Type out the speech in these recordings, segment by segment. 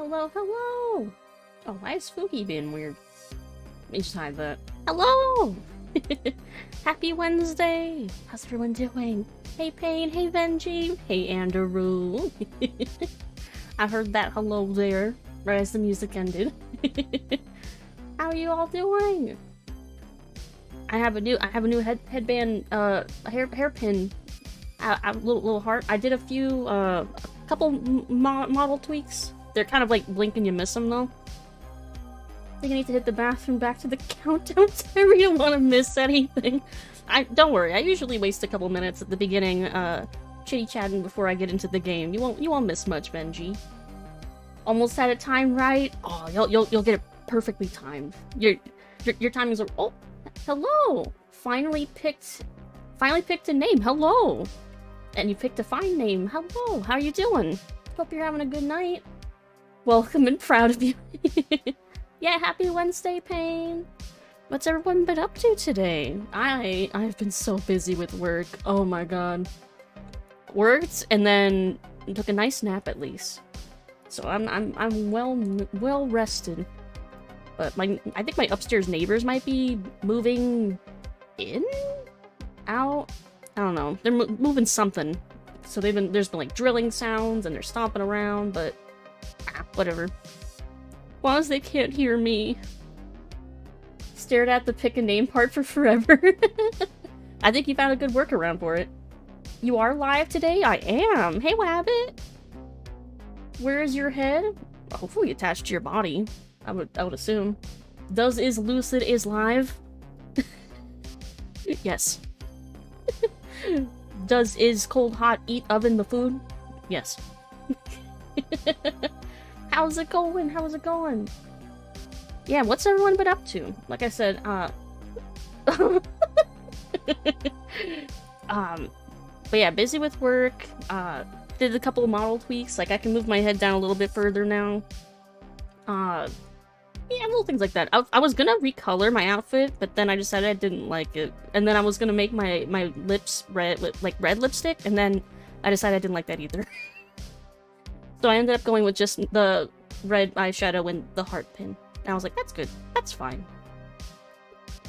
Hello, hello! Oh, why is Spooky being weird? Let me just hide that. Hello! Happy Wednesday! How's everyone doing? Hey Payne, hey Benji, hey Andrew. I heard that hello there, right as the music ended. How are you all doing? I have a new headband, hairpin, little heart. I did a couple model tweaks. They're kind of like blink and you miss them though. I think I need to hit the bathroom back to the countdown timer. You don't want to miss anything. Don't worry. I usually waste a couple minutes at the beginning, chitty-chatting before I get into the game. You won't miss much, Benji. Almost had it timed right. Oh, you'll get it perfectly timed. Your timings are. Oh, hello. Finally picked a name. Hello. And you picked a fine name. Hello. How are you doing? Hope you're having a good night. Welcome and proud of you. Yeah, happy Wednesday, Payne. What's everyone been up to today? I've been so busy with work. Oh my god. Worked and then took a nice nap at least. So I'm well rested. But I think my upstairs neighbors might be moving in? Out? I don't know. They're moving something. So there's been like drilling sounds and they're stomping around, but whatever. As long as they can't hear me. Stared at the pick a name part for forever. I think you found a good workaround for it. You are live today? I am. Hey, Wabbit. Where is your head? Hopefully attached to your body. I would assume. Is Lucid is live? Yes. Is cold hot eat oven the food? Yes. How's it going? How's it going? Yeah, what's everyone been up to? Like I said, but yeah, busy with work, did a couple of model tweaks, like I can move my head down a little bit further now. Yeah, little things like that. I was gonna recolor my outfit, but then I decided I didn't like it. And then I was gonna make my lips red, like red lipstick, and then I decided I didn't like that either. So I ended up going with just the red eyeshadow and the heart pin. And I was like, that's good. That's fine.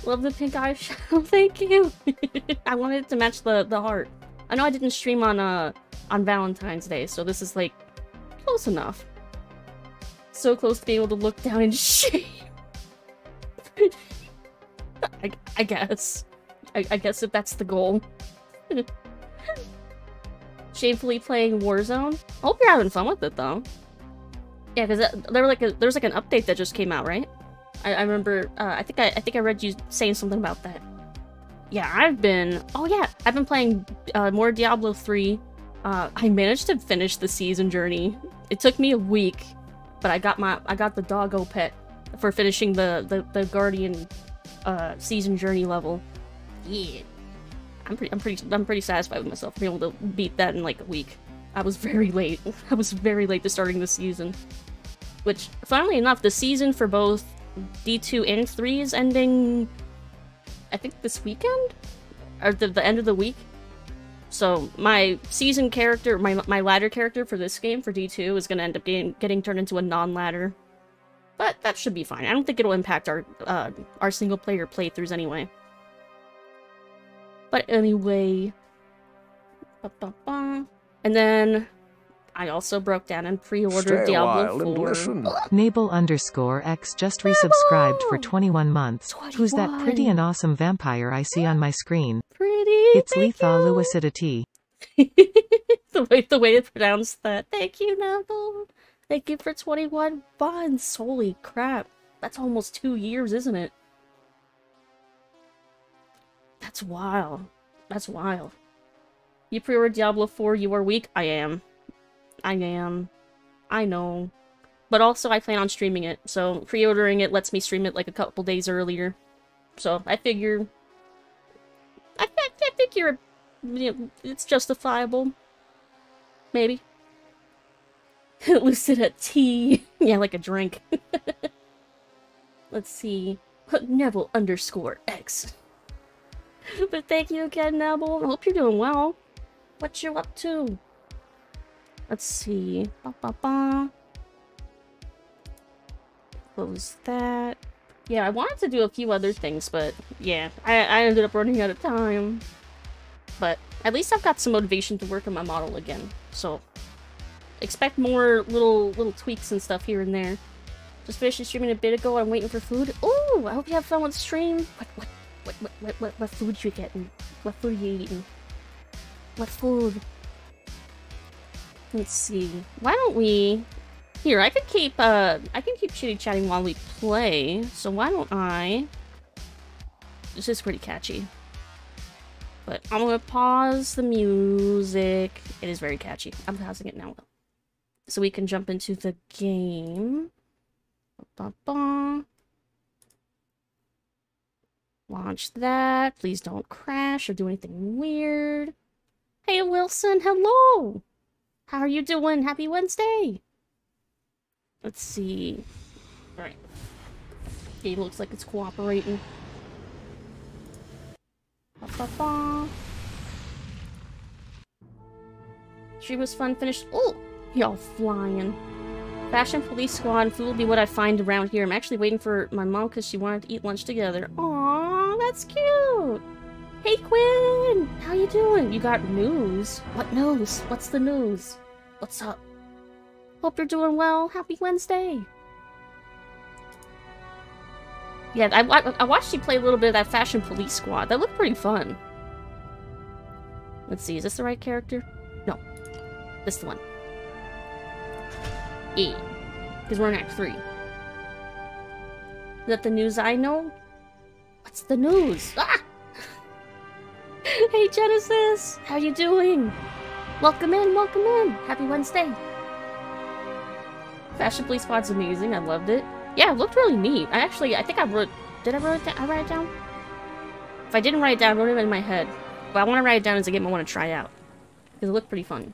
Love the pink eyeshadow. Thank you. I wanted it to match the heart. I know I didn't stream on Valentine's Day, so this is like close enough. So close to being able to look down in shame. I guess. I guess if that's the goal. Shamefully playing Warzone. I hope you're having fun with it though. Yeah, because there's like an update that just came out, right? I remember. I think I read you saying something about that. Yeah, I've been playing more Diablo 3. I managed to finish the season journey. It took me a week, but I got the doggo pet for finishing the Guardian season journey level. Yeah. I'm pretty satisfied with myself being able to beat that in like a week. I was very late. I was very late to starting the season. Which, funnily enough, the season for both D2 and 3 is ending, I think this weekend? Or the end of the week? So my season character, my ladder character for this game, for D2, is gonna end up getting turned into a non-ladder. But that should be fine. I don't think it'll impact our single-player playthroughs anyway. But anyway, and then I also broke down and pre-ordered Diablo 4. Nabel_X just resubscribed for 21 months. 21. Who's that pretty and awesome vampire I see on my screen? Pretty. It's Letha Lucidity. the way to pronounce that. Thank you, Nabel. Thank you for 21 months. Holy crap. That's almost 2 years, isn't it? That's wild. That's wild. You pre-ordered Diablo 4, you are weak? I am. I know. But also, I plan on streaming it, so pre-ordering it lets me stream it like a couple days earlier. So, I figure... I figure it's justifiable. Maybe. Lucid at tea. Yeah, like a drink. Let's see. Neville_X. But thank you again, Nebel. I hope you're doing well. What you up to? Let's see. close that. Yeah, I wanted to do a few other things, but yeah, I ended up running out of time. But at least I've got some motivation to work on my model again, so expect more little tweaks and stuff here and there. Just finished streaming a bit ago. I'm waiting for food. Ooh, I hope you have fun with the stream. What food you getting? What food are you eating? What food? Let's see. Why don't we? Here, I can keep chitty chatting while we play. So why don't I? This is pretty catchy. But I'm gonna pause the music. It is very catchy. I'm pausing it now, so we can jump into the game. Ba-ba-ba. Launch that. Please don't crash or do anything weird. Hey, Wilson, hello! How are you doing? Happy Wednesday! Let's see. Alright. Game looks like it's cooperating. Ba-ba-ba. Stream was fun. Finished. Oh! Y'all flying. Fashion police squad. Food will be what I find around here. I'm actually waiting for my mom because she wanted to eat lunch together. Aww, that's cute! Hey, Quinn! How you doing? You got news? What news? What's the news? What's up? Hope you're doing well. Happy Wednesday! Yeah, I watched you play a little bit of that Fashion Police Squad. That looked pretty fun. Let's see, is this the right character? No. This is the one. Yeah. Because we're in Act 3. Is that the news I know? What's the news? Ah! Hey, Genesis! How you doing? Welcome in, welcome in! Happy Wednesday! Fashion Police Squad's amazing, I loved it. Yeah, it looked really neat. I think I wrote... Did I write it down? If I didn't write it down, I wrote it in my head. But I want to write it down as a game I want to try out. Because it looked pretty fun.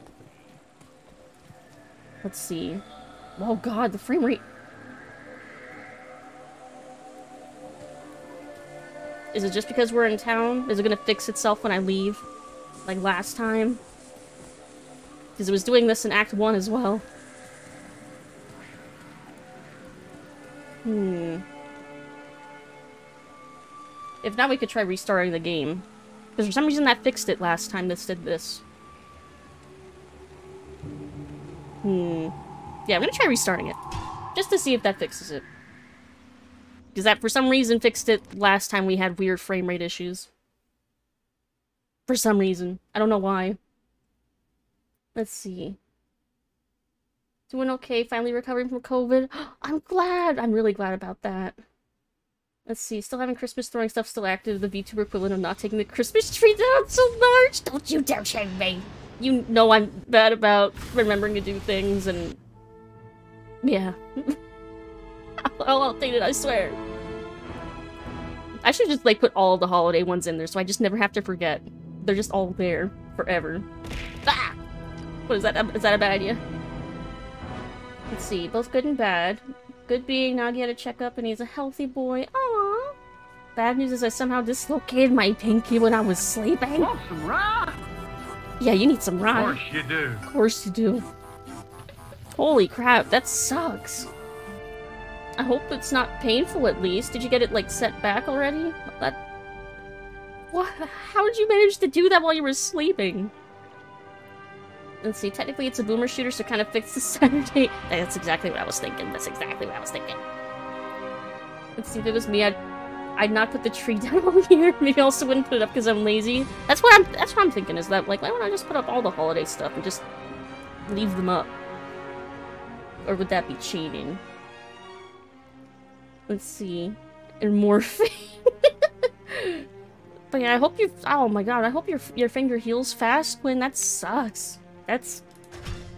Let's see. Oh god, the frame rate... Is it just because we're in town? Is it gonna fix itself when I leave? Like last time? Because it was doing this in Act 1 as well. If not, we could try restarting the game. Because for some reason that fixed it last time this did this. Yeah, I'm gonna try restarting it. Just to see if that fixes it. Because that, for some reason, fixed it last time we had weird frame rate issues. For some reason. I don't know why. Let's see. Doing okay, finally recovering from COVID. I'm glad! I'm really glad about that. Let's see, still having Christmas throwing stuff still active. The VTuber equivalent of not taking the Christmas tree down so much! Don't you dare shame me! You know I'm bad about remembering to do things and... Yeah. I'll update it, I swear. I should just, like, put all of the holiday ones in there so I just never have to forget. They're just all there. Forever. Ah! What is that? Is that a bad idea? Let's see. Both good and bad. Good being Nagi had a checkup and he's a healthy boy. Aww. Bad news is I somehow dislocated my pinky when I was sleeping. Want some rye? Yeah, you need some rye. Of course you do. Of course you do. Holy crap, that sucks. I hope it's not painful at least. Did you get it, like, set back already? What? How did you manage to do that while you were sleeping? Let's see, technically it's a boomer shooter, so kind of fix the Saturday. That's exactly what I was thinking. That's exactly what I was thinking. Let's see, if it was me, I'd not put the tree down here. Maybe I also wouldn't put it up because I'm lazy. That's what I'm thinking, is that, like, why don't I just put up all the holiday stuff and just leave them up? Or would that be cheating? Let's see. And morphine. But yeah, I hope you. Oh my god, I hope your finger heals fast. When that sucks. That's.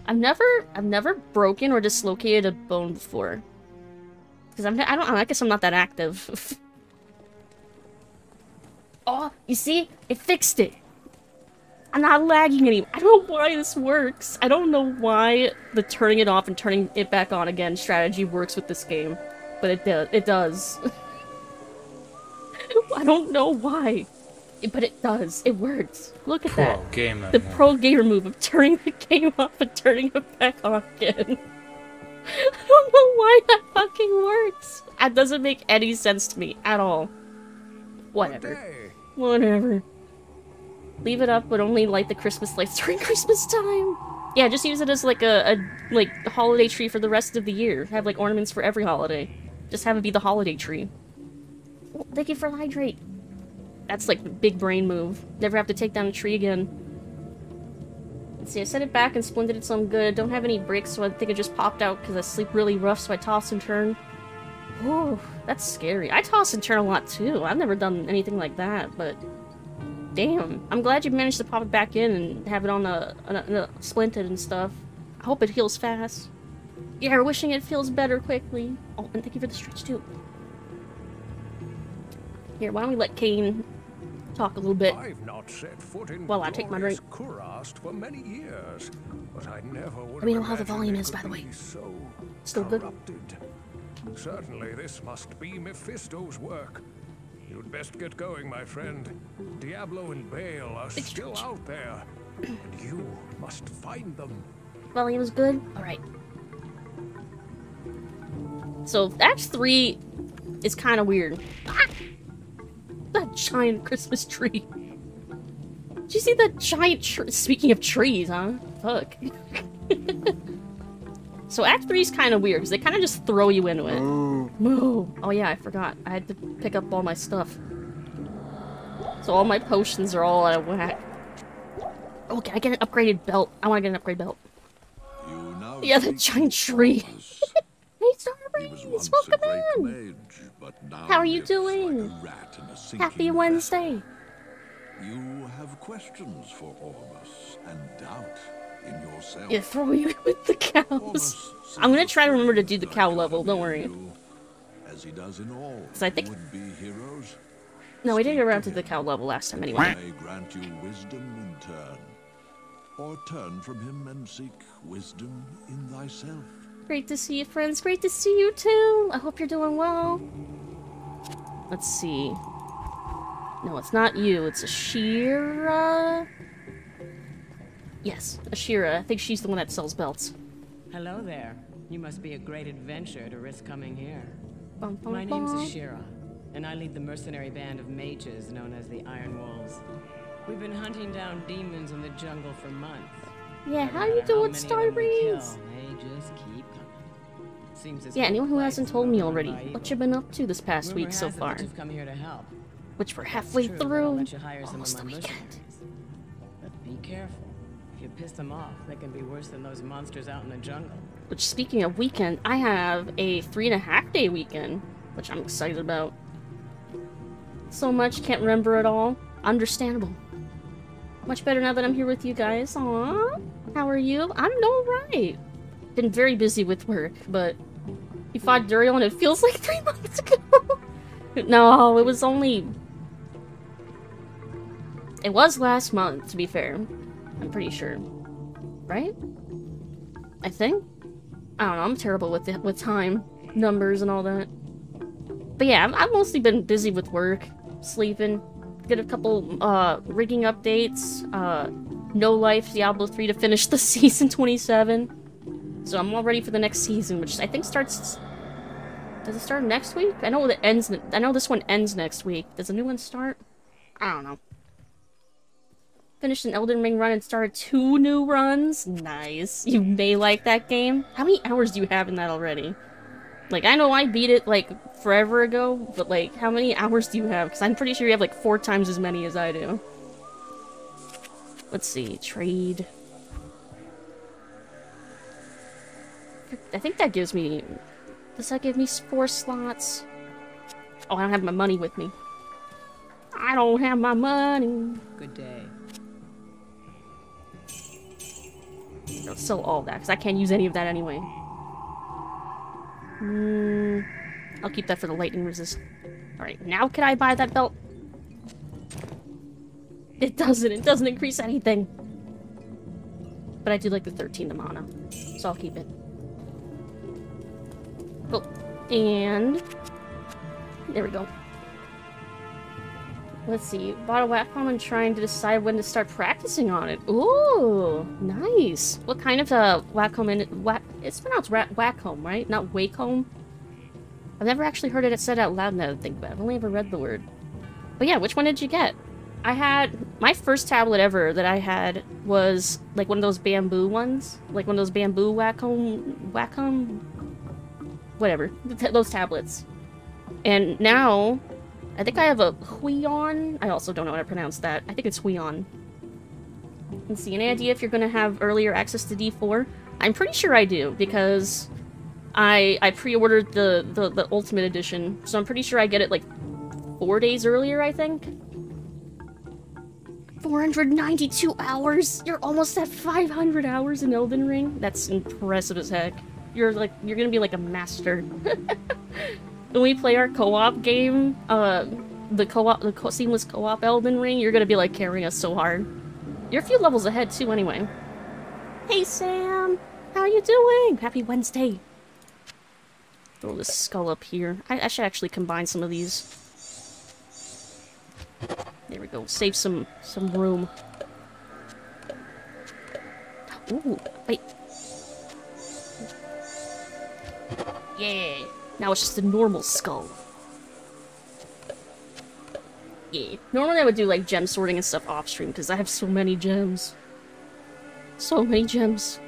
I've never broken or dislocated a bone before. Because I guess I'm not that active. Oh, you see? It fixed it. I'm not lagging anymore. I don't know why this works. I don't know why the turning it off and turning it back on again strategy works with this game. But it does. I don't know why. But it does. It works. Look at that. Gamer. The pro gamer move of turning the game off and turning it back on again. I don't know why that fucking works? That doesn't make any sense to me at all. Whatever. Whatever. Leave it up, but only light the Christmas lights during Christmas time. Yeah, just use it as like a holiday tree for the rest of the year. Have like ornaments for every holiday. Just have it be the holiday tree. Oh, thank you for hydrate. That's like the big brain move. Never have to take down a tree again. Let's see, I set it back and splinted it so I'm good. I don't have any bricks, so I think it just popped out because I sleep really rough, so I toss and turn. Oh, that's scary. I toss and turn a lot too. I've never done anything like that, but damn. I'm glad you managed to pop it back in and have it on the splinted and stuff. I hope it heals fast. Yeah, we're wishing it feels better quickly. Oh, and thank you for the stretch too. Here, why don't we let Kane talk a little bit while I take my drink. For many years, but I never would Let me know how the volume is, by the way. So Still good? Certainly this must be Mephisto's work. You'd best get going, my friend. Diablo and Bale are still out there, and you must find them. Volume is good? Alright. So, Act 3 is kind of weird. Ah! That giant Christmas tree. Did you see that giant tree? Speaking of trees, huh? Fuck. So Act 3 is kind of weird, because they kind of just throw you into it. Moo. Oh yeah, I forgot. I had to pick up all my stuff. So all my potions are all out of whack. Oh, can I get an upgraded belt? I want to get an upgraded belt. Yeah, that giant tree. Hey, Starbreeze! Welcome in! How are you doing? Happy Wednesday! You have questions for Ormus and doubt in yourself. Yeah, throw you with the cows. I'm gonna try to remember to do the cow level, don't worry. As he does in all I think... would-be heroes. No, we didn't get around to the cow level last time anyway. May grant you wisdom in turn, or turn from him and seek wisdom in thyself. Great to see you, friends. Great to see you, too. I hope you're doing well. Let's see. No, it's not you. It's Ashira. Yes, Ashira. I think she's the one that sells belts. Hello there. You must be a great adventurer to risk coming here. Bum, bum, My bum. name's Ashira, and I lead the mercenary band of mages known as the Iron Wolves. We've been hunting down demons in the jungle for months. Yeah, how you doing, Starbreeze? They just keep coming. Seems as Yeah, anyone who though hasn't Christ told me is already, by what evil. you been up to this past Rumor week so has it far? that you've come here to help. Which we're If halfway that's true, then I'll through. let you hire some Almost of the my weekend. mercenaries. But be careful. If you piss them off, they can be worse than those monsters out in the jungle. Which, speaking of weekend, I have a 3.5-day weekend, which I'm excited about. So much, can't remember it all. Understandable. Much better now that I'm here with you guys. Aww. How are you? I'm alright. Been very busy with work, but you fought Duriel and it feels like 3 months ago. No, it was only... It was last month, to be fair. I'm pretty sure. Right? I think? I don't know, I'm terrible with time, numbers and all that. But yeah, I've mostly been busy with work, sleeping, get a couple rigging updates, No Life Diablo 3 to finish the season 27. So I'm all ready for the next season, which I think starts... Does it start next week? I know that ends. I know this one ends next week. Does a new one start? I don't know. Finished an Elden Ring run and started 2 new runs. Nice. You may like that game. How many hours do you have in that already? Like, I know I beat it, like, forever ago, but, like, how many hours do you have? Because I'm pretty sure you have, like, 4 times as many as I do. Let's see. Trade. I think that gives me... Does that give me 4 slots? Oh, I don't have my money with me. I don't have my money. Good day. I'll sell all that, because I can't use any of that anyway. I'll keep that for the lightning resist. Alright, now can I buy that belt? It doesn't increase anything. But I do like the 13 to mana, so I'll keep it. Oh, and... There we go. Let's see. Bought a Wacom and trying to decide when to start practicing on it. Ooh, nice. What kind of Wacom? It's pronounced Wacom, right? Not Wacom. I've never actually heard it said out loud now that I think about it. I've only ever read the word. But yeah, which one did you get? I had... My first tablet ever that I had was, like, one of those bamboo ones. Like, one of those bamboo Wacom... Whatever. Those tablets. And now, I think I have a Huion. I also don't know how to pronounce that. I think it's Huion. Let's see, any idea if you're going to have earlier access to D4? I'm pretty sure I do, because I pre-ordered the Ultimate Edition, so I'm pretty sure I get it, like, 4 days earlier, I think? 492 hours? You're almost at 500 hours in Elden Ring? That's impressive as heck. You're gonna be like a master. When we play our co-op game, the seamless co-op Elden Ring, you're gonna be like carrying us so hard. You're a few levels ahead too, anyway. Hey Sam! How are you doing? Happy Wednesday! Throw this skull up here. I should actually combine some of these. There we go. Save some room. Ooh, wait. Yeah. Now it's just a normal skull. Yeah. Normally I would do like gem sorting and stuff off stream because I have so many gems. So many gems.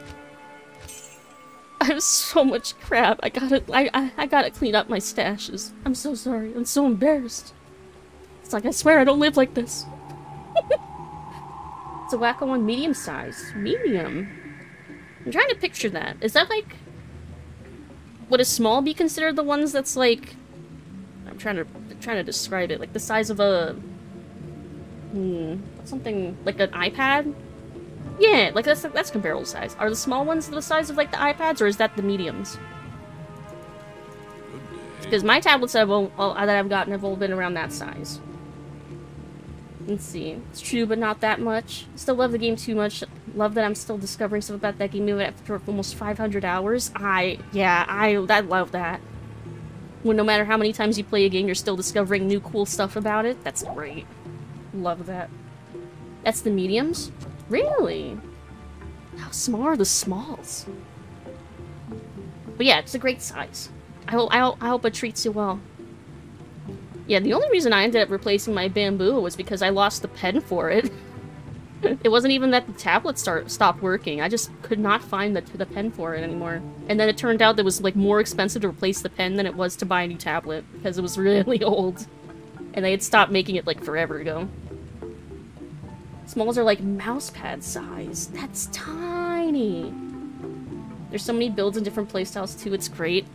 I have so much crap. I gotta clean up my stashes. I'm so sorry. I'm so embarrassed. It's like, I swear I don't live like this. It's a Wacko one, medium size. Medium? I'm trying to picture that. Is that like... Would a small be considered the ones that's like... I'm trying to describe it. Like the size of a... something... Like an iPad? Yeah, like that's comparable size. Are the small ones the size of like the iPads, or is that the mediums? Because my tablets that I've gotten have all been around that size. Let's see. It's true, but not that much. Still love the game too much. Love that I'm still discovering stuff about that game even after almost 500 hours. I love that. When no matter how many times you play a game, you're still discovering new cool stuff about it. That's great. Love that. That's the mediums? Really? How small are the smalls? But yeah, it's a great size. I hope it treats you well. Yeah, the only reason I ended up replacing my bamboo was because I lost the pen for it. It wasn't even that the tablet stopped working. I just could not find the pen for it anymore. And then it turned out that it was like more expensive to replace the pen than it was to buy a new tablet because it was really old. And they had stopped making it like forever ago. Smalls are like mousepad size. That's tiny. There's so many builds in different playstyles too. It's great.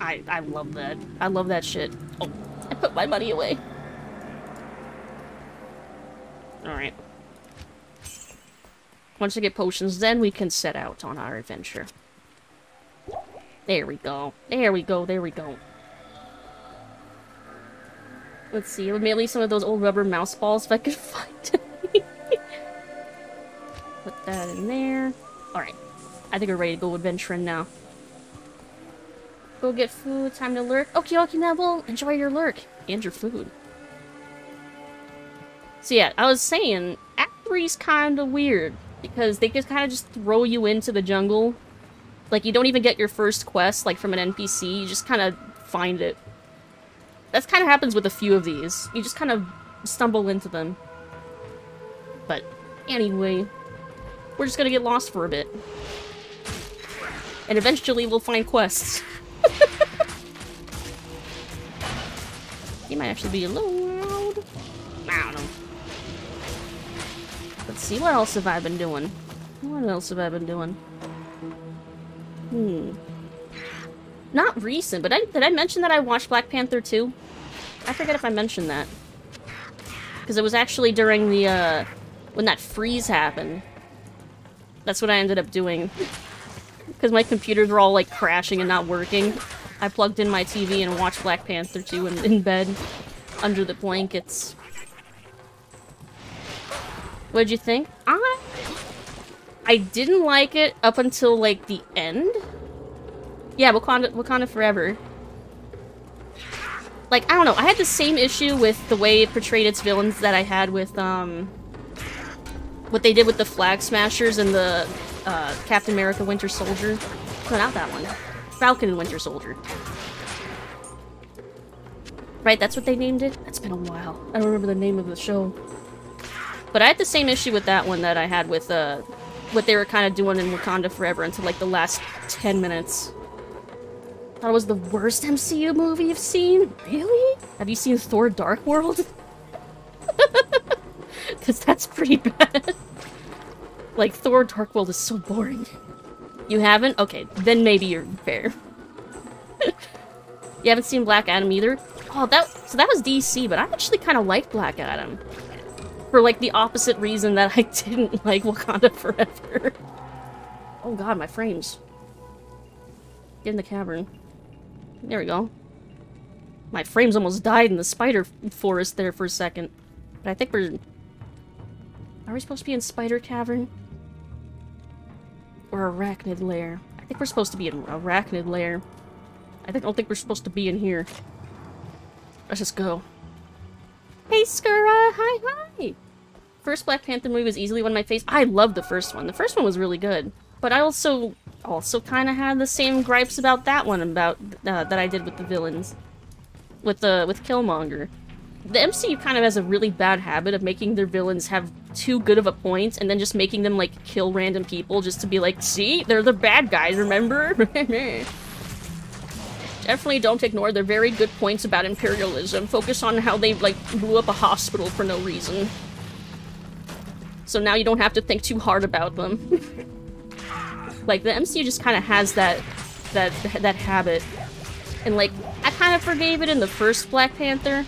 I love that. I love that shit. Oh, I put my money away. Alright. Once I get potions, then we can set out on our adventure. There we go. There we go. There we go. Let's see. It would mainly some of those old rubber mouse balls if I could find any. Put that in there. Alright. I think we're ready to go adventuring now. Go get food. Time to lurk. Okie dokie, now we'll enjoy your lurk. And your food. So yeah, I was saying, Act 3's kinda weird. Because they just throw you into the jungle. Like, you don't even get your first quest, like, from an NPC. You just kind of find it. That kind of happens with a few of these. You just kind of stumble into them. But, anyway. We're just gonna get lost for a bit. And eventually we'll find quests. You might actually be a little loud. I don't know. Let's see, what else have I been doing? What else have I been doing? Not recent, but did I mention that I watched Black Panther 2? I forget if I mentioned that. Because it was actually during the, when that freeze happened. That's what I ended up doing. Because my computers were all, like, crashing and not working. I plugged in my TV and watched Black Panther 2 in bed. Under the blankets. What'd you think? I didn't like it up until, like, the end. Yeah, Wakanda Forever. Like, I don't know, I had the same issue with the way it portrayed its villains that I had with, what they did with the Flag Smashers and the, Captain America Winter Soldier. No, not that one. Falcon and Winter Soldier. Right, that's what they named it? That's been a while. I don't remember the name of the show. But I had the same issue with that one that I had with, what they were kind of doing in Wakanda Forever until, like, the last 10 minutes. Thought it was the worst MCU movie you've seen? Really? Have you seen Thor Dark World? Because that's pretty bad. Like, Thor Dark World is so boring. You haven't? Okay, then maybe you're fair. You haven't seen Black Adam either? Oh, so that was DC, but I actually kind of liked Black Adam. For, like, the opposite reason that I didn't like Wakanda Forever. Oh god, my frames. Get in the cavern. There we go. My frames almost died in the spider forest there for a second. But I think we're... Are we supposed to be in Spider Cavern? Or Arachnid Lair? I think we're supposed to be in Arachnid Lair. I don't think we're supposed to be in here. Let's just go. Hey, Skura! Hi, hi! First Black Panther movie was easily one of my favorites. I loved the first one. The first one was really good. But I also kind of had the same gripes about that one about that I did with the villains. With Killmonger. The MCU kind of has a really bad habit of making their villains have too good of a point and then just making them, like, kill random people just to be like, see? They're the bad guys, remember? Definitely don't ignore their very good points about imperialism. Focus on how they, like, blew up a hospital for no reason. So now you don't have to think too hard about them. Like, the MCU just kind of has that habit. And, like, I kind of forgave it in the first Black Panther.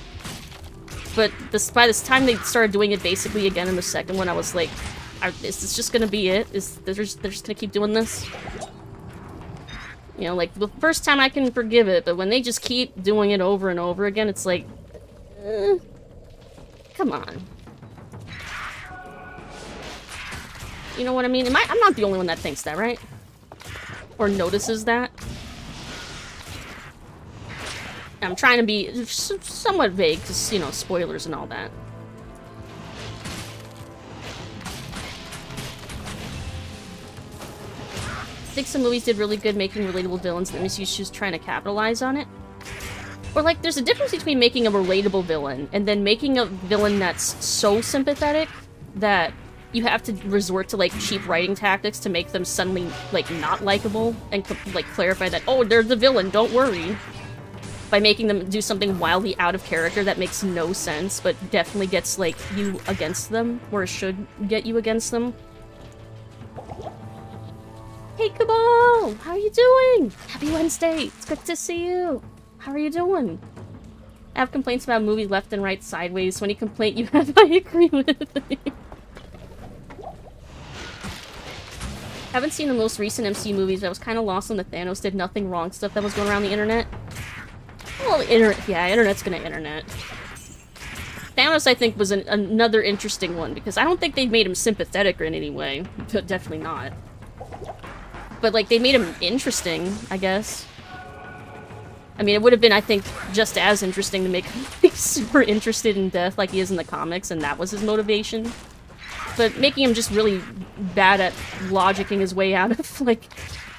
But by this time they started doing it basically again in the second one, I was like, is this just gonna be it? They're just gonna keep doing this? You know, like, the first time I can forgive it, but when they just keep doing it over and over again, it's like, come on. You know what I mean? I'm not the only one that thinks that, right? Or notices that. I'm trying to be somewhat vague, because, you know, spoilers and all that. I think some movies did really good making relatable villains, and the MCU's just trying to capitalize on it. Or, like, there's a difference between making a relatable villain, and then making a villain that's so sympathetic that you have to resort to, like, cheap writing tactics to make them suddenly, like, not likable, and, like, clarify that, oh, they're the villain, don't worry. By making them do something wildly out of character that makes no sense, but definitely gets, like, you against them, or it should get you against them. Hey, Cabal! How are you doing? Happy Wednesday! It's good to see you! How are you doing? I have complaints about movies left and right sideways, so any complaint you have, I agree with. Haven't seen the most recent MCU movies, but I was kind of lost on the Thanos did nothing wrong stuff that was going around the internet. Well, internet's gonna internet. Thanos, I think, was another interesting one, because I don't think they made him sympathetic in any way. Definitely not. But, like, they made him interesting, I guess. I mean, it would have been, I think, just as interesting to make him be super interested in death like he is in the comics, and that was his motivation. But making him just really bad at logicking his way out of, like,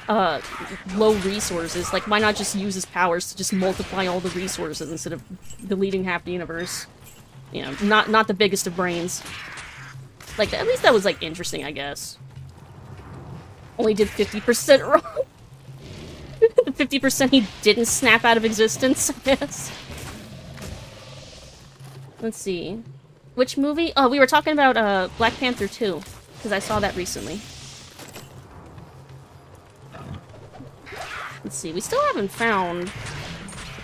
low resources. Like, why not just use his powers to just multiply all the resources instead of deleting half the universe? You know, not the biggest of brains. Like, at least that was, like, interesting, I guess. Only did 50% wrong. The 50% he didn't snap out of existence, I guess. Let's see. Which movie? Oh, we were talking about, Black Panther 2. Because I saw that recently. Let's see, we still haven't found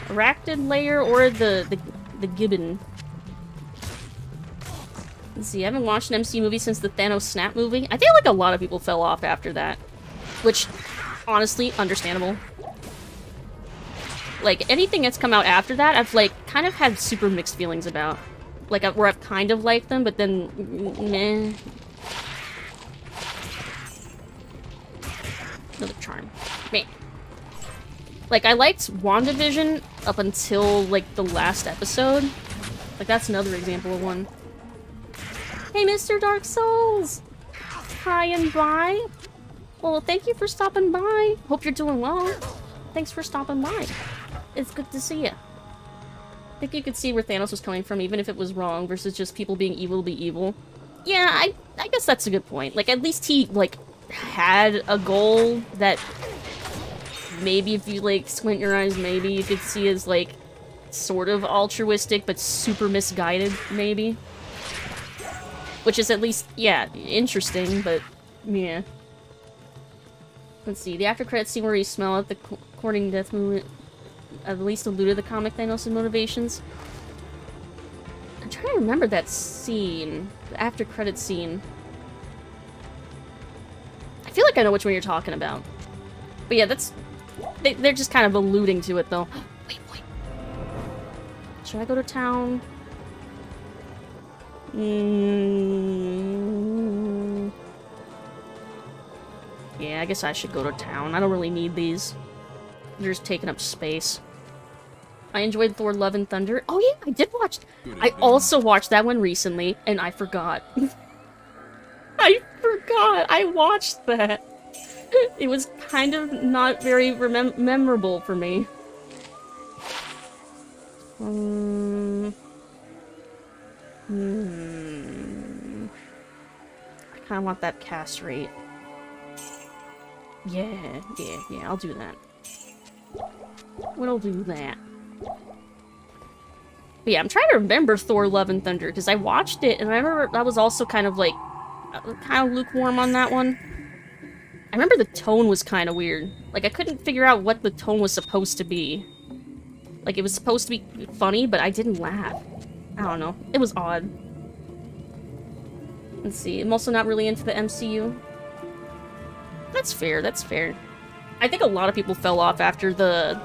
Arachnid Lair or the Gibbon. Let's see, I haven't watched an MCU movie since the Thanos Snap movie. I feel like a lot of people fell off after that. Which, honestly, understandable. Like, anything that's come out after that, I've, like, kind of had super mixed feelings about. Like, where I've kind of liked them, but then, meh. Another charm. Meh. Like, I liked WandaVision up until, like, the last episode. Like, that's another example of one. Hey, Mr. Dark Souls! Hi and bye. Well, thank you for stopping by. Hope you're doing well. Thanks for stopping by. It's good to see you. think you could see where Thanos was coming from, even if it was wrong, versus just people being evil to be evil. Yeah, I guess that's a good point. Like, at least he, like, had a goal that maybe if you, like, squint your eyes, maybe you could see as, like, sort of altruistic, but super misguided, maybe. Which is at least, yeah, interesting, but, yeah. Let's see, the after credits scene where you smell at the courting death movement at least alluded to the comic Thanos' motivations. I'm trying to remember that scene, the after credits scene. I feel like I know which one you're talking about. But yeah, that's... They're just kind of alluding to it, though. Wait. Should I go to town? Yeah, I guess I should go to town. I don't really need these. They're just taking up space. I enjoyed Thor Love and Thunder. Oh yeah, I did watch... I also watched that one recently, and I forgot. I forgot! I watched that! It was kind of not very memorable for me. I kind of want that cast rate. Yeah, I'll do that. We'll do that. But yeah, I'm trying to remember Thor Love and Thunder, because I watched it, and I remember I was also kind of, like, kind of lukewarm on that one. I remember the tone was kind of weird. Like, I couldn't figure out what the tone was supposed to be. Like, it was supposed to be funny, but I didn't laugh. I don't know. It was odd. Let's see. I'm also not really into the MCU. That's fair, that's fair. I think a lot of people fell off after the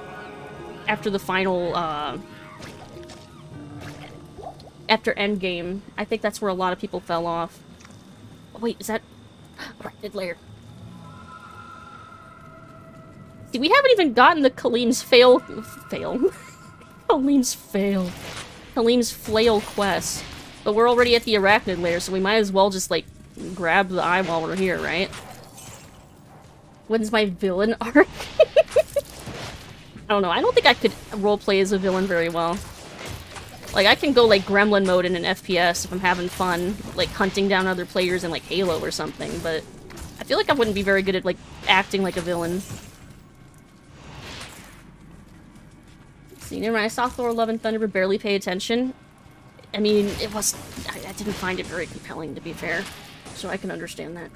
final, after Endgame. I think that's where a lot of people fell off. Oh, wait, is that... Resurrected layer. See, we haven't even gotten the Kalim's Kalim's flail quest. But we're already at the Arachnid layer, so we might as well just, like, grab the eye while we're here, right? When's my villain arc? I don't know, I don't think I could roleplay as a villain very well. Like, I can go, like, gremlin mode in an FPS if I'm having fun, like, hunting down other players in, like, Halo or something, but I feel like I wouldn't be very good at, like, acting like a villain. See, never mind, I saw Thor Love and Thunder but barely pay attention. I mean, it was... I didn't find it very compelling, to be fair, so I can understand that.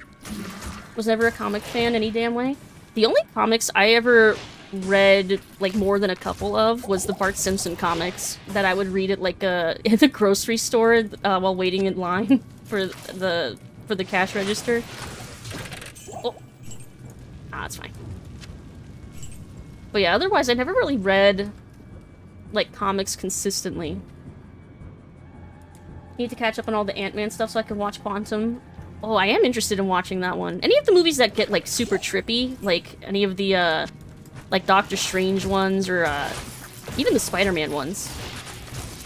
Was never a comic fan any damn way. The only comics I ever read, like, more than a couple of was the Bart Simpson comics that I would read at, like, in the grocery store while waiting in line for the cash register. Oh. Ah, that's fine. But yeah, otherwise I never really read, like, comics consistently. Need to catch up on all the Ant-Man stuff so I can watch Quantum. Oh, I am interested in watching that one. Any of the movies that get, like, super trippy, like any of the, like, Doctor Strange ones, or, even the Spider-Man ones.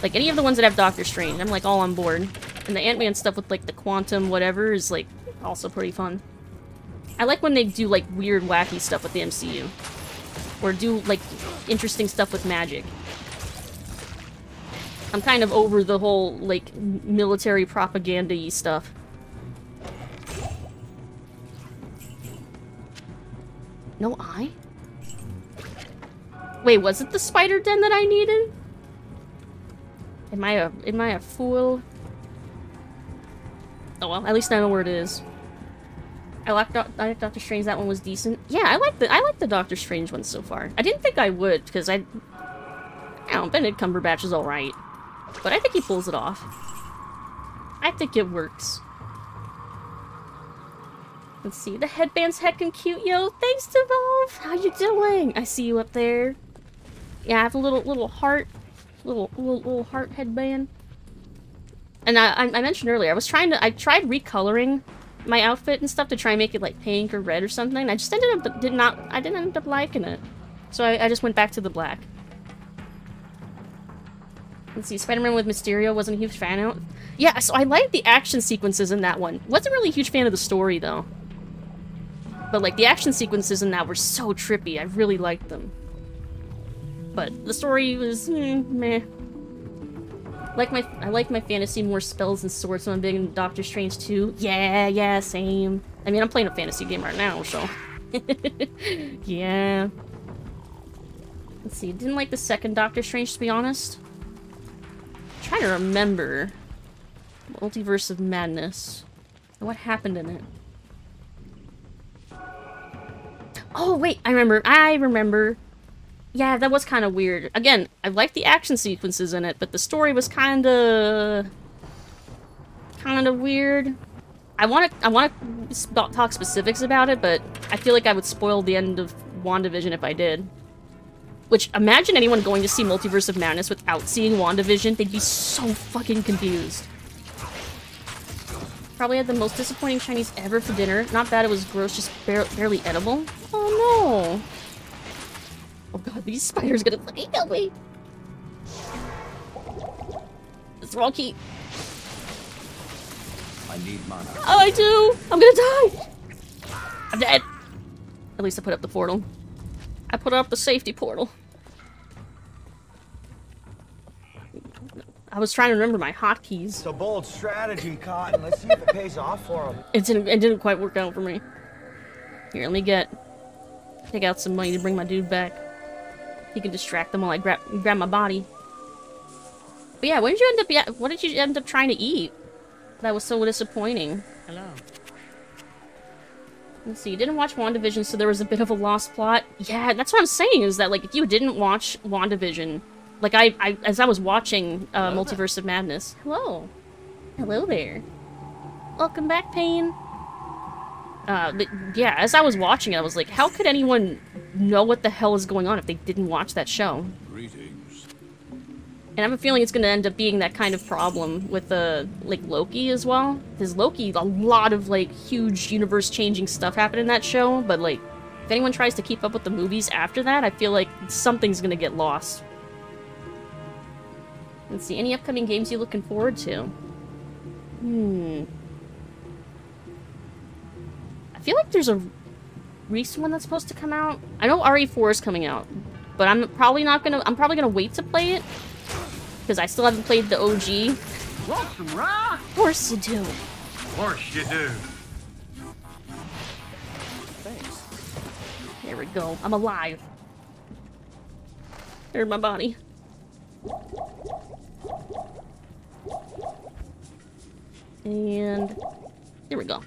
Like, any of the ones that have Doctor Strange, I'm, like, all on board. And the Ant-Man stuff with, like, the quantum whatever is, like, also pretty fun. I like when they do, like, weird, wacky stuff with the MCU. Or do, like, interesting stuff with magic. I'm kind of over the whole, like, military propaganda-y stuff. No eye? Wait, was it the spider den that I needed? Am I a fool? Oh well, at least I know where it is. I like Doctor Strange, that one was decent. Yeah, I like the Doctor Strange one so far. I didn't think I would, because I don't know, Benedict Cumberbatch is alright. But I think he pulls it off. I think it works. Let's see, the headband's heckin' cute, yo. Thanks, Devolve. How you doing? I see you up there. Yeah, I have a little heart, little heart headband. And I mentioned earlier, I tried recoloring my outfit and stuff to try and make it like pink or red or something. I just didn't end up liking it. So I just went back to the black. Let's see, Spider-Man with Mysterio, wasn't a huge fan of. Yeah, so I liked the action sequences in that one. Wasn't really a huge fan of the story though. But like the action sequences in that were so trippy. I really liked them. But the story was meh. I like my fantasy more spells and swords, so I'm big in Doctor Strange too. Yeah, same. I mean, I'm playing a fantasy game right now, so... yeah. Let's see, didn't like the second Doctor Strange, to be honest. I'm trying to remember... Multiverse of Madness. And what happened in it? Oh, wait, I remember. Yeah, that was kind of weird. Again, I liked the action sequences in it, but the story was kind of weird. I want to talk specifics about it, but I feel like I would spoil the end of WandaVision if I did. Which, imagine anyone going to see Multiverse of Madness without seeing WandaVision. They'd be so fucking confused. Probably had the most disappointing Chinese ever for dinner. Not bad, it was gross, just barely edible. Oh no! Oh god, these spiders gonna fucking kill me! It's Rocky. I need mana. Oh, I do! I'm gonna die! I'm dead! At least I put up the portal. I put up the safety portal. I was trying to remember my hotkeys. It's a bold strategy, Cotton. Let's see if it pays off for him. It didn't quite work out for me. Here, let me take out some money to bring my dude back. He can distract them while I grab my body. But yeah, what did you end up trying to eat? That was so disappointing. Hello. Let's see, you didn't watch WandaVision, so there was a bit of a lost plot. Yeah, that's what I'm saying, is that, like, if you didn't watch WandaVision, like, as I was watching Multiverse of Madness... Hello. Hello there. Welcome back, Payne. But yeah, as I was watching it, I was like, how could anyone know what the hell is going on if they didn't watch that show? Greetings. And I have a feeling it's going to end up being that kind of problem with, like, Loki as well. Because Loki, a lot of, like, huge universe-changing stuff happened in that show, but, like, if anyone tries to keep up with the movies after that, I feel like something's going to get lost. Let's see, any upcoming games you looking forward to? I feel like there's a recent one that's supposed to come out. I know RE4 is coming out, but I'm probably gonna wait to play it. Because I still haven't played the OG. Want some rock? Of course you do. Of course you do. Thanks. There we go. I'm alive. There's my body. And here we go.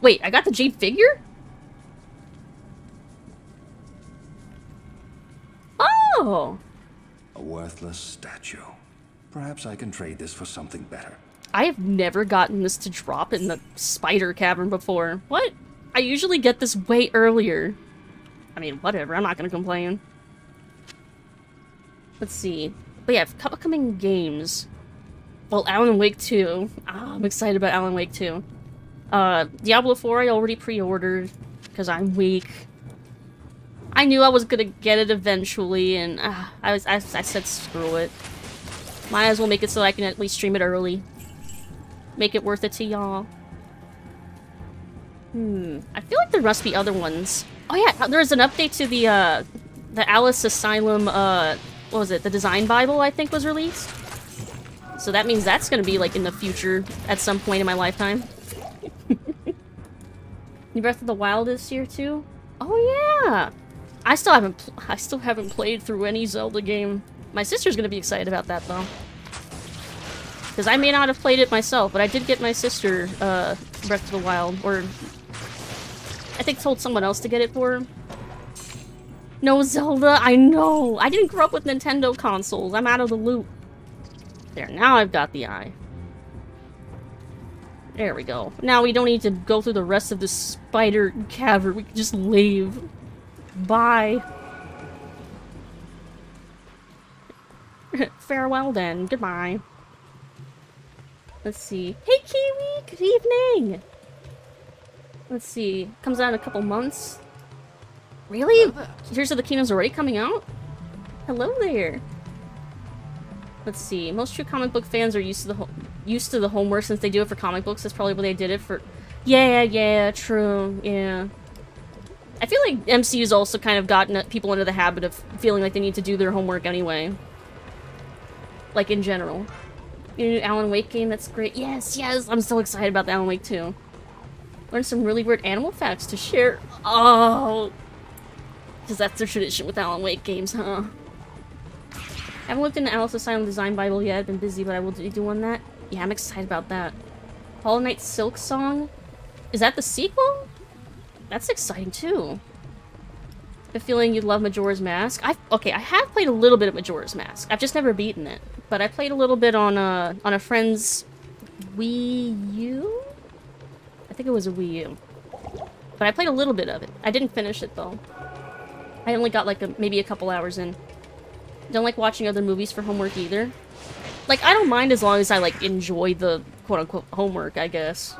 Wait, I got the Jade figure? Oh! A worthless statue. Perhaps I can trade this for something better. I have never gotten this to drop in the spider cavern before. What? I usually get this way earlier. I mean, whatever, I'm not gonna complain. Let's see. But yeah, upcoming games. Well, Alan Wake 2. I'm excited about Alan Wake 2. Diablo 4 I already pre-ordered, because I'm weak. I knew I was gonna get it eventually, and I said screw it. Might as well make it so I can at least stream it early. Make it worth it to y'all. I feel like there must be other ones. Oh yeah, there's an update to the Alice Asylum, what was it? The Design Bible, I think, was released. So that means that's gonna be, like, in the future at some point in my lifetime. New Breath of the Wild is here, too? Oh yeah! I still haven't played through any Zelda game. My sister's gonna be excited about that, though. Because I may not have played it myself, but I did get my sister, Breath of the Wild, or... I think told someone else to get it for her. No Zelda, I know! I didn't grow up with Nintendo consoles, I'm out of the loop. There, now I've got the eye. There we go. Now we don't need to go through the rest of the spider cavern, we can just leave. Bye. Farewell then, goodbye. Let's see. Hey Kiwi, good evening! Let's see, comes out in a couple months. Really? Tears of the Kingdom's already coming out? Hello there. Let's see. Most true comic book fans are used to the homework since they do it for comic books. That's probably what they did it for. Yeah, true. Yeah. I feel like MCU's also kind of gotten people into the habit of feeling like they need to do their homework anyway. Like, in general. Your new Alan Wake game, that's great. Yes, yes! I'm so excited about the Alan Wake 2. Learn some really weird animal facts to share. Oh! Because that's their tradition with Alan Wake games, huh? I haven't looked into Alice Asylum Design Bible yet. I've been busy, but I will do one that. Yeah, I'm excited about that. Hollow Knight Silk Song? Is that the sequel? That's exciting, too. I have a feeling you'd love Majora's Mask. Okay, I have played a little bit of Majora's Mask. I've just never beaten it. But I played a little bit on a friend's Wii U? I think it was a Wii U. But I played a little bit of it. I didn't finish it, though. I only got, like, maybe a couple hours in. Don't like watching other movies for homework, either. Like, I don't mind as long as I, like, enjoy the quote-unquote homework, I guess.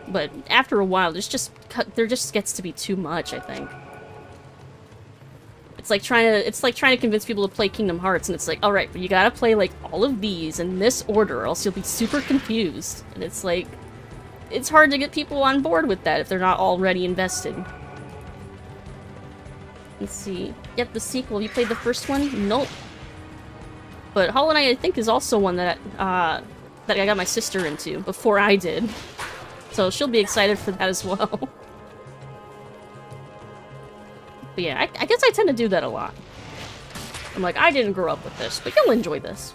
But after a while, there just gets to be too much, I think. It's like trying to convince people to play Kingdom Hearts, and it's like, alright, but you gotta play, like, all of these in this order, or else you'll be super confused. And it's like, it's hard to get people on board with that if they're not already invested. Let's see. Yep, the sequel. Have you played the first one? Nope. But Hollow Knight, I think, is also one that I got my sister into before I did. So she'll be excited for that as well. But yeah, I guess I tend to do that a lot. I'm like, I didn't grow up with this, but you'll enjoy this.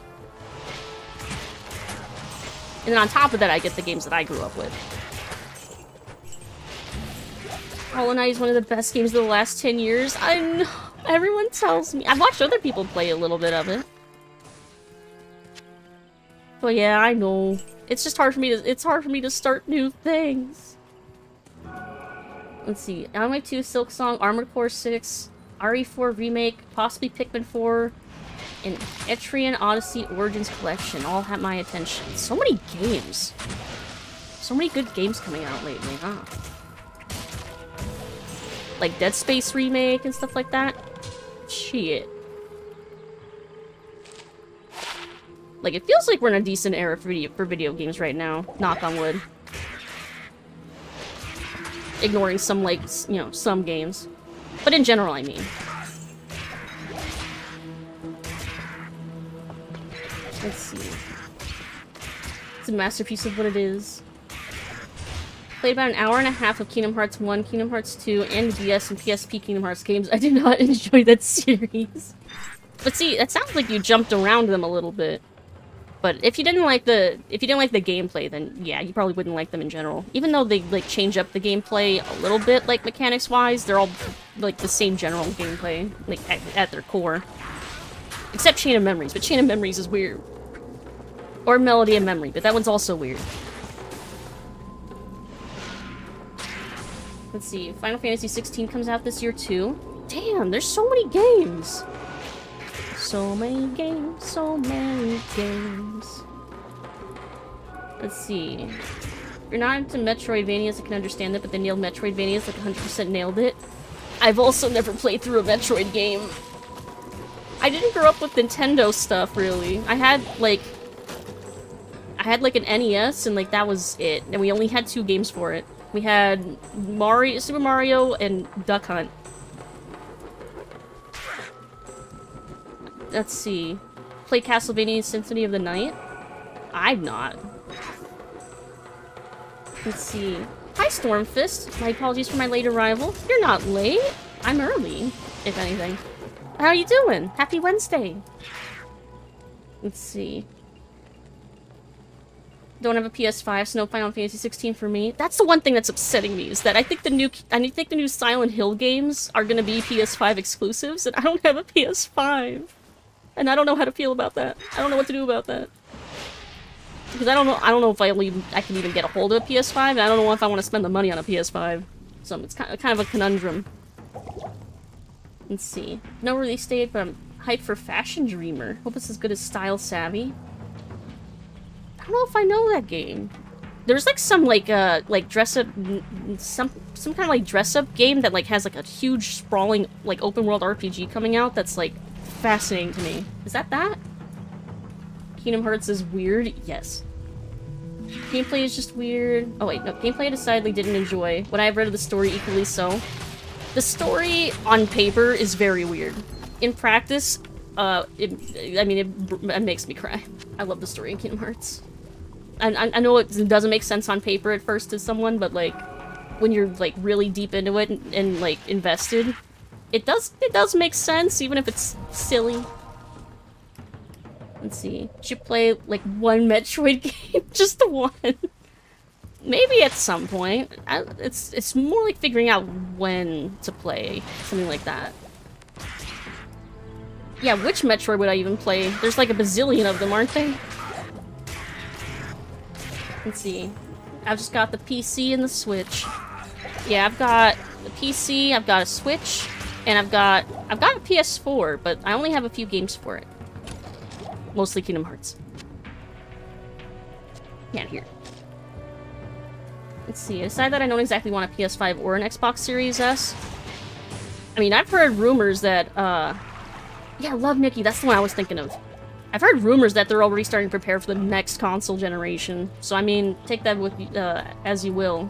And then on top of that, I get the games that I grew up with. Hollow Knight is one of the best games of the last 10 years. I know. Everyone tells me. I've watched other people play a little bit of it. But yeah, I know. It's just hard for me to start new things. Let's see. Alan Wake 2, Silk Song, Armored Core 6, RE4 Remake, possibly Pikmin 4, and Etrian Odyssey Origins Collection all have my attention. So many games. So many good games coming out lately, huh? Like Dead Space Remake and stuff like that. Shit. Like, it feels like we're in a decent era for video games right now. Knock on wood. Ignoring some, like, you know, some games. But in general, I mean. Let's see. It's a masterpiece of what it is. Played about an hour and a half of Kingdom Hearts 1, Kingdom Hearts 2, and DS and PSP Kingdom Hearts games. I did not enjoy that series. But see, it sounds like you jumped around them a little bit. But if you didn't like the gameplay, then yeah, you probably wouldn't like them in general. Even though they like change up the gameplay a little bit, like mechanics-wise, they're all like the same general gameplay, like at their core. Except Chain of Memories, but Chain of Memories is weird. Or Melody of Memory, but that one's also weird. Let's see, Final Fantasy 16 comes out this year too. Damn, there's so many games! So many games, so many games. Let's see. If you're not into Metroidvanias, I can understand that, but they nailed Metroidvanias, like 100% nailed it. I've also never played through a Metroid game. I didn't grow up with Nintendo stuff, really. I had like an NES, and like that was it. And we only had 2 games for it. We had Super Mario and Duck Hunt. Let's see. Play Castlevania Symphony of the Night? I've not. Let's see. Hi, Stormfist. My apologies for my late arrival. You're not late. I'm early, if anything. How are you doing? Happy Wednesday. Let's see. Don't have a PS5, so no Final Fantasy 16 for me. That's the one thing that's upsetting me, is that I think the new Silent Hill games are gonna be PS5 exclusives, and I don't have a PS5. And I don't know how to feel about that. I don't know what to do about that. Because I don't know if I can even get a hold of a PS5, and I don't know if I want to spend the money on a PS5. So it's kind of a conundrum. Let's see. No release date, but I'm hyped for Fashion Dreamer. Hope it's as good as Style Savvy. I don't know if I know that game. There's like some like dress up, some kind of like dress up game that like has like a huge sprawling like open world RPG coming out that's like fascinating to me. Is that? Kingdom Hearts is weird? Yes. Gameplay is just weird. Oh wait, no. Gameplay I decidedly didn't enjoy. When I've read of the story, equally so. The story on paper is very weird. In practice, it makes me cry. I love the story in Kingdom Hearts. And I know it doesn't make sense on paper at first to someone, but like, when you're like really deep into it and like invested, it does make sense, even if it's silly. Let's see. Should play like one Metroid game, just the one. Maybe at some point. It's more like figuring out when to play something like that. Yeah, which Metroid would I even play? There's like a bazillion of them, aren't they? Let's see. I've just got the PC and the Switch. Yeah, I've got the PC, I've got a Switch, and I've got a PS4, but I only have a few games for it. Mostly Kingdom Hearts. Yeah, here. Let's see. I decided that I don't exactly want a PS5 or an Xbox Series S. I mean, I've heard rumors that, yeah, Love Nikki, that's the one I was thinking of. I've heard rumors that they're already starting to prepare for the next console generation. So, I mean, take that with as you will.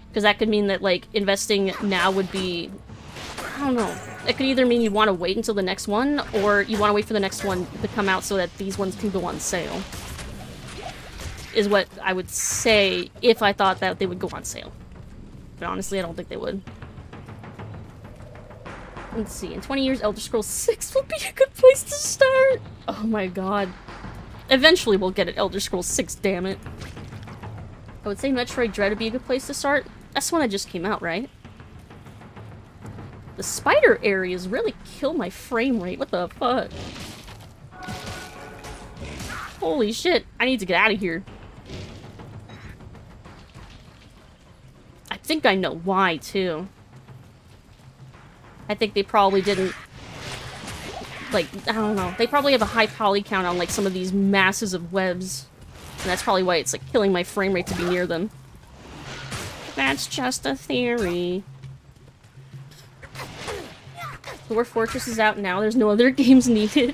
Because that could mean that, like, investing now would be... I don't know. It could either mean you want to wait until the next one, or you want to wait for the next one to come out so that these ones can go on sale. Is what I would say if I thought that they would go on sale. But honestly, I don't think they would. Let's see. In 20 years, Elder Scrolls 6 will be a good place to start. Oh my god. Eventually we'll get it, Elder Scrolls 6, damn it. I would say Metroid Dread would be a good place to start. That's the one that just came out, right? The spider areas really kill my frame rate. What the fuck? Holy shit. I need to get out of here. I think I know why, too. I think they probably didn't... Like, I don't know. They probably have a high poly count on, like, some of these masses of webs. And that's probably why it's, like, killing my frame rate to be near them. That's just a theory. Dwarf Fortress is out now. There's no other games needed.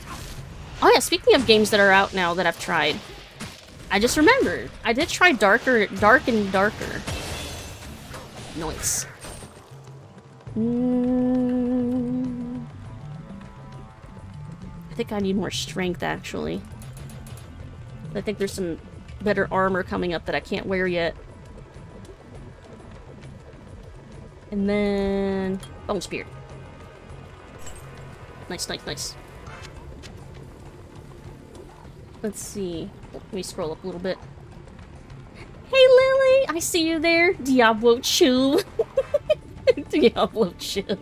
Oh yeah, speaking of games that are out now that I've tried. I just remembered. I did try Dark and Darker. Nice. I think I need more strength, actually. I think there's some better armor coming up that I can't wear yet. And then... Bone Spear. Nice, nice, nice. Let's see. Let me scroll up a little bit. Hey, Lily! I see you there. Diablo Chew. Diablo Chew.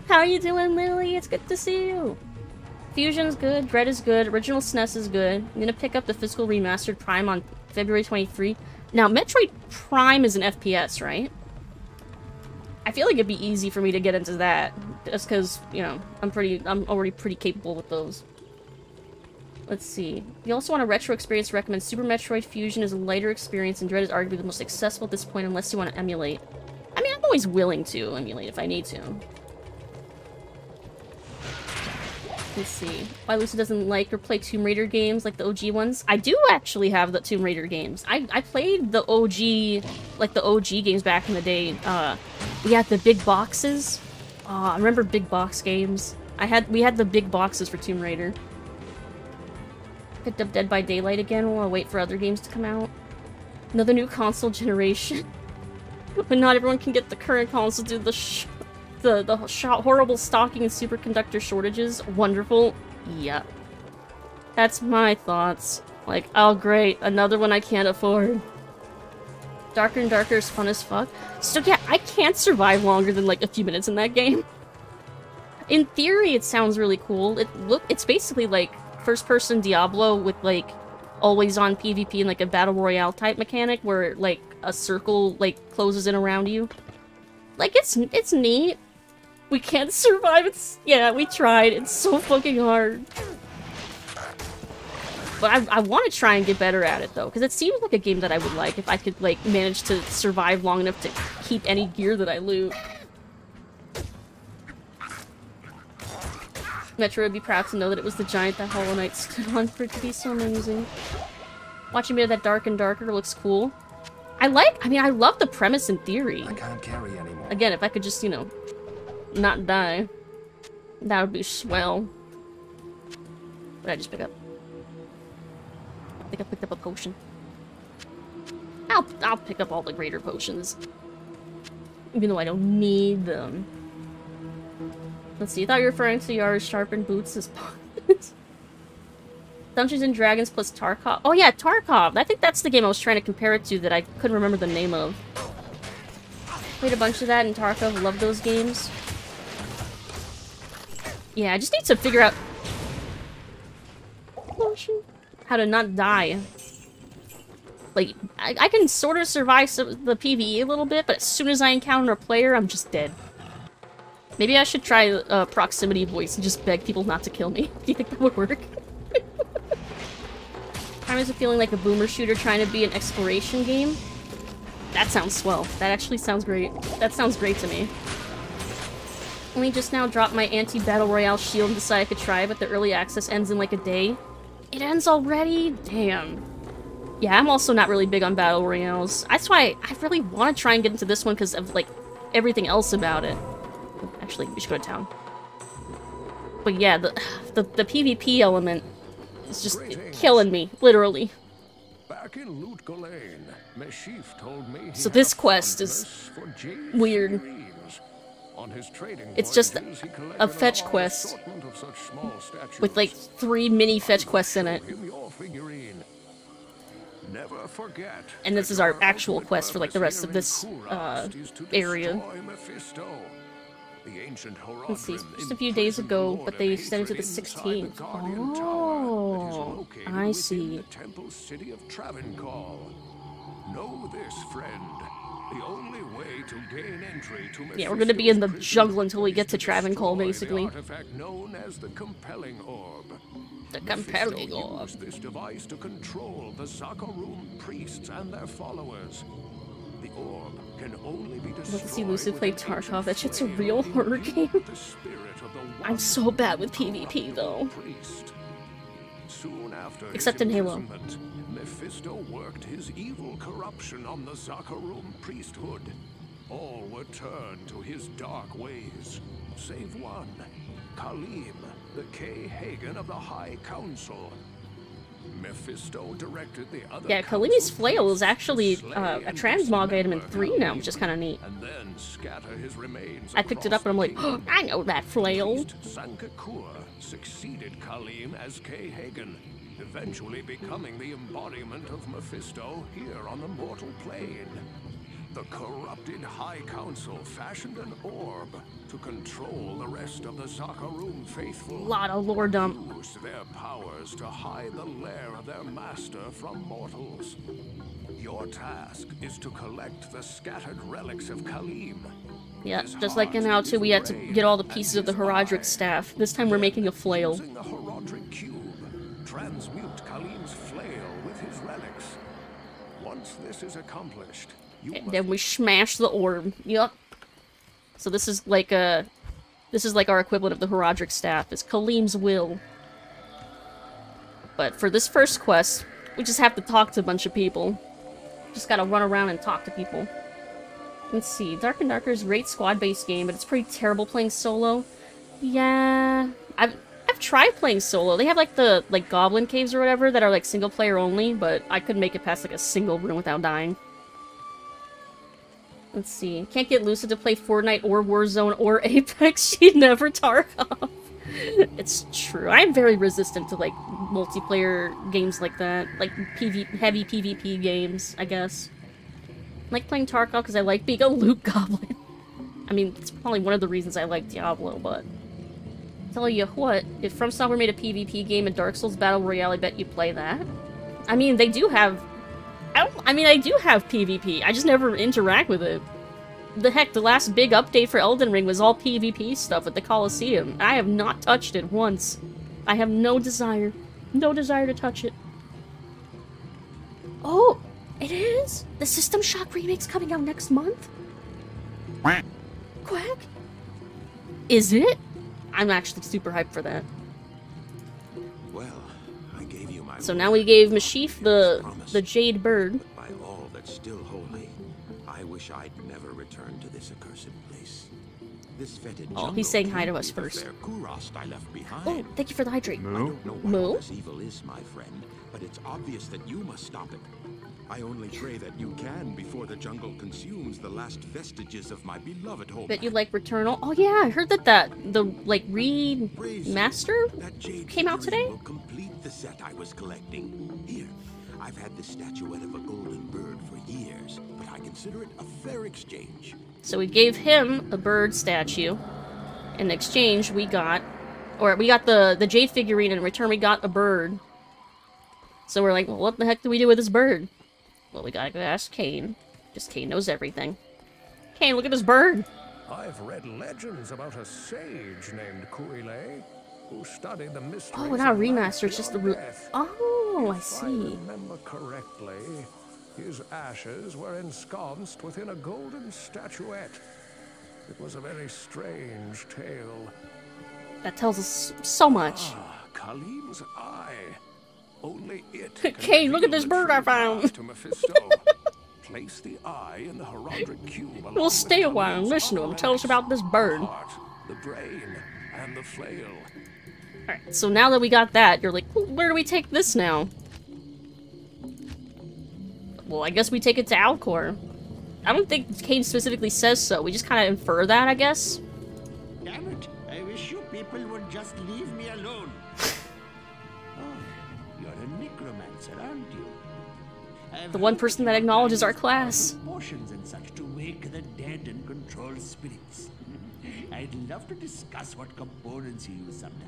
How you doing, Lily? It's good to see you. Fusion's good. Dread is good. Original SNES is good. I'm gonna pick up the physical remastered Prime on February 23. Now, Metroid Prime is an FPS, right? I feel like it'd be easy for me to get into that. Just because, you know, I'm already pretty capable with those. Let's see. You also want a retro experience, recommend Super Metroid Fusion is a lighter experience and Dread is arguably the most accessible at this point unless you want to emulate. I mean, I'm always willing to emulate if I need to. Let's see. Why Lucid doesn't like or play Tomb Raider games like the OG ones. I do actually have the Tomb Raider games. I played the OG, like the OG games back in the day. We had the big boxes. I remember big box games. We had the big boxes for Tomb Raider. Picked up Dead by Daylight again while I wait for other games to come out. Another new console generation. But not everyone can get the current console due to the horrible stocking and superconductor shortages. Wonderful. Yeah. That's my thoughts. Like, oh great, another one I can't afford. Darker and Darker is fun as fuck. So yeah, I can't survive longer than like a few minutes in that game. In theory, it sounds really cool. It's basically like first-person Diablo with like always-on PvP and like a battle royale type mechanic where like a circle like closes in around you. Like it's neat. We can't survive. Yeah, we tried. It's so fucking hard. But I want to try and get better at it, though, because it seems like a game that I would like if I could, like, manage to survive long enough to keep any gear that I loot. Metro would be proud to know that it was the giant that Hollow Knight stood on for it to be so amazing. Watching me of that Dark and Darker looks cool. I love the premise in theory. I can't carry anymore. Again, if I could just, you know, not die, that would be swell. What did I just pick up? I think I picked up a potion. I'll pick up all the greater potions. Even though I don't need them. Let's see, I thought you were referring to your sharpened boots as Dungeons and Dragons plus Tarkov. Oh yeah, Tarkov! I think that's the game I was trying to compare it to that I couldn't remember the name of. Played a bunch of that in Tarkov, love those games. Yeah, I just need to figure out how to not die. Like, I can sort of survive the PvE a little bit, but as soon as I encounter a player, I'm just dead. Maybe I should try proximity voice and just beg people not to kill me. Do you think that would work? How is it feeling like a boomer shooter trying to be an exploration game? That sounds swell. That actually sounds great. That sounds great to me. Only just now dropped my anti-battle royale shield and decided I could try, but the early access ends in like a day. It ends already? Damn. Yeah, I'm also not really big on battle royales. That's why I really want to try and get into this one because of, like, everything else about it. Actually, we should go to town. But yeah, the PvP element is just killing me, literally. Back in Loot Ghislaine, Misc told me So this quest is weird. It's just a fetch quest with like 3 mini fetch quests in it. And this is our actual quest for like the rest of this area. Let's see, just a few days ago, but they extended to the 16th. Oh, I see. Know this, friend. The only way to gain entry to yeah, we're gonna be in the jungle until we get to Travancore, basically. Artifact known as the Compelling Orb. The Compelling Orb. Used this device to control the Zakarum priests and their followers. The orb can only be destroyed. Let's see Lucid play Tarkov. That shit's a real horror game. I'm so bad with PvP though. Soon after except in Halo. Mephisto worked his evil corruption on the Zakarum priesthood. All were turned to his dark ways, save one, Kalim, the K. Hagen of the High Council. Mephisto directed the other. Yeah, Kalim's flail is actually a transmog item in 3 now, which is kind of neat. And then scatter his remains. I picked it up and I'm like, oh, I know that flail. Sankakur succeeded Kalim as K. Hagen, eventually becoming the embodiment of Mephisto here on the mortal plane. The corrupted High Council fashioned an orb to control the rest of the Zakarum faithful. Lot of lore dump. Use their powers to hide the lair of their master from mortals. Your task is to collect the scattered relics of Kalim. Yeah, just like in how 2 we had to get all the pieces of the Herodric staff. This time we're making a flail. Using the Herodric cube, transmute Kalim's flail with his relics. Once this is accomplished, and then we smash the orb. Yup. So this is like our equivalent of the Herodric staff. It's Kalim's will. But for this first quest, we just have to talk to a bunch of people. Just gotta run around and talk to people. Let's see. Dark and Darker is a great squad-based game, but it's pretty terrible playing solo. Yeah, I've tried playing solo. They have like the goblin caves or whatever that are like single player only, but I couldn't make it past like a single room without dying. Let's see. Can't get Lucid to play Fortnite or Warzone or Apex. She'd never Tarkov. It's true. I'm very resistant to like multiplayer games like that, like heavy PvP games, I guess. I like playing Tarkov because I like being a loot goblin. I mean, it's probably one of the reasons I like Diablo, but tell you what, if From Software made a PvP game in Dark Souls Battle Royale, I bet you'd play that. I mean, they do have... I do have PvP, I just never interact with it. The heck, the last big update for Elden Ring was all PvP stuff at the Coliseum. I have not touched it once. I have no desire to touch it. Oh, it is? The System Shock remake's coming out next month? Quack? Is it? I'm actually super hyped for that. Well, I gave you my so now we gave Misc the Jade Bird. By all that's still holy, I wish I'd never returned to this accursed place. This fetid Oh, he's saying hi to us first. I left behind. Oh, thank you for the hydrate. I don't know what Moo? all this evil is, my friend, but it's obvious that you must stop it. I only pray that you can before the jungle consumes the last vestiges of my beloved home. Bet you like Returnal. Oh yeah, I heard that the like remaster came out today. Will complete the set I was collecting. Here, I've had this statuette of a golden bird for years, but I consider it a fair exchange. So we gave him a bird statue. In exchange, we got the jade figurine. In return, we got a bird. So we're like, well, what the heck do we do with this bird? Well, we gotta go ask Kane. Because Kane knows everything. Kane, look at this bird! I've read legends about a sage named Kuile who studied the mysteries. Oh, not a of life remaster, it's just the beyond death. Oh, I If see. I remember correctly, his ashes were ensconced within a golden statuette. It was a very strange tale. That tells us so much. Ah, Khalim's eye. Only it. Kane, look at this bird I found! To Mephisto. Place the eye in the heraldric cube. We'll stay a while and listen to him tell us about this bird. The heart, the brain, and the flail. Alright, so now that we got that, you're like, well, where do we take this now? Well, I guess we take it to Alcor. I don't think Kane specifically says so. We just kind of infer that, I guess. Damn it! I wish you people would just leave me alone. You're a necromancer, aren't you? The one person that acknowledges our class. Potions and such to wake the dead and control spirits. I'd love to discuss what components you use sometime.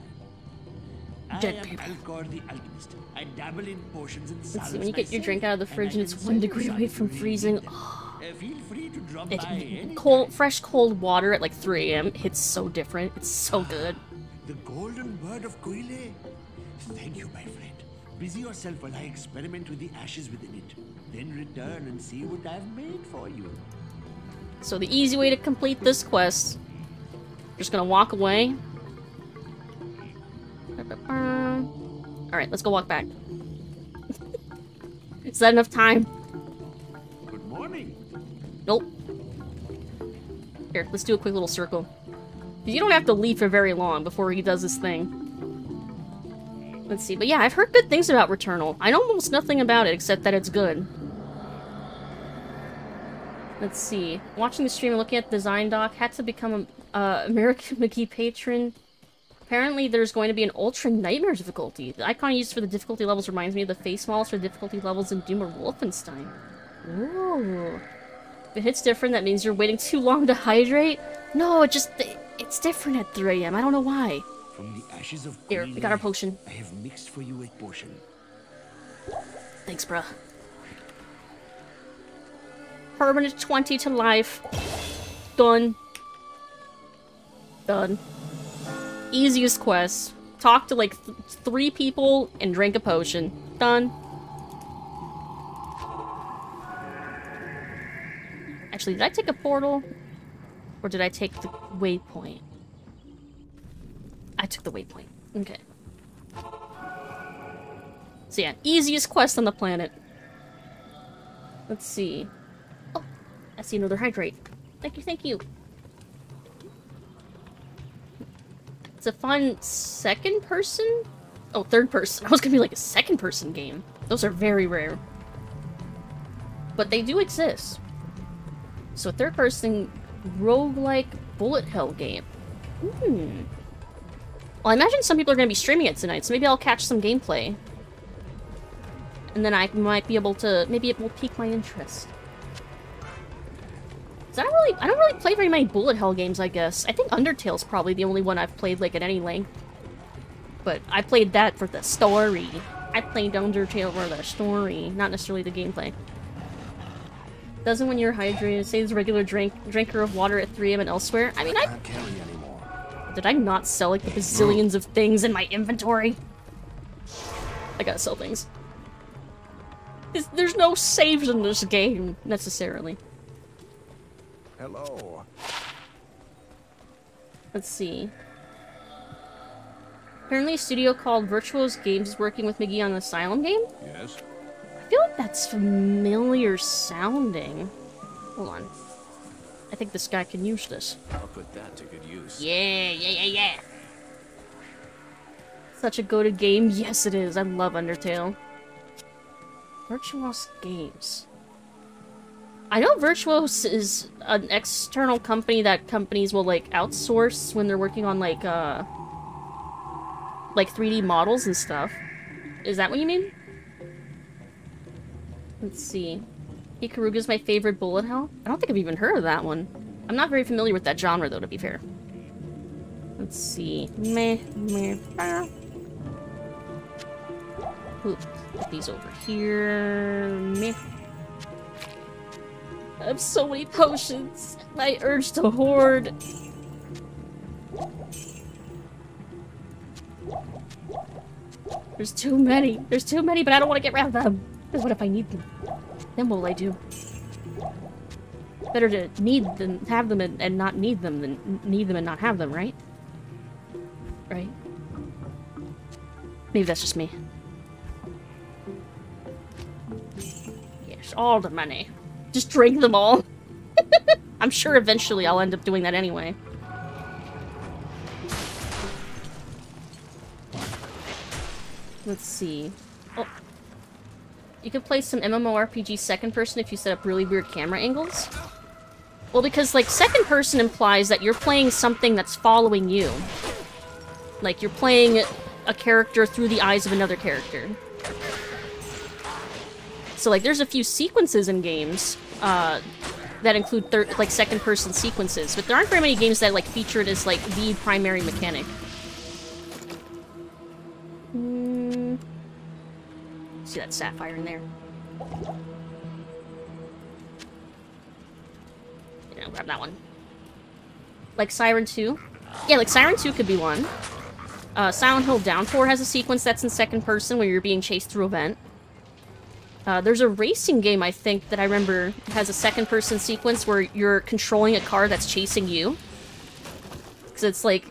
Dead I am people. Alcor the alchemist. I dabble in potions and Let's salves see, when you get your myself, drink out of the fridge and I it's can 1 sell degree some away from to you freezing. later. Feel free to drop by anytime. Fresh cold water at like 3 AM hits so different. It's so good. The golden word of Kuile. Thank you, my friend. Busy yourself while I experiment with the ashes within it. Then return and see what I've made for you. So the easy way to complete this quest, just gonna walk away. Alright, let's go walk back. Is that enough time? Good morning. Nope. Here, let's do a quick little circle. You don't have to leave for very long before he does this thing. Let's see, but yeah, I've heard good things about Returnal. I know almost nothing about it except that it's good. Let's see. Watching the stream and looking at the design doc, had to become a American McGee patron. Apparently there's going to be an Ultra Nightmare difficulty. The icon used for the difficulty levels reminds me of the face models for the difficulty levels in Doom or Wolfenstein. Ooh. If it hits different, that means you're waiting too long to hydrate? No, it's different at 3 AM. I don't know why. From the ashes of Here, we got our potion. I have mixed for you a potion. Thanks, bruh. Permanent 20 to life. Done. Done. Easiest quest. Talk to like 3 people and drink a potion. Done. Actually, did I take a portal? Or did I take the waypoint? I took the waypoint. Okay. So yeah, easiest quest on the planet. Let's see. Oh, I see another hydrate. Thank you, thank you. It's a fun second person? Oh, third person. I was gonna be like a second person game. Those are very rare. But they do exist. So a third person roguelike bullet hell game. Well, I imagine some people are gonna be streaming it tonight, so maybe I'll catch some gameplay. And then I might be able to, maybe it will pique my interest. I don't really play very many bullet hell games, I guess. I think Undertale's probably the only one I've played, like, at any length. But I played that for the story. I played Undertale for the story, not necessarily the gameplay. Doesn't when you're hydrated, saves regular drinker of water at 3 AM and elsewhere. I mean, I can't carry anymore. Did I not sell, like, the bazillions of things in my inventory? I gotta sell things. There's no saves in this game, necessarily. Hello. Let's see. Apparently a studio called Virtuos Games is working with McGee on an Asylum game? Yes. I feel like that's familiar sounding. Hold on. I think this guy can use this. I'll put that to good use. Yeah. Such a goated game. Yes, it is. I love Undertale. Virtuos Games. I know Virtuos is an external company that companies will, like, outsource when they're working on, like 3D models and stuff. Is that what you mean? Let's see. Ikaruga's my favorite bullet hell. I don't think I've even heard of that one. I'm not very familiar with that genre, though, to be fair. Let's see. Ooh, put these over here. Meh. I have so many potions. My urge to hoard. There's too many. There's too many, but I don't want to get rid of them. Because what if I need them? Then what will I do? Better to need than have them and not need them than need them and not have them, right? Right? Maybe that's just me. Yes, all the money. Just drink them all. I'm sure eventually I'll end up doing that anyway. Let's see. Oh. You can play some MMORPG second person if you set up really weird camera angles. Well, because, like, second person implies that you're playing something that's following you. Like, you're playing a character through the eyes of another character. So, like, there's a few sequences in games that include, like, second-person sequences, but there aren't very many games that, like, feature it as, like, the primary mechanic. See that sapphire in there? Yeah, I'll grab that one. Like Siren 2? Yeah, like Siren 2 could be one. Silent Hill Downpour has a sequence that's in second person where you're being chased through a vent. There's a racing game, I think, that I remember has a second-person sequence where you're controlling a car that's chasing you. Because it's, like,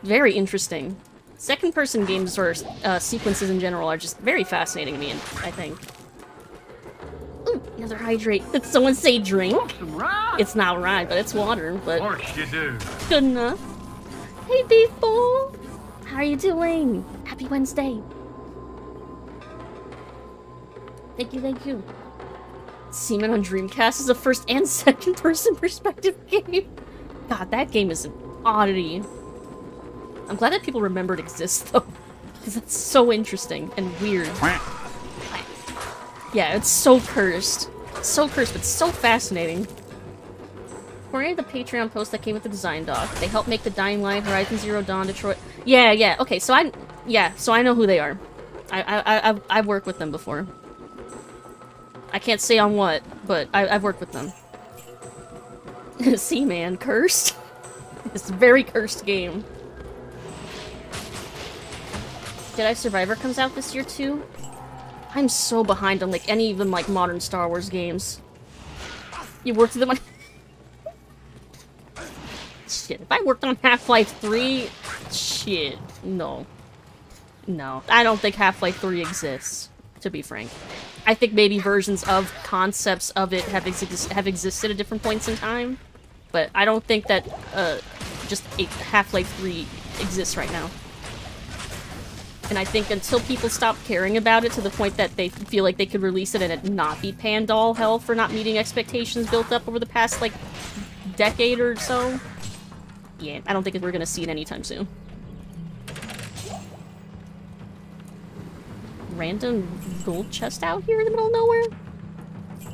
very interesting. Second-person games or sequences in general are just very fascinating to me, I think. Ooh, another hydrate. Did someone say drink? It's not right, but it's water, but... Of course you do. Good enough. Hey, people! How are you doing? Happy Wednesday. Thank you, thank you. Seaman on Dreamcast is a first and second person perspective game. God, that game is an oddity. I'm glad that people remember it exists, though. Because it's so interesting and weird. Yeah, it's so cursed. So cursed, but so fascinating. According to the Patreon post that came with the design doc, they helped make the Dying Light, Horizon Zero Dawn, Detroit... Yeah, okay, so I know who they are. I've worked with them before. I can't say on what, but I've worked with them. Seaman, cursed? It's a very cursed game. Jedi Survivor comes out this year too? I'm so behind on like any of them like modern Star Wars games. You worked with them on... Shit, if I worked on Half-Life 3... Shit, no. No, I don't think Half-Life 3 exists, to be frank. I think maybe versions of concepts of it have existed at different points in time, but I don't think that just Half-Life 3 exists right now. And I think until people stop caring about it to the point that they feel like they could release it and it not be panned all hell for not meeting expectations built up over the past, like, decade or so, yeah, I don't think we're gonna see it anytime soon. Random gold chest out here in the middle of nowhere?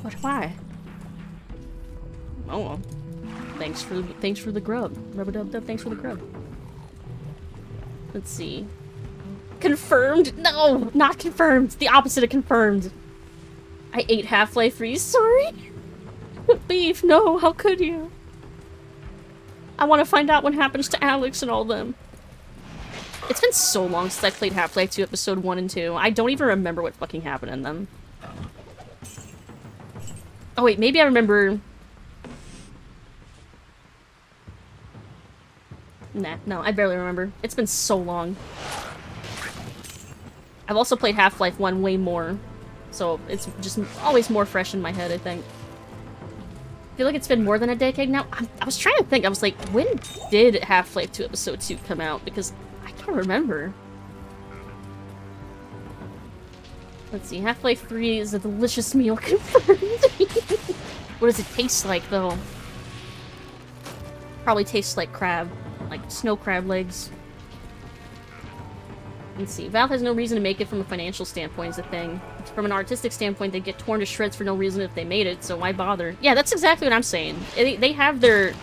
What? Why? Oh well. Thanks for the grub. Rub-a-dub-dub, thanks for the grub. Let's see. Confirmed? No! Not confirmed! The opposite of confirmed! I ate Half-Life 3, sorry? Beef, no, how could you? I want to find out what happens to Alex and all them. It's been so long since I played Half-Life 2 Episode 1 and 2. I don't even remember what fucking happened in them. Oh wait, maybe I remember... Nah, no, I barely remember. It's been so long. I've also played Half-Life 1 way more, so it's just always more fresh in my head, I think. feel like it's been more than a decade now. I was trying to think. I was like, when did Half-Life 2 Episode 2 come out? Because I can't remember. Let's see. Half-Life 3 is a delicious meal confirmed. What does it taste like, though? Probably tastes like crab. Like snow crab legs. Let's see. Valve has no reason to make it from a financial standpoint is the thing. From an artistic standpoint, they'd get torn to shreds for no reason if they made it, so why bother? Yeah, that's exactly what I'm saying. They have their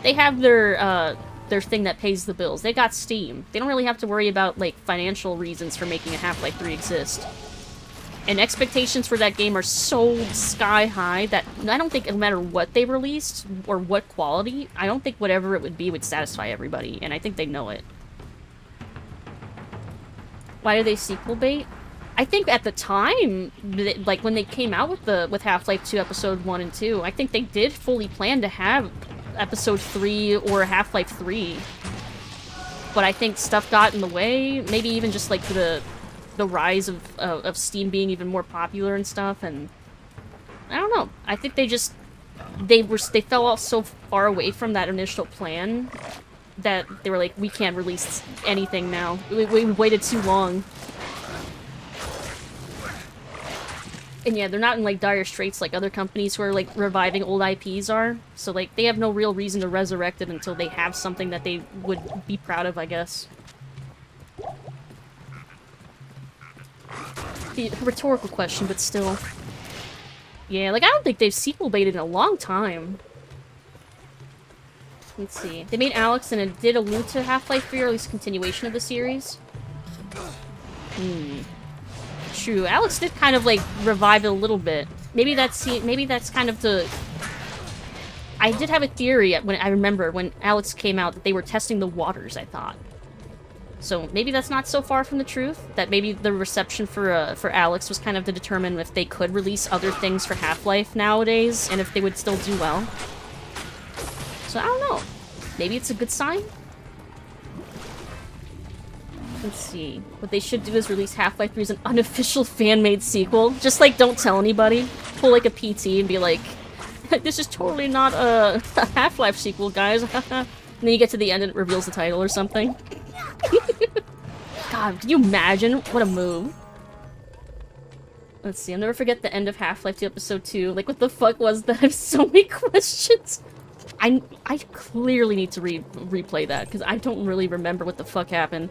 thing that pays the bills. They got Steam. They don't really have to worry about, like, financial reasons for making a Half-Life 3 exist. And expectations for that game are so sky high that I don't think no matter what they released, or what quality, I don't think whatever it would be would satisfy everybody, and I think they know it. Why do they sequel bait? I think at the time, like when they came out with Half-Life 2 Episode 1 and 2, I think they did fully plan to have Episode 3 or Half-Life 3. But I think stuff got in the way, maybe even just like the rise of Steam being even more popular and stuff, and I don't know. I think they fell off so far away from that initial plan that they were like, we can't release anything now. We waited too long. And yeah, they're not in, like, dire straits like other companies who are, like, reviving old IPs are. So, like, they have no real reason to resurrect it until they have something that they would be proud of, I guess. A rhetorical question, but still. Yeah, like, I don't think they've sequel baited in a long time. Let's see. They made Alex and it did allude to Half-Life 3, or at least a continuation of the series. True. Alex did kind of, like, revive it a little bit. Maybe that's kind of the... I did have a theory when I remember when Alex came out that they were testing the waters, I thought. So maybe that's not so far from the truth. That maybe the reception for Alex was kind of to determine if they could release other things for Half-Life nowadays, and if they would still do well. So I don't know. Maybe it's a good sign? Let's see. What they should do is release Half-Life 3 as an unofficial fan-made sequel. Just, like, don't tell anybody. Pull, like, a PT and be like, this is totally not a Half-Life sequel, guys. And then you get to the end and it reveals the title or something. God, can you imagine? What a move. Let's see. I'll never forget the end of Half-Life 2 Episode 2. Like, what the fuck was that? I have so many questions. I clearly need to replay that, because I don't really remember what the fuck happened.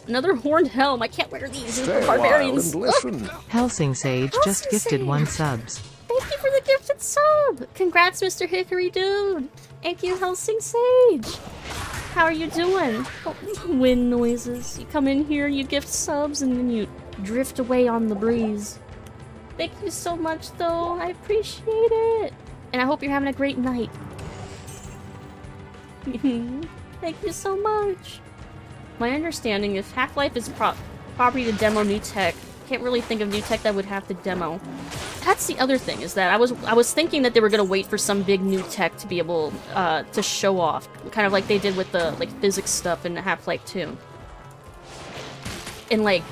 Another horned helm. I can't wear these. These are barbarians. Helsing Sage just gifted 1 subs. Thank you for the gifted sub. Congrats, Mr. Hickory Dude. Thank you, Helsing Sage. How are you doing? Oh, wind noises. You come in here, you gift subs, and then you drift away on the breeze. Thank you so much, though. I appreciate it. And I hope you're having a great night. Thank you so much. My understanding is Half-Life is property to demo new tech. Can't really think of new tech that would have to demo. That's the other thing, is that I was thinking that they were gonna wait for some big new tech to be able to show off, kind of like they did with the like physics stuff in Half-Life 2. And like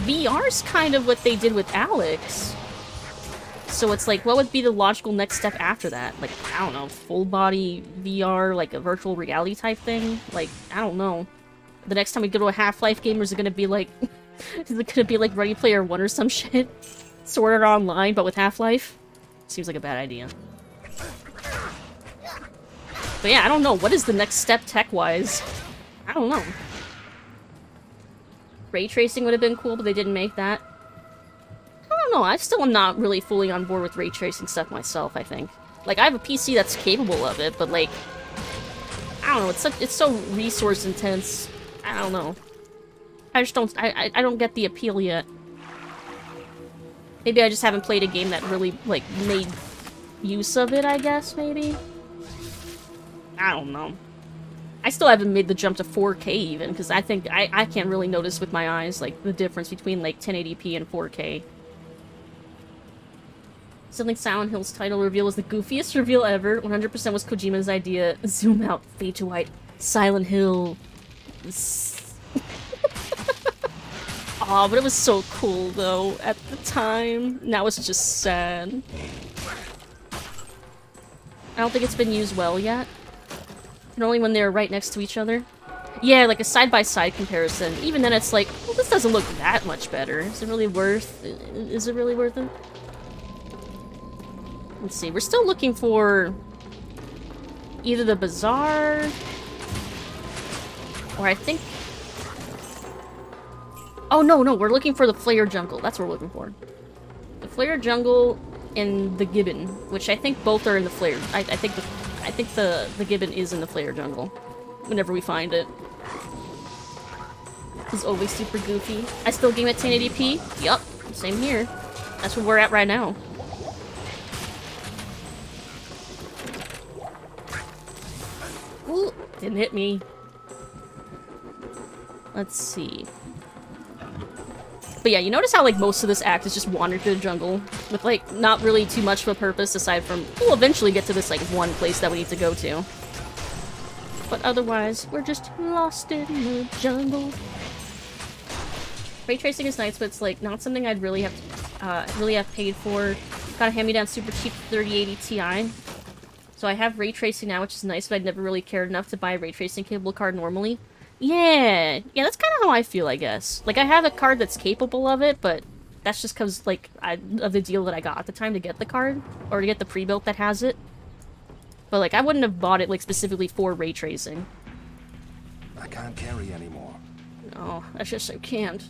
VR's kind of what they did with Alex. So it's like, what would be the logical next step after that? Like, I don't know, full body VR, like a virtual reality type thing? Like, I don't know. The next time we go to a Half-Life game, is it gonna be like... is it gonna be like Ready Player One or some shit? Sword Art Online, but with Half-Life? Seems like a bad idea. But yeah, I don't know. What is the next step tech-wise? I don't know. Ray tracing would have been cool, but they didn't make that. I don't know. I still am not really fully on board with ray tracing stuff myself, I think. Like, I have a PC that's capable of it, but like... I don't know. It's so resource intense. I don't know. I just don't... I don't get the appeal yet. Maybe I just haven't played a game that really, like, made use of it, I guess, maybe? I don't know. I still haven't made the jump to 4K even, because I think I can't really notice with my eyes, like, the difference between, like, 1080p and 4K. Something Silent Hill's title reveal was the goofiest reveal ever. 100% was Kojima's idea. Zoom out, fade to white. Silent Hill. Aw, but it was so cool, though, at the time. Now it's just sad. I don't think it's been used well yet. And only when they're right next to each other. Yeah, like a side-by-side comparison. Even then it's like, well, this doesn't look that much better. Is it really worth it? Let's see, we're still looking for either the Bazaar, or I think... Oh, no, we're looking for the Flare Jungle. That's what we're looking for. The Flare Jungle and the Gibbon, which I think both are in the Flare. I think the Gibbon is in the Flare Jungle, whenever we find it. It's always super goofy. I still game at 1080p? Yup, same here. That's where we're at right now. Ooh, didn't hit me. Let's see. But yeah, you notice how, like, most of this act is just wandering through the jungle with, like, not really too much of a purpose aside from we'll eventually get to this, like, one place that we need to go to. But otherwise, we're just lost in the jungle. Ray tracing is nice, but it's, like, not something I'd really have paid for. Got a hand-me-down super cheap 3080 Ti. So I have ray tracing now, which is nice, but I'd never really cared enough to buy a ray tracing capable card normally. Yeah, that's kind of how I feel, I guess. Like, I have a card that's capable of it, but that's just because, like, of the deal that I got at the time to get the card, or to get the pre-built that has it. But, like, I wouldn't have bought it, like, specifically for ray tracing. I can't carry anymore. No, that's just I can't.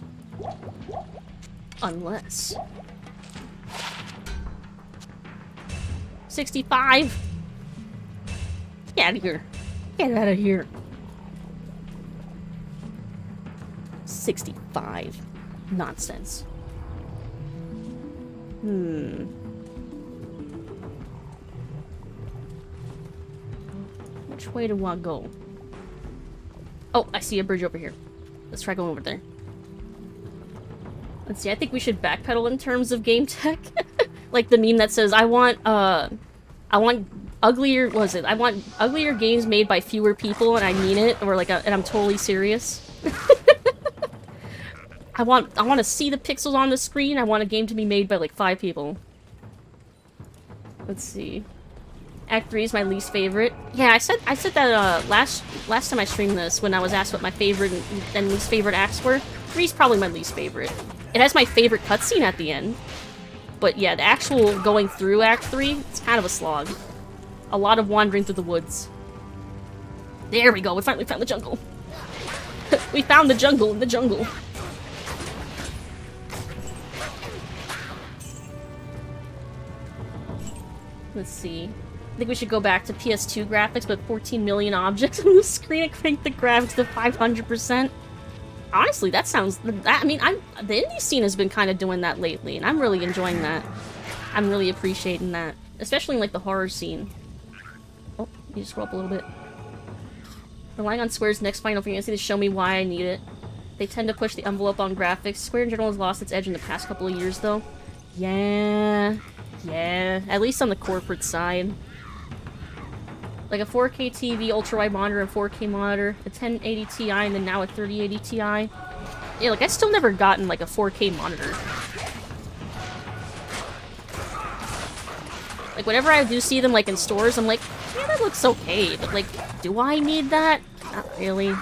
Unless... 65! Get out of here. Get out of here. 65. Nonsense. Which way do I go? Oh, I see a bridge over here. Let's try going over there. Let's see, I think we should backpedal in terms of game tech. Like the meme that says, I want uglier, what is it? I want uglier games made by fewer people, and I mean it, or like, and I'm totally serious. I want to see the pixels on the screen. I want a game to be made by like 5 people. Let's see. Act 3 is my least favorite. Yeah, I said that last time I streamed this when I was asked what my favorite and least favorite acts were. 3 is probably my least favorite. It has my favorite cutscene at the end. But yeah, the actual going through Act 3, it's kind of a slog. A lot of wandering through the woods. There we go, we finally found the jungle. We found the jungle in the jungle. Let's see. I think we should go back to PS2 graphics, but 14 million objects on the screen and crank the graphics to 500%. Honestly, that sounds... the indie scene has been kind of doing that lately, and I'm really enjoying that. I'm really appreciating that. Especially in, like, the horror scene. Oh, you just scroll up a little bit. Relying on Square's next Final Fantasy to show me why I need it. They tend to push the envelope on graphics. Square in general has lost its edge in the past couple of years, though. Yeah, at least on the corporate side. Like a 4K TV, ultra-wide monitor, and 4K monitor, a 1080 Ti, and then now a 3080 Ti. Yeah, like, I still never gotten, like, a 4K monitor. Like, whenever I do see them, like, in stores, I'm like, yeah, that looks okay, but, like, do I need that? Not really.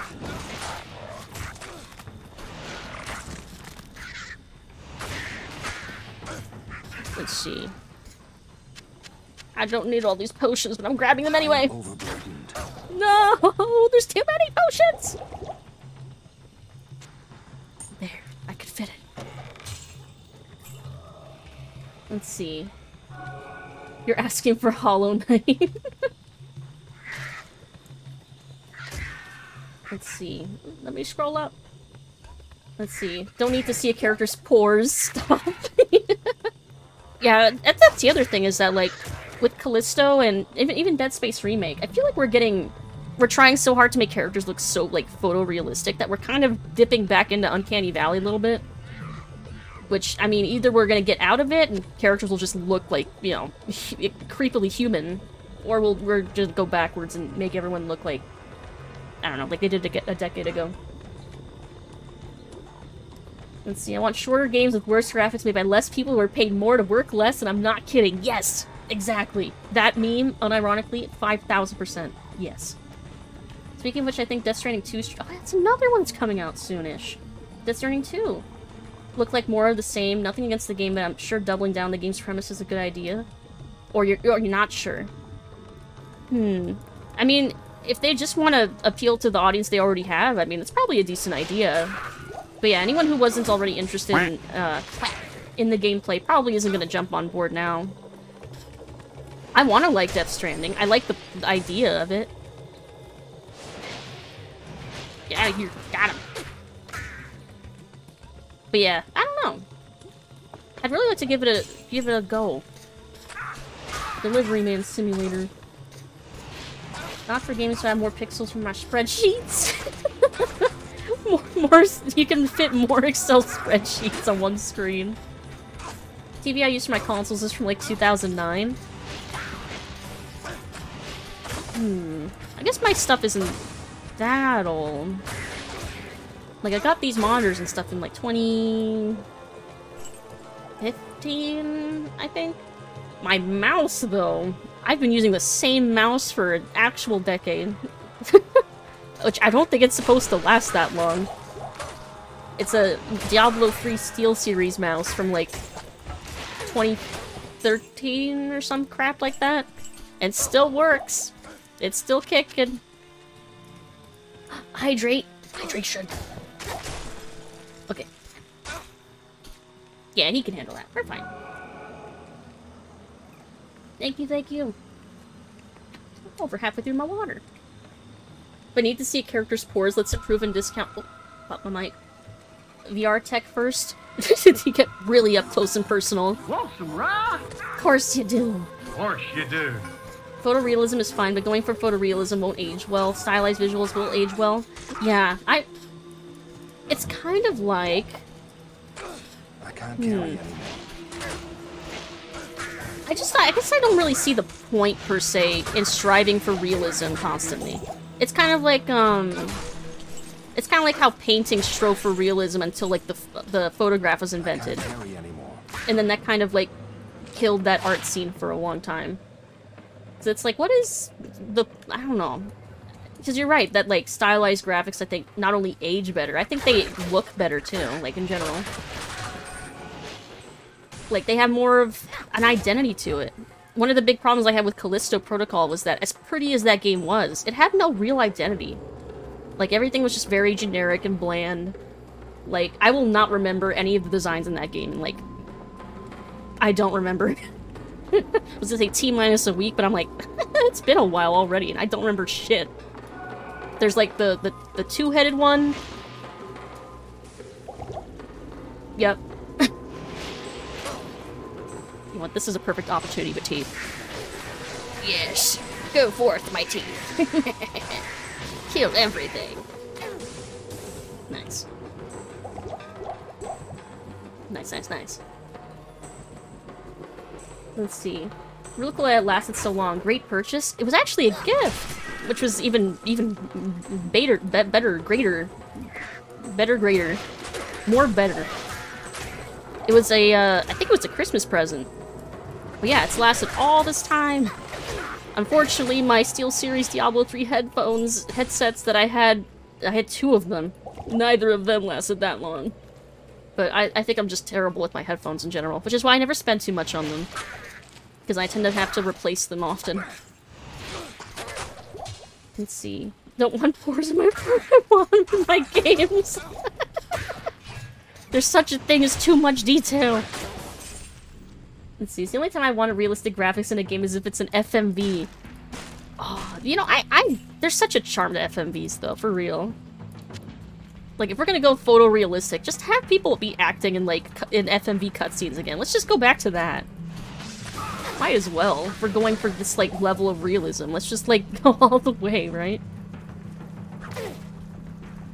Let's see. I don't need all these potions, but I'm grabbing them anyway. No, there's too many potions. There, I could fit it. Let's see. You're asking for Hollow Knight. Let's see. Let me scroll up. Let's see. Don't need to see a character's pores. Stop. Yeah, that's the other thing is that, like, with Callisto and even Dead Space Remake, I feel like we're trying so hard to make characters look so, like, photorealistic that we're kind of dipping back into Uncanny Valley a little bit. Which, I mean, either we're gonna get out of it and characters will just look like, you know, creepily human, or we're just go backwards and make everyone look like, I don't know, like they did a decade ago. Let's see, I want shorter games with worse graphics made by less people who are paid more to work less, and I'm not kidding. Yes! Exactly. That meme, unironically, 5,000%. Yes. Speaking of which, I think Death Stranding 2 is... Oh, that's another one that's coming out soonish. Death Stranding 2. Look like more of the same. Nothing against the game, but I'm sure doubling down the game's premise is a good idea. Or you're not sure. I mean, if they just want to appeal to the audience they already have, I mean, it's probably a decent idea. But yeah, anyone who wasn't already interested in the gameplay probably isn't going to jump on board now. I want to like Death Stranding. I like the idea of it. Get out of here. Got him. But yeah, I don't know. I'd really like to give it a go. Delivery Man Simulator. Not for games to have more pixels from my spreadsheets. more, you can fit more Excel spreadsheets on one screen. TV I use for my consoles is from like 2009. I guess my stuff isn't that old. Like, I got these monitors and stuff in like 2015, I think. My mouse, though, I've been using the same mouse for an actual decade. Which I don't think it's supposed to last that long. It's a Diablo 3 SteelSeries mouse from like 2013 or some crap like that. And still works. It's still kicking. Hydrate. Hydration. Okay. Yeah, he can handle that. We're fine. Thank you, thank you. Over halfway through my water. But I need to see a character's pores. Let's improve and discount. Oh, pop my mic. VR tech first. You get really up close and personal. Want some rock? Of course you do. Of course you do. Photorealism is fine, but going for photorealism won't age well. Stylized visuals will age well. Yeah, it's kind of like... I can't carry anymore. I guess I don't really see the point, per se, in striving for realism constantly. It's kind of like, it's kind of like how painting strove for realism until, like, the photograph was invented. And then that kind of, like, killed that art scene for a long time. So it's like, what is the... I don't know. Because you're right, that, like, stylized graphics, I think, not only age better, I think they look better, too, like, in general. Like, they have more of an identity to it. One of the big problems I had with Callisto Protocol was that, as pretty as that game was, it had no real identity. Like, everything was just very generic and bland. Like, I will not remember any of the designs in that game, and, like, I don't remember. I was gonna say T-minus a week, but I'm like, it's been a while already, and I don't remember shit. There's, like, the two-headed one. Yep. You know what, this is a perfect opportunity with teeth. Yes, go forth, my teeth. Killed everything. Nice. Nice. Let's see. Really cool that it lasted so long. Great purchase. It was actually a gift, which was even better, greater. More better. It was a, I think it was a Christmas present. But yeah, it's lasted all this time. Unfortunately, my SteelSeries Diablo 3 headsets that I had two of them. Neither of them lasted that long. But I think I'm just terrible with my headphones in general, which is why I never spend too much on them. Because I tend to have to replace them often. Let's see. Don't want pores in my my games. There's such a thing as too much detail. Let's see. It's the only time I want realistic graphics in a game is if it's an FMV. Oh, you know, there's such a charm to FMVs, though, for real. Like, if we're gonna go photorealistic, just have people be acting in, like, in FMV cutscenes again. Let's just go back to that. Might as well. If we're going for this, like, level of realism, let's just, like, go all the way, right?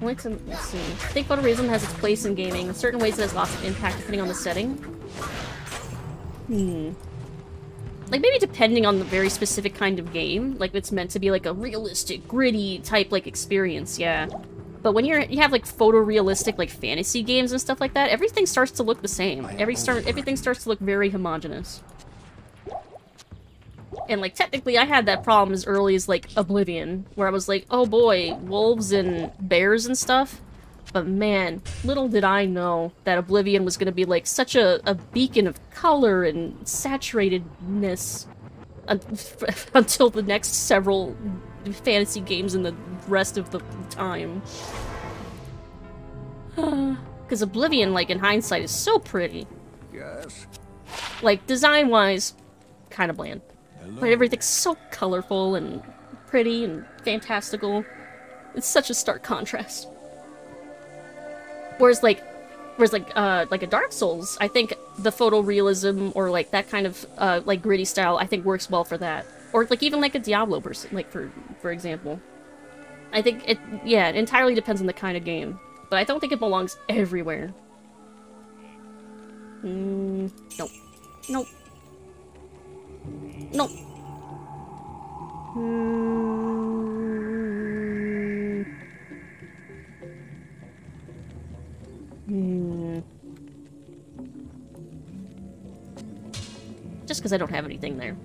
Let's see. I think photorealism has its place in gaming. In certain ways it has lots of impact depending on the setting. Like, maybe depending on the very specific kind of game. Like, it's meant to be, like, a realistic, gritty type, like, experience, yeah. But when you have like photorealistic like fantasy games and stuff like that, everything starts to look the same. Everything starts to look very homogeneous. And like technically I had that problem as early as like Oblivion, where I was like, oh boy, wolves and bears and stuff. But man, little did I know that Oblivion was gonna be like such a beacon of color and saturatedness until the next several fantasy games in the rest of the time. Because Oblivion, like, in hindsight, is so pretty. Yes. Like, design-wise, kind of bland. Hello. But everything's so colorful and pretty and fantastical. It's such a stark contrast. Whereas a Dark Souls, I think the photorealism or like that kind of like gritty style, I think works well for that. Or like even like a Diablo person, like for example. I think it entirely depends on the kind of game, but I don't think it belongs everywhere. Nope. Nope. Nope. Just because I don't have anything there.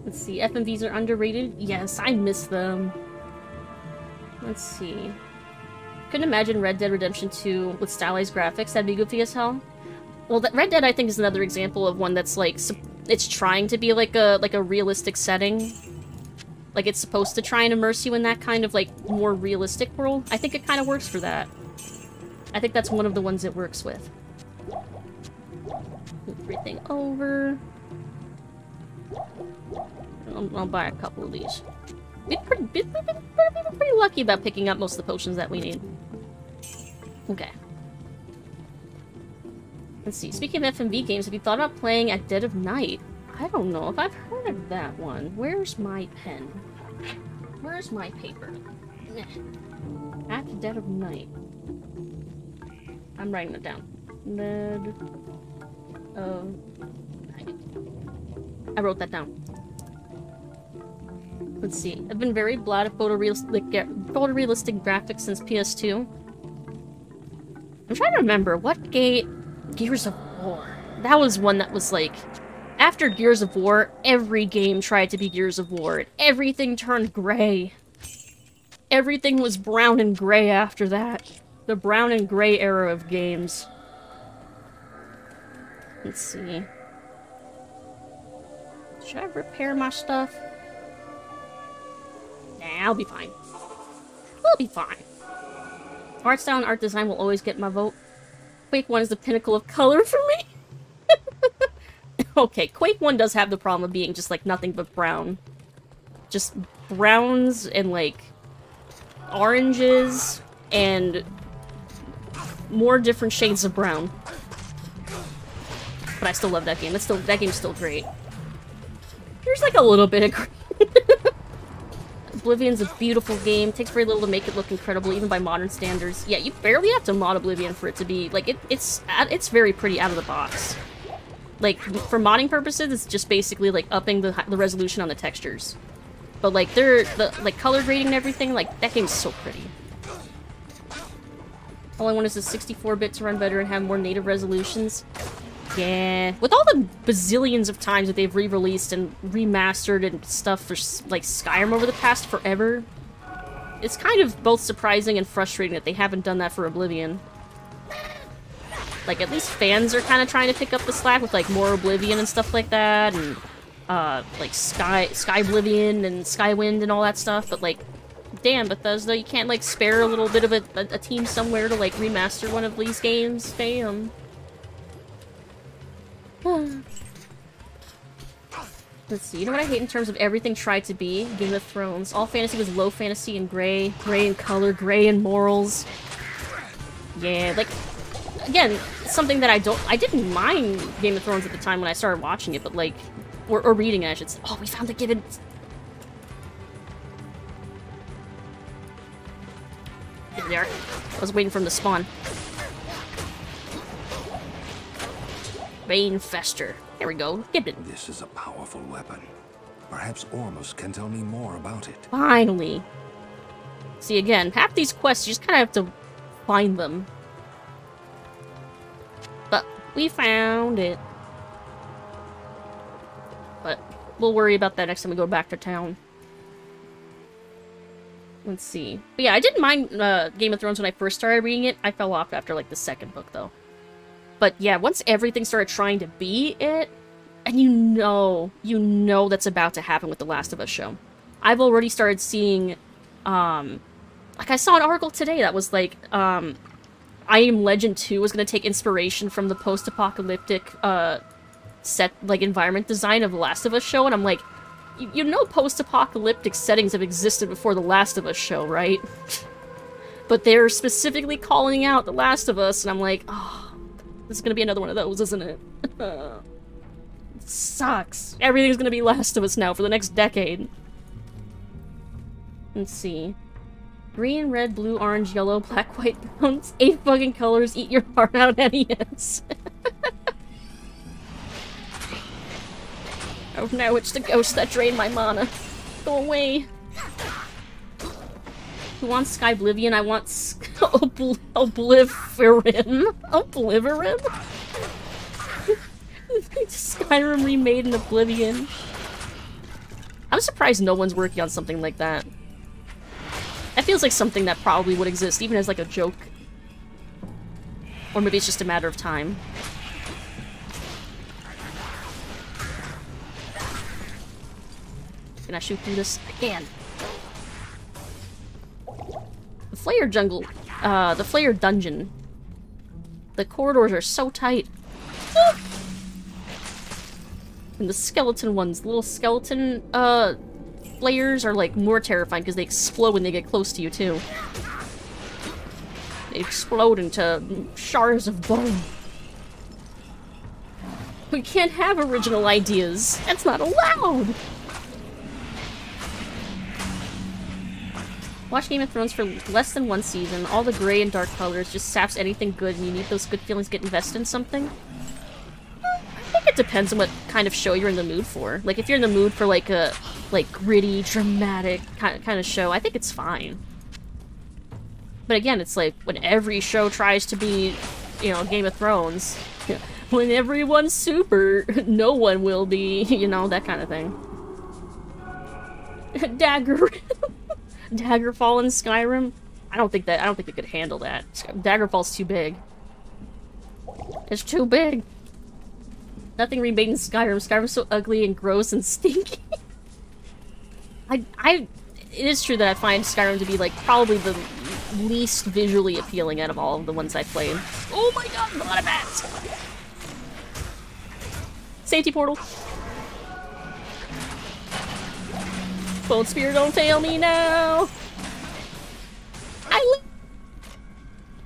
Let's see, FMVs are underrated? Yes, I miss them. Let's see. Couldn't imagine Red Dead Redemption 2 with stylized graphics. That'd be goofy as hell. Well, Red Dead, I think, is another example of one that's, like, it's trying to be, like a realistic setting. Like, it's supposed to try and immerse you in that kind of, like, more realistic world. I think it kind of works for that. I think that's one of the ones it works with. Move everything over. I'll buy a couple of these. We've been pretty lucky about picking up most of the potions that we need. Okay. Let's see. Speaking of FMV games, have you thought about playing at Dead of Night? I don't know if I've heard of that one. Where's my pen? Where's my paper? At Dead of Night. I'm writing it down. Dead of Night. I wrote that down. Let's see. I've been very glad of photorealistic graphics since PS2. I'm trying to remember what Gears of War. That was one that was like, after Gears of War, every game tried to be Gears of War, and everything turned gray. Everything was brown and gray after that. The brown and gray era of games. Let's see. Should I repair my stuff? Nah, I'll be fine. We'll be fine. Art style and art design will always get my vote. Quake 1 is the pinnacle of color for me. Okay, Quake 1 does have the problem of being just, like, nothing but brown. Just browns and, like, oranges and more different shades of brown. But I still love that game. That game's still great. Here's, like, a little bit of green. Oblivion's a beautiful game. Takes very little to make it look incredible, even by modern standards. Yeah, you barely have to mod Oblivion for it to be, like, it's very pretty out of the box. Like, for modding purposes, it's just basically, like, upping the resolution on the textures. But, like, like, color grading and everything, like, that game's so pretty. All I want is the 64-bit to run better and have more native resolutions. Yeah. With all the bazillions of times that they've re-released and remastered and stuff for, like, Skyrim over the past forever, it's kind of both surprising and frustrating that they haven't done that for Oblivion. Like, at least fans are kind of trying to pick up the slack with, like, more Oblivion and stuff like that, and, like, Skyblivion and Skywind and all that stuff, but, like, damn, Bethesda, you can't, like, spare a little bit of a team somewhere to, like, remaster one of these games? Damn. Let's see, you know what I hate in terms of everything tried to be? Game of Thrones. All fantasy was low fantasy and gray. Gray in color, gray in morals. Yeah, like, again, something that I didn't mind Game of Thrones at the time when I started watching it, but, like, or reading it, I should say. Oh, we found the given. There they are. I was waiting for them to spawn. Bane Fester. There we go. Gibbon. This is a powerful weapon. Perhaps Ormus can tell me more about it. Finally. See, again, half these quests, you just kind of have to find them. But we found it. But we'll worry about that next time we go back to town. Let's see. But yeah, I didn't mind Game of Thrones when I first started reading it. I fell off after, like, the second book, though. But yeah, once everything started trying to be it, and you know that's about to happen with The Last of Us show. I've already started seeing, like, I saw an article today that was like, I Am Legend 2 was going to take inspiration from the post-apocalyptic, set, like, environment design of The Last of Us show, and I'm like, you know post-apocalyptic settings have existed before The Last of Us show, right? But they're specifically calling out The Last of Us, and I'm like, oh, this is gonna be another one of those, isn't it? It sucks. Everything's gonna be Last of Us now for the next decade. Let's see. Green, red, blue, orange, yellow, black, white, brown, 8 fucking colors, eat your heart out, NES. Oh no, it's the ghost that drained my mana. Go away. Who wants Sky Oblivion? I want Oblivion. Oblivion? Skyrim remade in Oblivion. I'm surprised no one's working on something like that. That feels like something that probably would exist, even as like a joke. Or maybe it's just a matter of time. Can I shoot through this? I can. The Flayer jungle, the Flayer dungeon. The corridors are so tight. And the skeleton ones, little skeleton, flayers are like more terrifying because they explode when they get close to you too. They explode into shards of bone. We can't have original ideas. That's not allowed. Watch Game of Thrones for less than 1 season. All the gray and dark colors just saps anything good, and you need those good feelings to get invested in something. I think it depends on what kind of show you're in the mood for. Like, if you're in the mood for, like, a gritty, dramatic kind of show, I think it's fine. But again, it's like, when every show tries to be, you know, Game of Thrones, when everyone's super, no one will be, you know, that kind of thing. Daggerfall in Skyrim? I don't think it could handle that. Daggerfall's too big. It's too big. Nothing remade in Skyrim. Skyrim's so ugly and gross and stinky. It is true that I find Skyrim to be, like, probably the least visually appealing out of all of the ones I played. Oh my god, a lot of bats! Safety portal. Bold Spear, don't fail me now!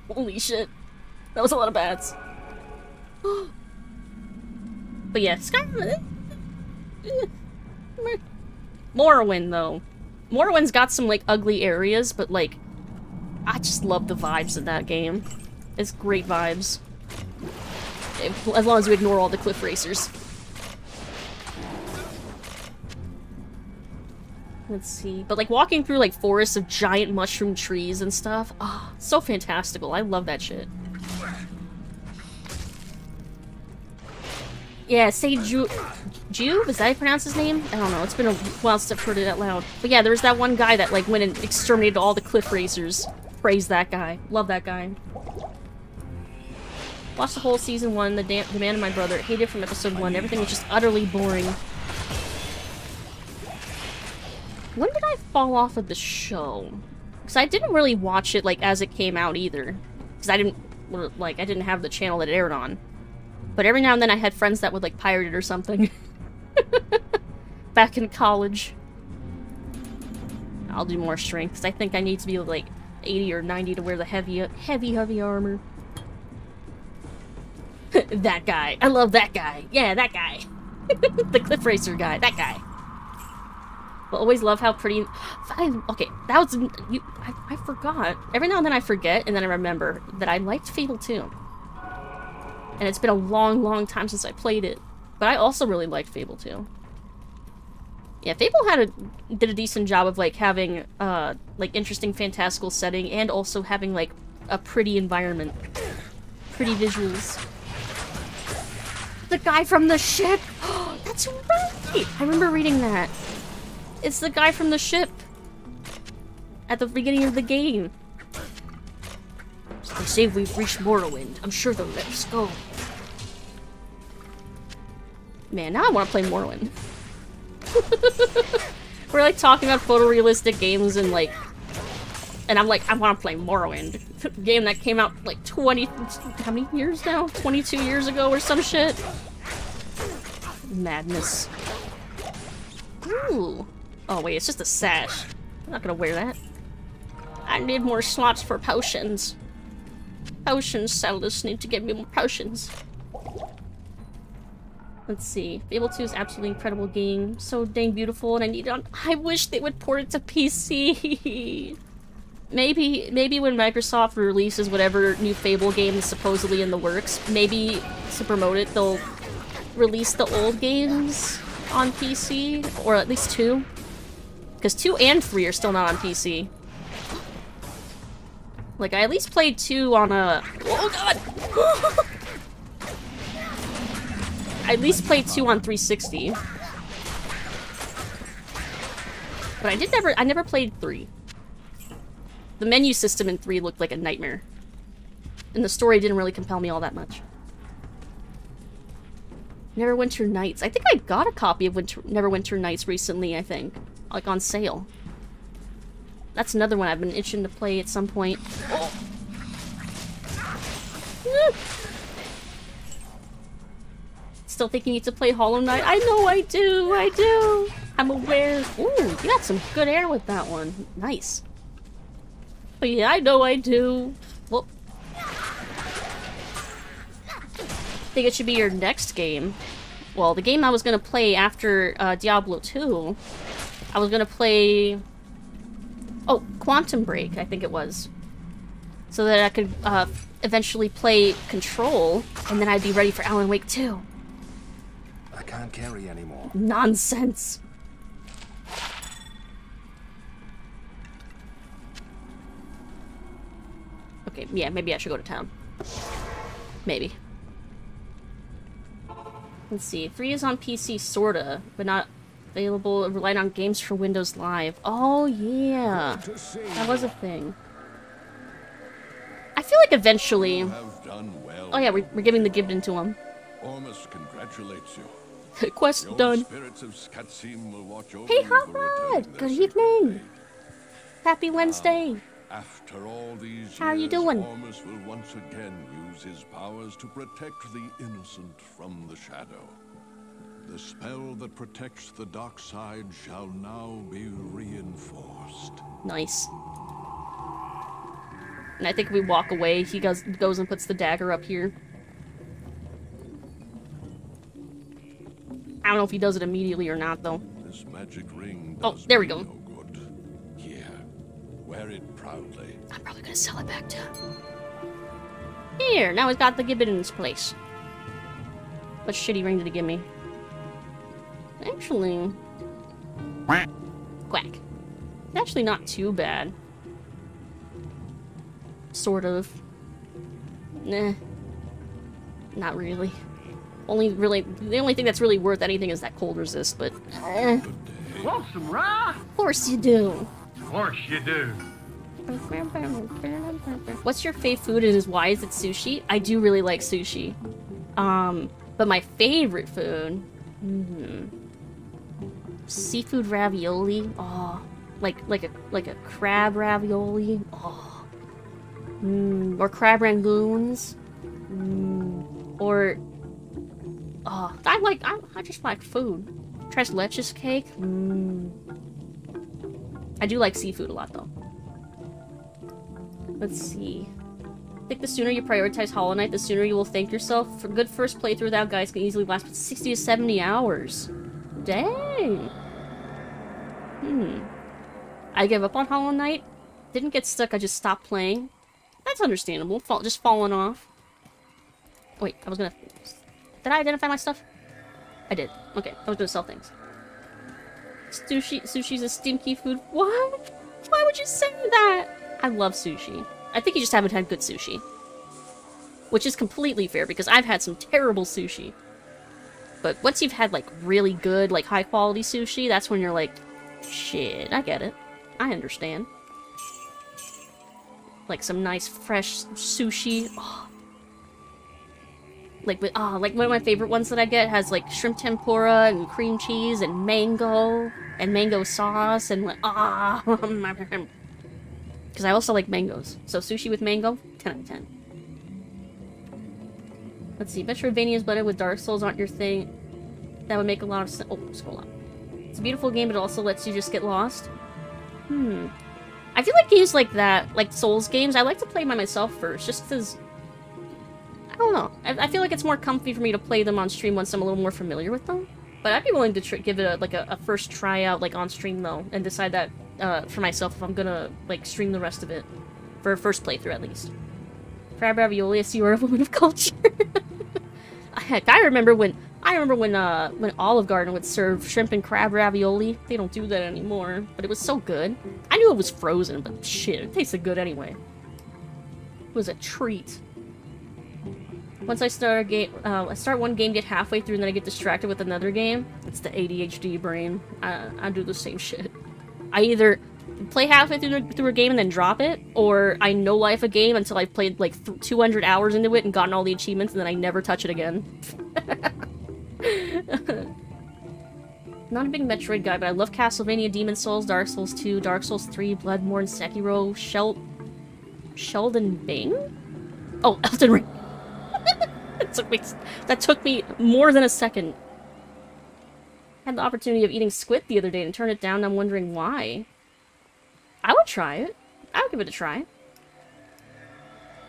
Holy shit. That was a lot of bats. But yeah, Skyrim... Morrowind, though. Morrowind's got some, like, ugly areas, but, like, I just love the vibes in that game. It's great vibes. As long as you ignore all the cliff racers. Let's see. But, like, walking through, like, forests of giant mushroom trees and stuff. Oh, so fantastical. I love that shit. Yeah, say Juve? Is that how you pronounce his name? I don't know. It's been a while since I've heard it out loud. But yeah, there was that one guy that, like, went and exterminated all the cliff racers. Praise that guy. Love that guy. Watched the whole season 1, The Man and My Brother. Hated from episode 1. Everything was just utterly boring. When did I fall off of the show? Because I didn't really watch it, like, as it came out either. Because I didn't have the channel that it aired on. But every now and then I had friends that would, like, pirate it or something. Back in college. I'll do more strength, because I think I need to be, like, 80 or 90 to wear the heavy armor. That guy. I love that guy. Yeah, that guy. The cliff racer guy. That guy. But always love how pretty... Okay, that was... I forgot. Every now and then I forget, and then I remember that I liked Fable 2. And it's been a long, long time since I played it. But I also really liked Fable 2. Yeah, Fable did a decent job of, like, having, like, interesting fantastical setting and also having, like, a pretty environment. Pretty visuals. The guy from the ship! That's right! I remember reading that. It's the guy from the ship. At the beginning of the game. So they say we've reached Morrowind. I'm sure they'll let us go. Man, now I want to play Morrowind. We're like talking about photorealistic games and like... And I'm like, I want to play Morrowind. Game that came out like 20... How many years now? 22 years ago or some shit? Madness. Ooh. Oh wait, it's just a sash. I'm not gonna wear that. I need more slots for potions. Potions sellers need to give me more potions. Let's see. Fable 2 is absolutely incredible game. So dang beautiful, and I need it on... I wish they would port it to PC! Maybe when Microsoft releases whatever new Fable game is supposedly in the works, maybe to promote it, they'll release the old games on PC, or at least 2. Because 2 and 3 are still not on PC. Like, I at least played 2 on a... Oh god! I at least played 2 on 360. But I never played 3. The menu system in 3 looked like a nightmare. And the story didn't really compel me all that much. Neverwinter Nights. I think I got a copy of Neverwinter Nights recently, I think. Like, on sale. That's another one I've been itching to play at some point. Oh. Still think you need to play Hollow Knight? I know I do! I'm aware. Ooh, you got some good air with that one. Nice. But yeah, I know I do. Well, think it should be your next game. Well, the game I was gonna play after Diablo 2, I was gonna play... Oh, Quantum Break, I think it was. So that I could eventually play Control, and then I'd be ready for Alan Wake 2. I can't carry anymore. Nonsense. Okay, yeah, maybe I should go to town. Maybe. Let's see. 3 is on PC, sorta, but not available. Relied on games for Windows Live. Oh, yeah. That was a thing. I feel like eventually... Oh, yeah, we're giving the Gibden to him. Ormus congratulates you. Quest done. Hey, Hot! Good evening. Happy Wednesday. After all these How are you doing? Ormus will once again use his powers to protect the innocent from the shadow. The spell that protects the dark side shall now be reinforced. Nice. And I think if we walk away, he goes and puts the dagger up here. I don't know if he does it immediately or not, though. This magic ring oh, there we go. No good. Here, wear it proudly. I'm probably gonna sell it back to him. Here, now he's got the Gibbet in his place. What shitty ring did he give me? Actually... Quack. Actually not too bad. Sort of. Nah. Not really. The only thing that's really worth anything is that cold resist, but... Want some rye? Of course you do. Of course you do. What's your fave food and why is it sushi? I do really like sushi. But my favorite food... Seafood ravioli. Oh, like a crab ravioli. Oh. Or crab rangoons. Or... Oh, I just like food. Tres leches cake. I do like seafood a lot, though. Let's see. I think the sooner you prioritize Hollow Knight, the sooner you will thank yourself. For good first playthrough without guys can easily last 60 to 70 hours. Dang. I gave up on Hollow Knight. Didn't get stuck, I just stopped playing. That's understandable. Just falling off. Wait, I was gonna... Did I identify my stuff? I did. Okay, I was gonna sell things. Sushi's a stinky food. What? Why would you say that? I love sushi. I think you just haven't had good sushi. Which is completely fair, because I've had some terrible sushi. But once you've had, like, really good, like, high-quality sushi, that's when you're like, shit, I get it. I understand. Like, some nice, fresh sushi. Oh. Like, like, one of my favorite ones that I get has, like, shrimp tempura and cream cheese and mango sauce and, like, because I also like mangoes. So, sushi with mango, 10 out of 10. Let's see, Metroidvania's blended with Dark Souls aren't your thing. That would make a lot of sense. Oh, scroll up. It's a beautiful game, but it also lets you just get lost. I feel like games like that, like Souls games, I like to play by myself first, just because... I don't know. I feel like it's more comfy for me to play them on stream once I'm a little more familiar with them. But I'd be willing to give it a first try out, like, on stream, though, and decide that for myself if I'm gonna, like, stream the rest of it. For a first playthrough, at least. Crab ravioli, I see you are a woman of culture. Heck, I remember when Olive Garden would serve shrimp and crab ravioli. They don't do that anymore, but it was so good. I knew it was frozen, but shit, it tasted good anyway. It was a treat. Once I start a game, I start one game, get halfway through, and then I get distracted with another game. It's the ADHD brain. I do the same shit. I either play halfway through a game and then drop it, or I no-life a game until I've played like 200 hours into it and gotten all the achievements, and then I never touch it again. Not a big Metroid guy, but I love Castlevania, Demon Souls, Dark Souls 2, Dark Souls 3, Bloodborne, Sekiro, Sheldon Bing? Oh, Elden Ring. That took me more than a second. I had the opportunity of eating squid the other day and turned it down, and I'm wondering why. I would try it. I would give it a try.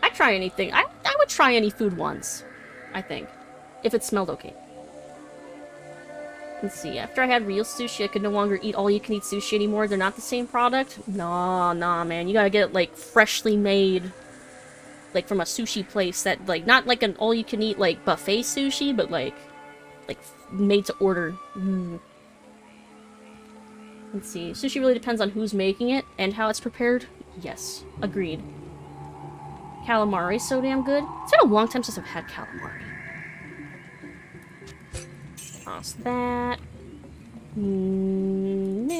I'd try anything. I would try any food once, I think. If it smelled okay. Let's see. After I had real sushi, I could no longer eat all-you-can-eat sushi anymore. They're not the same product? Nah, man. You gotta get it, like, freshly made. Like, from a sushi place that, like, not like an all-you-can-eat, like, buffet sushi, but, like made to order. Let's see. Sushi really depends on who's making it and how it's prepared. Yes. Agreed. Calamari so damn good. It's been a long time since I've had calamari. Toss that. Nah.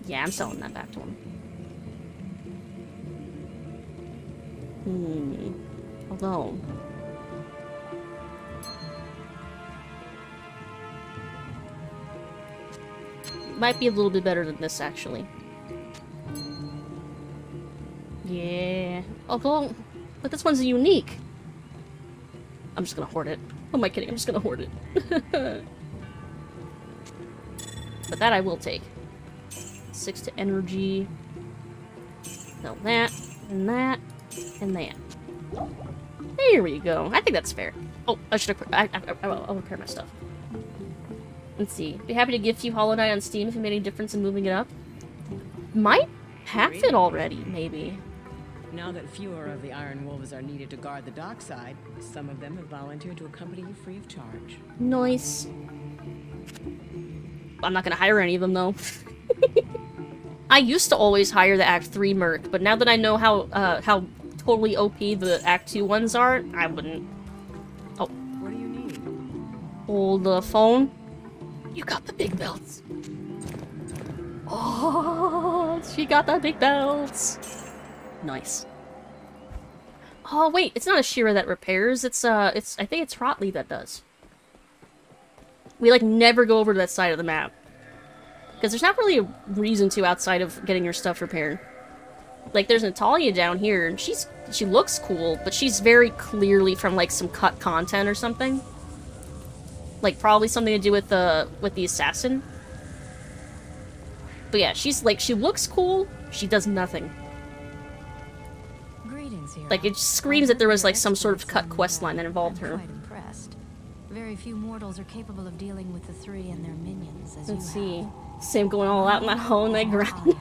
Yeah, I'm selling that back to him. Although... might be a little bit better than this, actually. Yeah. Although, but this one's unique. I'm just gonna hoard it. Who am I kidding? I'm just gonna hoard it. But that I will take. 6 to energy. No, that, and that, and that. There we go. I think that's fair. Oh, I should have... I'll repair my stuff. Let's see. Be happy to gift you Hollow Knight on Steam if it made any difference in moving it up. Might have it already, maybe. Now that fewer of the Iron Wolves are needed to guard the dock side, some of them have volunteered to accompany you free of charge. Nice. I'm not gonna hire any of them, though. I used to always hire the Act 3 merc, but now that I know how totally OP the Act 2 ones are, I wouldn't. Oh. What do you need? Hold the phone. You got the big belts. Oh, she got the big belts. Nice. Oh wait, it's not Ashira that repairs. It's I think it's Rotley that does. We like never go over to that side of the map because there's not really a reason to outside of getting your stuff repaired. Like there's Natalia down here, and she looks cool, but she's very clearly from like some cut content or something. Like, probably something to do with the assassin. But yeah, she's like, she looks cool, she does nothing. Greetings, hero. Like, it screams that there was like some sort of cut quest line that involved her. Quite impressed. Very few mortals are capable of dealing with the three and their minions as Let's you see. have. Sam going all out in that hole and that ground.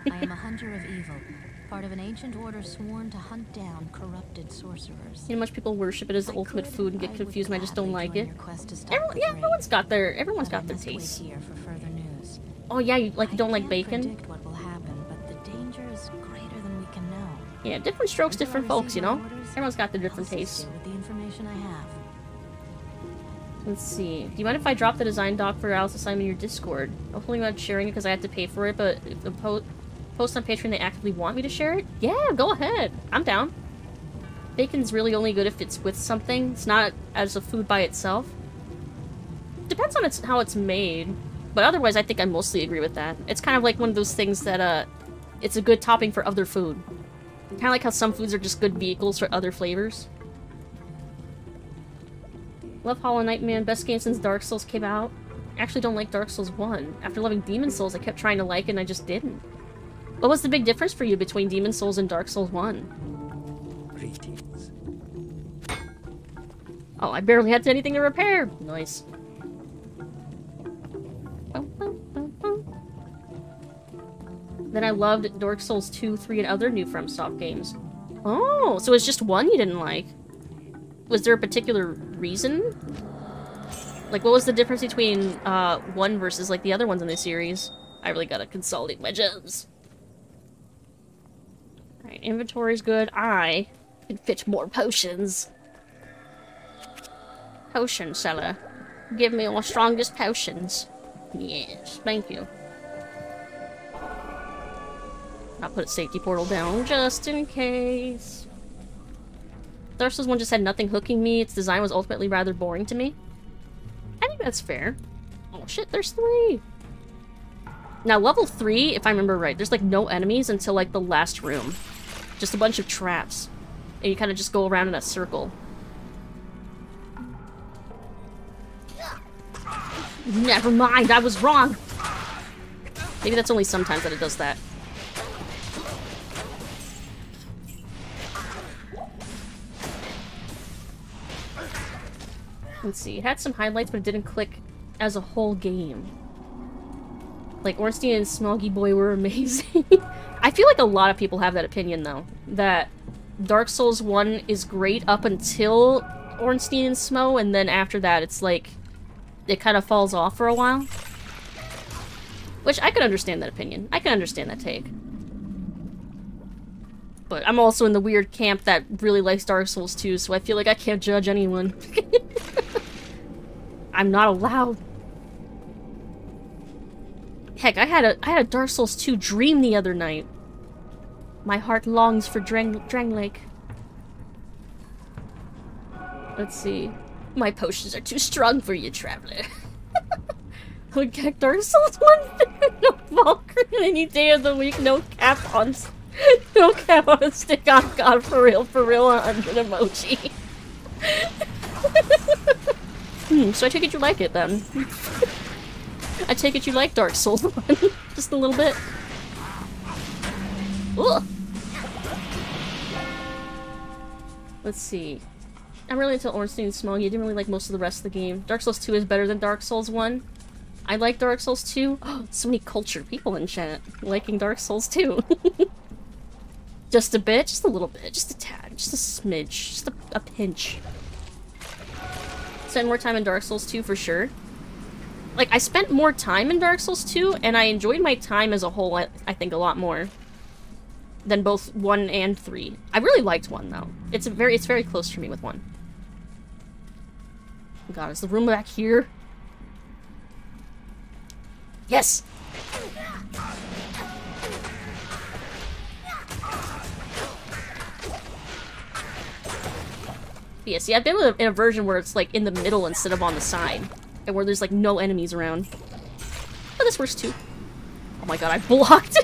I am a hunter of evil. Part of an ancient order sworn to hunt down corrupted sorcerers. You know, much people worship it as the ultimate food and get confused, and I just don't like it. Everyone's got their taste. Oh yeah, you don't like bacon? Predict what will happen, but the danger is greater than we can know. Yeah, different strokes, different folks, you know? Everyone's got their different tastes. With the information I have. Let's see. Do you mind if I drop the design doc for Alice assignment in your Discord? Hopefully I'm not sharing it because I had to pay for it, but if the post on Patreon, they actively want me to share it? Yeah, go ahead. I'm down. Bacon's really only good if it's with something. It's not as a food by itself. Depends on how it's made. But otherwise, I think I mostly agree with that. It's kind of like one of those things that, it's a good topping for other food. Kind of like how some foods are just good vehicles for other flavors. Love Hollow Knight, man. Best game since Dark Souls came out. Actually don't like Dark Souls 1. After loving Demon Souls, I kept trying to like it and I just didn't. What was the big difference for you between Demon Souls and Dark Souls 1? Greetings. Oh, I barely had anything to repair. Nice. Then I loved Dark Souls 2, 3, and other new FromSoft games. Oh, so it's just one you didn't like? Was there a particular reason? Like, what was the difference between one versus, like, the other ones in the series? I really gotta consolidate my gems. Alright, inventory's good. I can fit more potions. Potion seller. Give me your strongest potions. Yes, thank you. I'll put a safety portal down just in case. Dark Souls 1 just had nothing hooking me. Its design was ultimately rather boring to me. I think that's fair. Oh shit, there's 3! Now, level 3, if I remember right, there's like no enemies until like the last room. Just a bunch of traps. And you kind of just go around in a circle. Never mind, I was wrong! Maybe that's only sometimes that it does that. Let's see, it had some highlights, but it didn't click as a whole game. Like, Ornstein and Smoggy Boy were amazing. I feel like a lot of people have that opinion, though. That Dark Souls 1 is great up until Ornstein and Smo, and then after that, it's like, it kind of falls off for a while. Which, I can understand that opinion. I can understand that take. But I'm also in the weird camp that really likes Dark Souls 2, so I feel like I can't judge anyone. I'm not allowed. Heck, I had a Dark Souls 2 dream the other night. My heart longs for Drang Lake. Let's see. My potions are too strong for you, traveler. Okay, Dark Souls 1, no Valkyrie, any day of the week, no cap on... No cap on a stick on God, for real, 100 emoji. So I take it you like it, then. I take it you like Dark Souls 1. Just a little bit. Ugh. Let's see. I'm really into Ornstein and Smog. You didn't really like most of the rest of the game. Dark Souls 2 is better than Dark Souls 1. I like Dark Souls 2. Oh, so many cultured people in chat liking Dark Souls 2. Just a bit, just a little bit, just a tad, just a smidge, just a pinch. Spend more time in Dark Souls 2 for sure. Like, I spent more time in Dark Souls 2, and I enjoyed my time as a whole, I think, a lot more than both 1 and 3. I really liked 1, though. It's very close for me with 1. Oh god, is the room back here? Yes! Yeah, see, I've been in a version where it's, like, in the middle instead of on the side. And where there's, like, no enemies around. But this works, too. Oh my god, I blocked!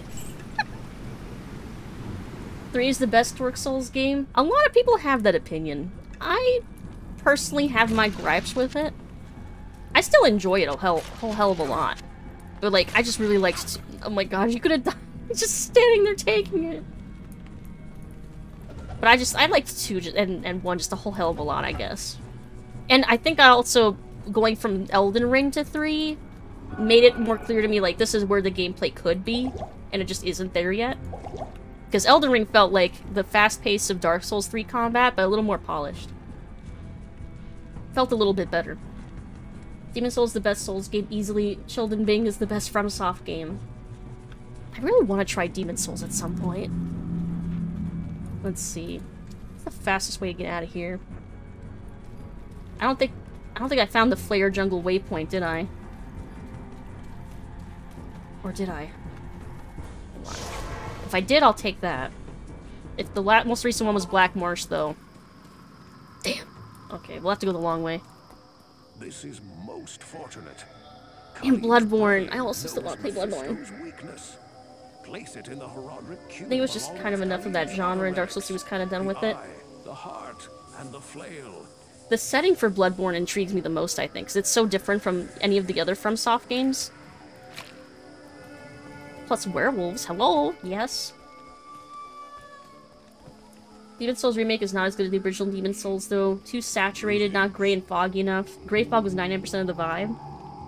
3 is the best Dark Souls game. A lot of people have that opinion. I personally have my gripes with it. I still enjoy it a whole hell of a lot. But, like, I just really liked... Oh my god, you could have died just standing there taking it. But I liked 2 and 1 just a whole hell of a lot, I guess. And I think I also, going from Elden Ring to 3, made it more clear to me, like, this is where the gameplay could be, and it just isn't there yet. Because Elden Ring felt like the fast pace of Dark Souls 3 combat, but a little more polished. Felt a little bit better. Demon's Souls is the best Souls game easily. Children Bing is the best FromSoft game. I really want to try Demon's Souls at some point. Let's see. What's the fastest way to get out of here? I don't think I found the Flare Jungle waypoint, did I? Or did I? If I did, I'll take that. If the most recent one was Black Marsh, though. Damn. Okay, we'll have to go the long way. This is most fortunate. And Bloodborne. I also still want to play Bloodborne. Place it in the Herodic cube. I think it was just kind of enough of that genre, and Dark Souls 2 was kind of done with it. The heart and the flail. The setting for Bloodborne intrigues me the most, I think, because it's so different from any of the other FromSoft games. Plus werewolves. Hello? Yes. Demon's Souls remake is not as good as the original Demon's Souls, though. Too saturated, not gray and foggy enough. Gray fog was 99% of the vibe,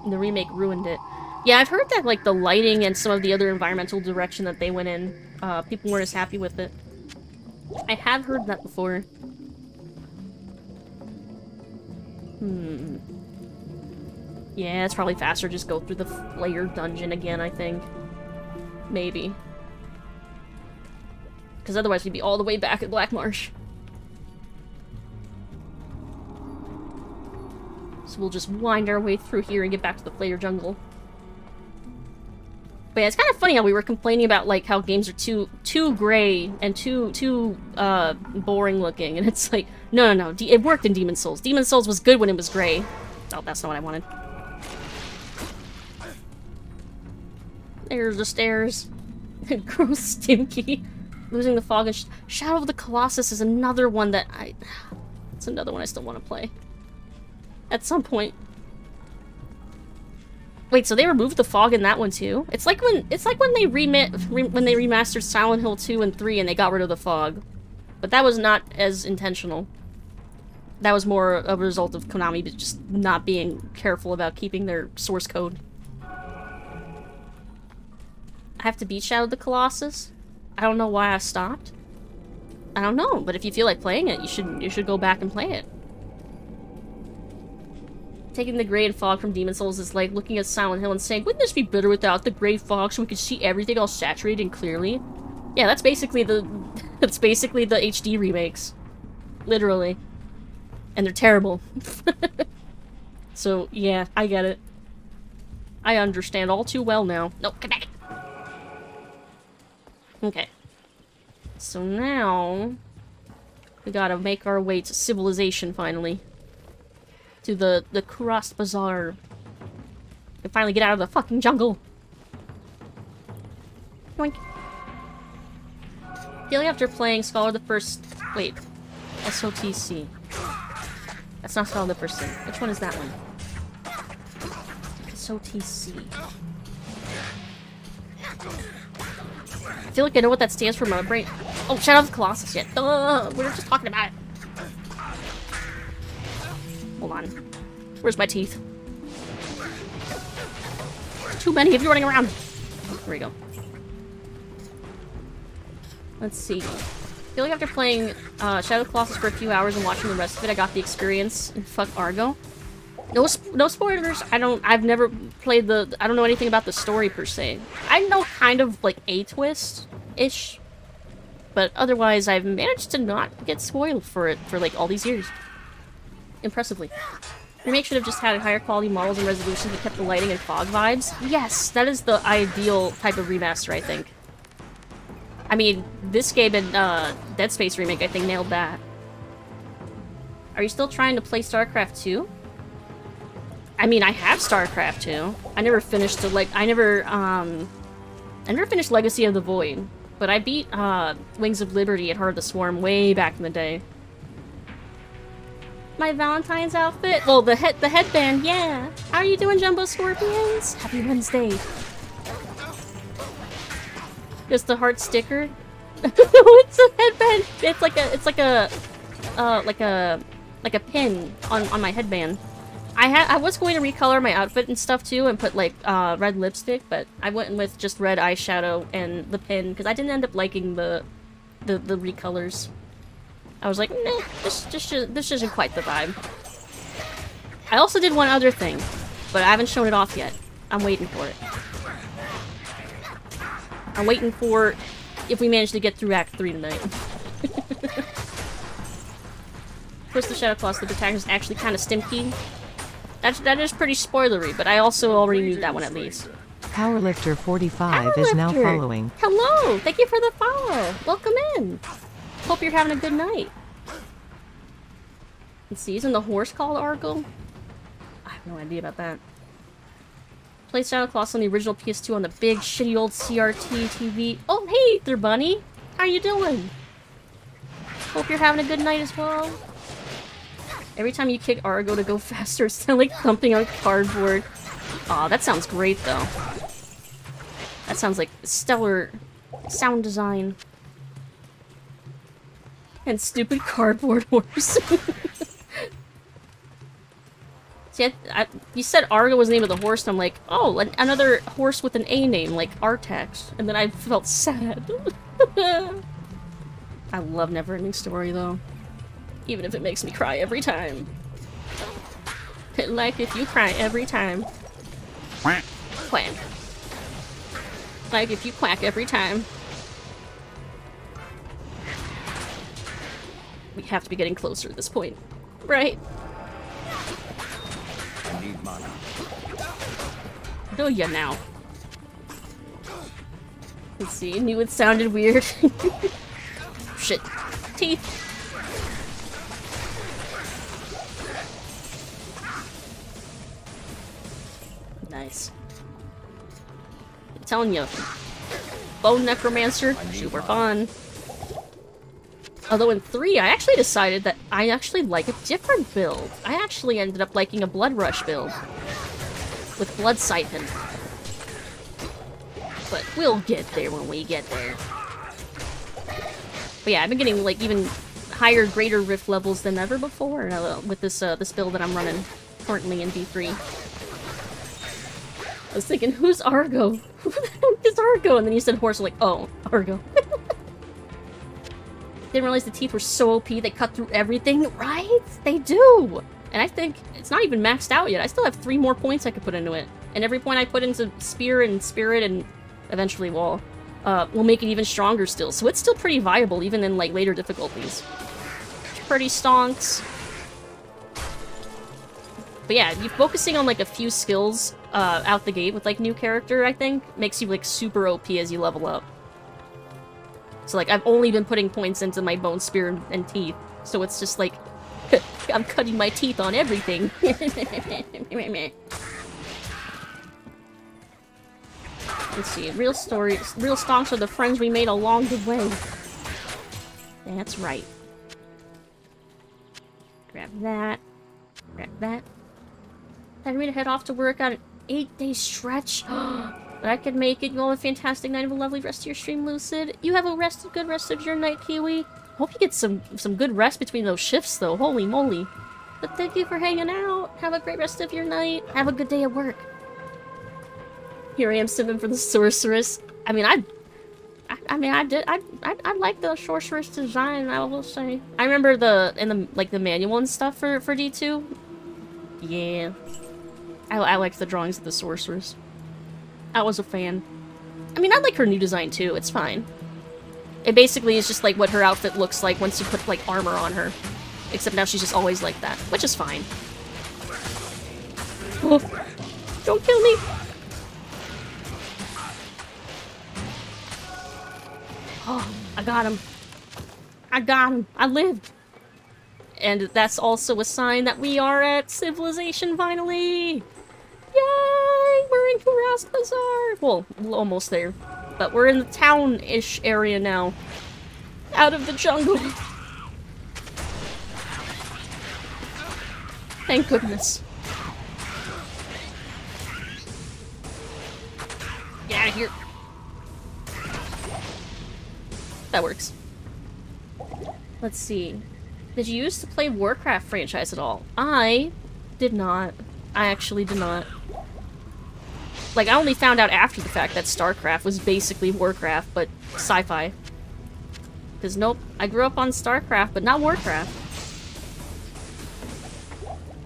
and the remake ruined it. Yeah, I've heard that, like, the lighting and some of the other environmental direction that they went in, people weren't as happy with it. I have heard that before. Yeah, it's probably faster just go through the Flare dungeon again, I think. Maybe. Because otherwise we'd be all the way back at Black Marsh. So we'll just wind our way through here and get back to the Flare Jungle. But yeah, it's kind of funny how we were complaining about, like, how games are too gray and too boring looking, and it's like, no, it worked in Demon's Souls. Demon's Souls was good when it was gray. Oh, that's not what I wanted. There's the stairs. Gross, stinky. Losing the fog and Shadow of the Colossus is another one that it's another one I still want to play. At some point. Wait, so they removed the fog in that one too? It's like when they remastered Silent Hill 2 and 3 and they got rid of the fog. But that was not as intentional. That was more a result of Konami just not being careful about keeping their source code. I have to beat Shadow of the Colossus? I don't know why I stopped. I don't know, but if you feel like playing it, you should go back and play it. Taking the gray and fog from Demon's Souls is like looking at Silent Hill and saying, wouldn't this be better without the gray fog so we could see everything all saturated and clearly? Yeah, that's basically the HD remakes. Literally. And they're terrible. So, yeah, I get it. I understand all too well now. No, come back! Okay. So now we gotta make our way to civilization finally. To the Kurast Bazaar. And finally get out of the fucking jungle. Yoink. Feeling after playing Scholar of the First... Wait. SOTC. That's not Scholar of the First Sin. Which one is that one? SOTC. I feel like I know what that stands for, my brain. Oh, Shadow of the Colossus, yeah. We were just talking about it. Hold on. Where's my teeth? There's too many of you running around. There we go. Let's see. I feel like after playing Shadow of the Colossus for a few hours and watching the rest of it, I got the experience in fuck Argo. No spoilers. I've never played I don't know anything about the story per se. I know kind of like a twist-ish. But otherwise, I've managed to not get spoiled for it for like all these years. Impressively. Remake should have just had higher quality models and resolutions that kept the lighting and fog vibes. Yes, that is the ideal type of remaster, I think. I mean, this game and Dead Space remake, I think, nailed that. Are you still trying to play StarCraft 2? I mean, I have StarCraft 2. I never finished I never finished Legacy of the Void, but I beat Wings of Liberty at Heart of the Swarm way back in the day. My Valentine's outfit? Well, the headband, yeah. How are you doing, Jumbo Scorpions? Happy Wednesday. Just the heart sticker. It's a headband. It's like a pin on my headband. I was going to recolor my outfit and stuff too and put like red lipstick, but I went with just red eyeshadow and the pin because I didn't end up liking the recolors. I was like, nah, this isn't quite the vibe. I also did one other thing. but I haven't shown it off yet. I'm waiting for it. I'm waiting for if we manage to get through Act 3 tonight. First, the Shadow Claws, the protagonist, actually kind of stimky. That is pretty spoilery, but I also already knew that one at least. Powerlifter 45 is now following. Hello! Thank you for the follow! Welcome in! Hope you're having a good night. Let's see, isn't the horse called Argo? I have no idea about that. Played Shadow Claws on the original PS2 on the big, shitty old CRT TV. Oh, hey there, Bunny! How you doing? Hope you're having a good night as well. Every time you kick Argo to go faster, it sounds like thumping on cardboard. Aw, that sounds great, though. That sounds like stellar sound design. And stupid cardboard horse. See, you said Argo was the name of the horse, and I'm like, oh, another horse with an A name, like Artax. And then I felt sad. I love Neverending Story, though. Even if it makes me cry every time. Like if you cry every time. Quack. Quack. Like if you quack every time. We have to be getting closer at this point. Right? I need mana. Do ya now? Let's see, knew it sounded weird. Shit. Teeth. Nice. I'm telling you, Bone Necromancer, super fun. Although in 3, I actually decided that I actually like a different build. I actually ended up liking a Blood Rush build with Blood Siphon. But we'll get there when we get there. But yeah, I've been getting like even higher, greater rift levels than ever before with this this build that I'm running currently in V3. I was thinking, who's Argo? Who the heck is Argo? And then you said horse, I'm like, oh, Argo. Didn't realize the teeth were so OP, they cut through everything. Right? They do! And I think it's not even maxed out yet. I still have 3 more points I could put into it. And every point I put into Spear and Spirit and eventually Wall will make it even stronger still. So it's still pretty viable, even in like later difficulties. Pretty stonks. But yeah, you focusing on like a few skills out the gate with like new character, I think, makes you like super OP as you level up. So like I've only been putting points into my bone, spear, and teeth. So it's just like I'm cutting my teeth on everything. Let's see, real stonks are the friends we made along the way. That's right. Grab that. Grab that. Time for me to head off to work on an 8-day stretch. But I could make it. You all have a fantastic night. Have a lovely rest of your stream, Lucid. You have a good rest of your night, Kiwi. Hope you get some good rest between those shifts, though. Holy moly. But thank you for hanging out. Have a great rest of your night. Have a good day at work. Here I am sipping for the sorceress. I mean, I like the sorceress design, I will say. I remember the manual and stuff for D2. Yeah. I liked the drawings of the sorceress. I was a fan. I mean, I like her new design too, it's fine. It basically is just like what her outfit looks like once you put like armor on her. Except now she's just always like that, which is fine. Oh, don't kill me! Oh, I got him. I got him. I lived. And that's also a sign that we are at Civilization finally! Yay! We're in Kuras Bazaar! Well, almost there. But we're in the town-ish area now. Out of the jungle. Thank goodness. Get out of here. That works. Let's see. Did you used to play Warcraft franchise at all? I did not. I actually did not. Like, I only found out after the fact that StarCraft was basically Warcraft, but sci-fi. Because, nope, I grew up on StarCraft, but not Warcraft.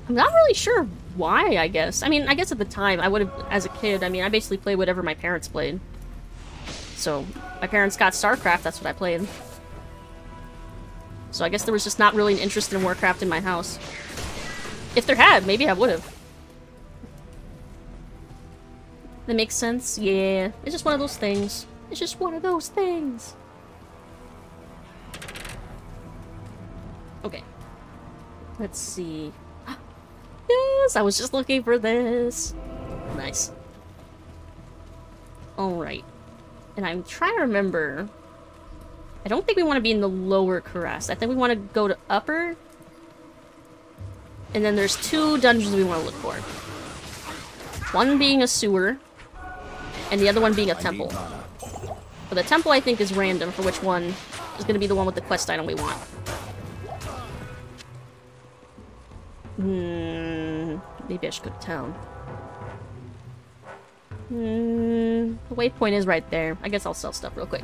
I'm not really sure why, I guess. I mean, I guess at the time, I would have, as a kid, I mean, I basically played whatever my parents played. So, my parents got StarCraft, that's what I played. So I guess there was just not really an interest in Warcraft in my house. If there had, maybe I would have. That makes sense? Yeah. It's just one of those things. It's just one of those things. Okay. Let's see. Yes, I was just looking for this. Nice. Alright. And I'm trying to remember... I don't think we want to be in the lower Caress. I think we want to go to upper. And then there's 2 dungeons we want to look for. One being a sewer, and the other one being a temple. But the temple, I think, is random for which one is going to be the one with the quest item we want. Maybe I should go to town. The waypoint is right there. I guess I'll sell stuff real quick.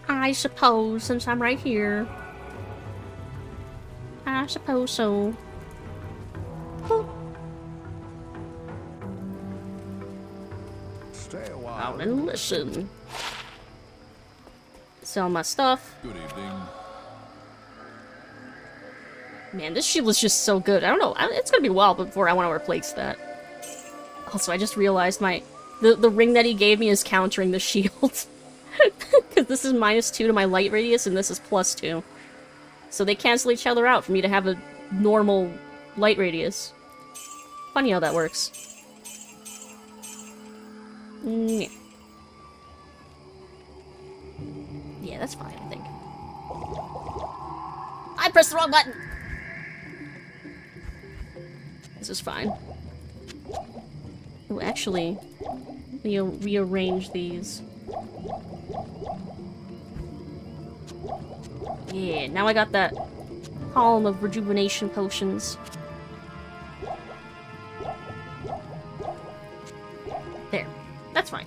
I suppose, since I'm right here. I suppose so. Oh. Stay a while. Out and listen. Sell my stuff. Good evening. Man, this shield is just so good. I don't know. It's gonna be a while before I want to replace that. Also, I just realized the ring that he gave me is countering the shield. Because this is -2 to my light radius, and this is +2. So they cancel each other out for me to have a normal light radius. Funny how that works. Yeah. Yeah, that's fine, I think. I pressed the wrong button! This is fine. Oh, actually, we'll rearrange these. Yeah, now I got that column of rejuvenation potions. There. That's fine.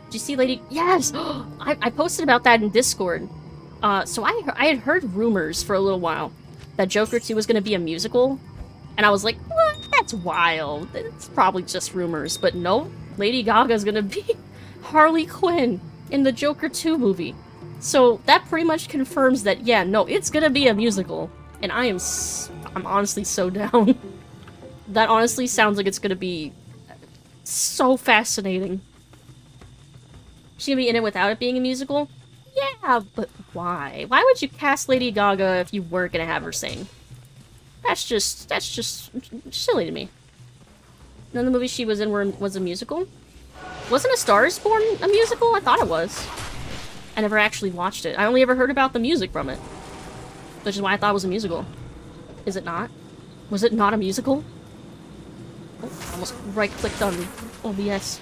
Did you see Lady... Yes! I posted about that in Discord. So I had heard rumors for a little while that Joker 2 was going to be a musical. And I was like, what? That's wild. It's probably just rumors. But no, Lady Gaga's going to be Harley Quinn in the Joker 2 movie. So that pretty much confirms that, yeah, no, it's gonna be a musical. And I'm honestly so down. That honestly sounds like it's gonna be so fascinating. She's gonna be in it without it being a musical? Yeah, but why? Why would you cast Lady Gaga if you weren't gonna have her sing? That's just silly to me. None of the movies she was in was a musical? Wasn't A Star is Born a musical? I thought it was. I never actually watched it. I only ever heard about the music from it. Which is why I thought it was a musical. Is it not? Was it not a musical? Oh, I almost right-clicked on OBS.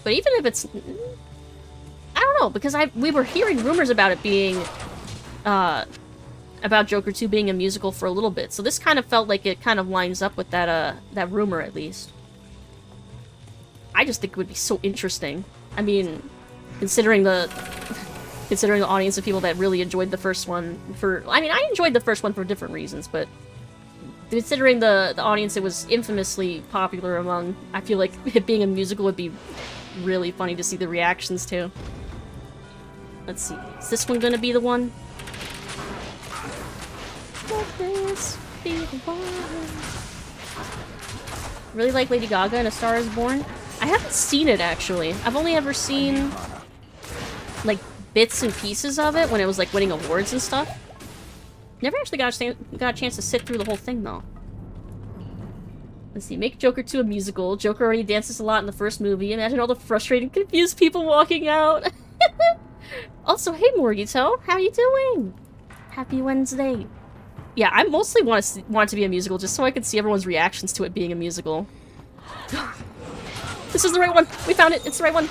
But even if it's... I don't know, because we were hearing rumors about it being... about Joker 2 being a musical for a little bit. So this kind of felt like it kind of lines up with that, that rumor, at least. I just think it would be so interesting. I mean, considering the audience of people that really enjoyed the first one I mean, I enjoyed the first one for different reasons, but considering the audience it was infamously popular among, I feel like it being a musical would be really funny to see the reactions to. Let's see. Is this one gonna be the one? Let this be the one. Really like Lady Gaga in A Star is Born? I haven't seen it, actually. I've only ever seen, like, bits and pieces of it when it was, like, winning awards and stuff. Never actually got a chance to sit through the whole thing, though. Let's see. Make Joker 2 a musical. Joker already dances a lot in the first movie. Imagine all the frustrated, confused people walking out. Also, hey, Morgito. How you doing? Happy Wednesday. Yeah, I mostly want it to be a musical just so I can see everyone's reactions to it being a musical. This is the right one! We found it! It's the right one!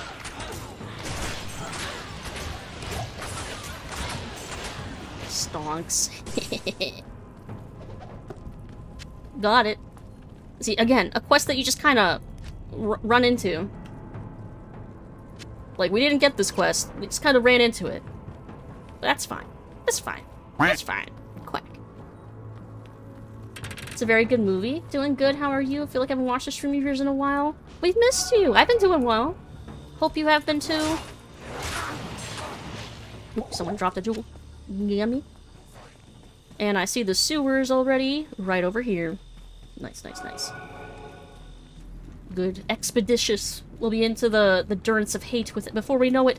Stonks. Got it. See, again, a quest that you just kind of run into. Like, we didn't get this quest. We just kind of ran into it. But that's fine. That's fine. That's fine. Quack. It's a very good movie. Doing good, how are you? I feel like I haven't watched a stream of yours in a while. We've missed you! I've been doing well. Hope you have been too. Oops, someone dropped a jewel. Yummy. And I see the sewers already, right over here. Nice, nice, nice. Good. Expeditious. We'll be into the durance of hate with it before we know it.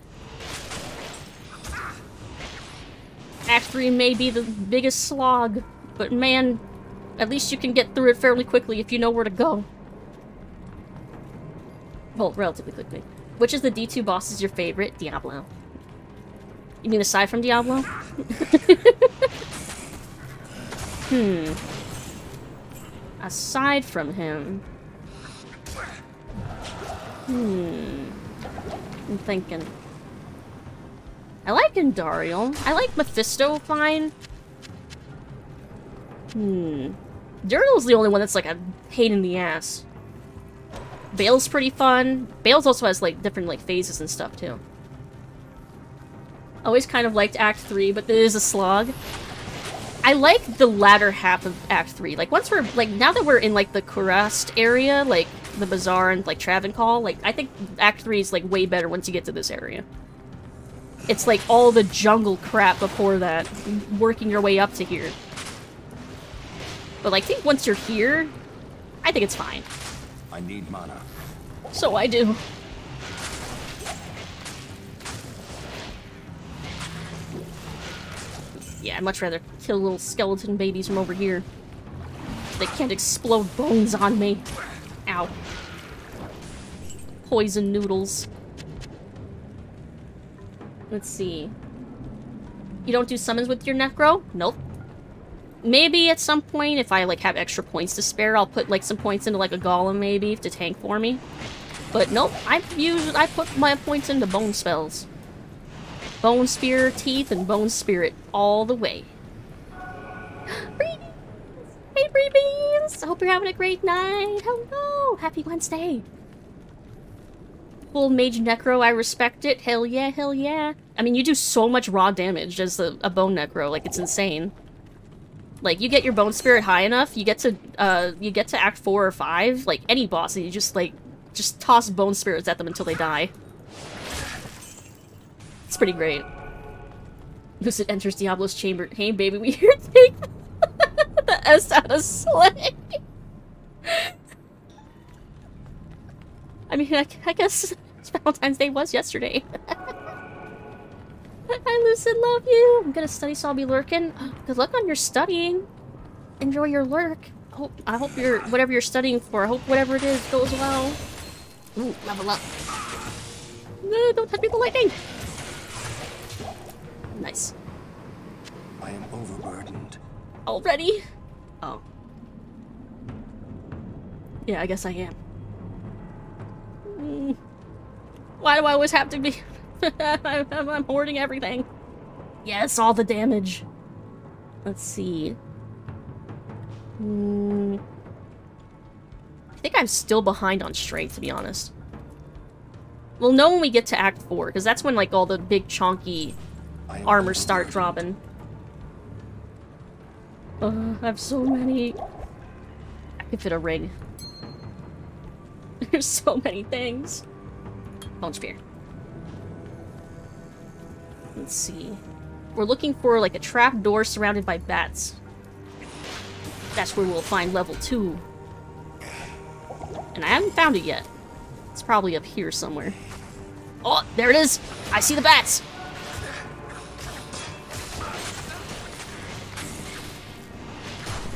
Act 3 may be the biggest slog, but man, at least you can get through it fairly quickly if you know where to go. Well, relatively quickly. Which is the D2 boss is your favorite? Diablo. You mean aside from Diablo? Aside from him... I'm thinking. I like Indariel. I like Mephisto fine. Duriel's the only one that's like a pain in the ass. Bale's pretty fun. Bale's also has like different like phases and stuff too. Always kind of liked Act 3, but it is a slog. I like the latter half of Act 3. Like once we're like now that we're in like the Kurast area, like the Bazaar and like Travancore, like I think Act 3 is like way better once you get to this area. It's like all the jungle crap before that, working your way up to here. But like, I think once you're here, I think it's fine. I need mana. So I do. Yeah, I'd much rather kill little skeleton babies from over here. They can't explode bones on me. Ow. Poison noodles. Let's see. You don't do summons with your Necro? Nope. Maybe at some point, if I like have extra points to spare, I'll put like some points into like a Golem maybe to tank for me. But nope, I put my points into bone spells. Bone Spear, Teeth, and Bone Spirit all the way. Breebies! Hey Breebies! I hope you're having a great night. Hello! Happy Wednesday! Full Mage Necro, I respect it. Hell yeah, hell yeah. I mean, you do so much raw damage as a Bone Necro, like, it's insane. Like, you get your Bone Spirit high enough, you get to Act 4 or 5, like, any boss, and you just, like, just toss Bone Spirits at them until they die. It's pretty great. Lucid enters Diablo's chamber. Hey, baby, we here to take the S out of Slay. I mean, I guess Valentine's Day was yesterday. Hi, Lucid, love you. I'm gonna study, so I'll be lurking. Good luck on your studying. Enjoy your lurk. I hope you're whatever you're studying for. I hope whatever it is goes well. Ooh, level up. No, don't touch me with the lightning. Nice. I am overburdened. Already? Oh. Yeah, I guess I am. Why do I always have to be... I'm hoarding everything. Yes, all the damage. Let's see. I think I'm still behind on strength, to be honest. We'll know when we get to Act 4, because that's when, like, all the big, chonky armor start dropping. I have so many... I could fit a ring. There's so many things. Bone Spear. Let's see. We're looking for, like, a trap door surrounded by bats. That's where we'll find level 2. And I haven't found it yet. It's probably up here somewhere. Oh, there it is! I see the bats!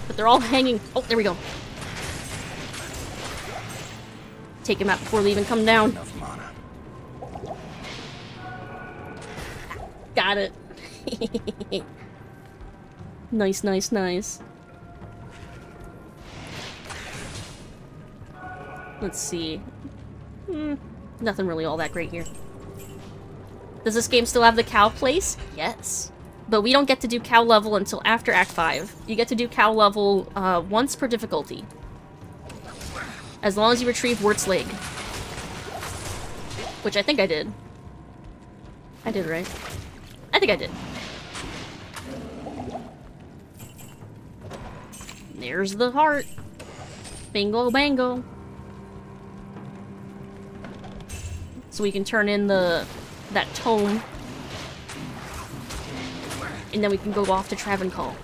But they're all hanging... Oh, there we go. Take him out before they even come down. Enough mana. Got it. Nice, nice, nice. Let's see. Nothing really all that great here. Does this game still have the cow place? Yes. But we don't get to do cow level until after Act 5. You get to do cow level once per difficulty. As long as you retrieve Wirt's leg. Which I think I did. I did, right? I think I did. There's the heart. Bingo bango. So we can turn in that tone. And then we can go off to Travancore.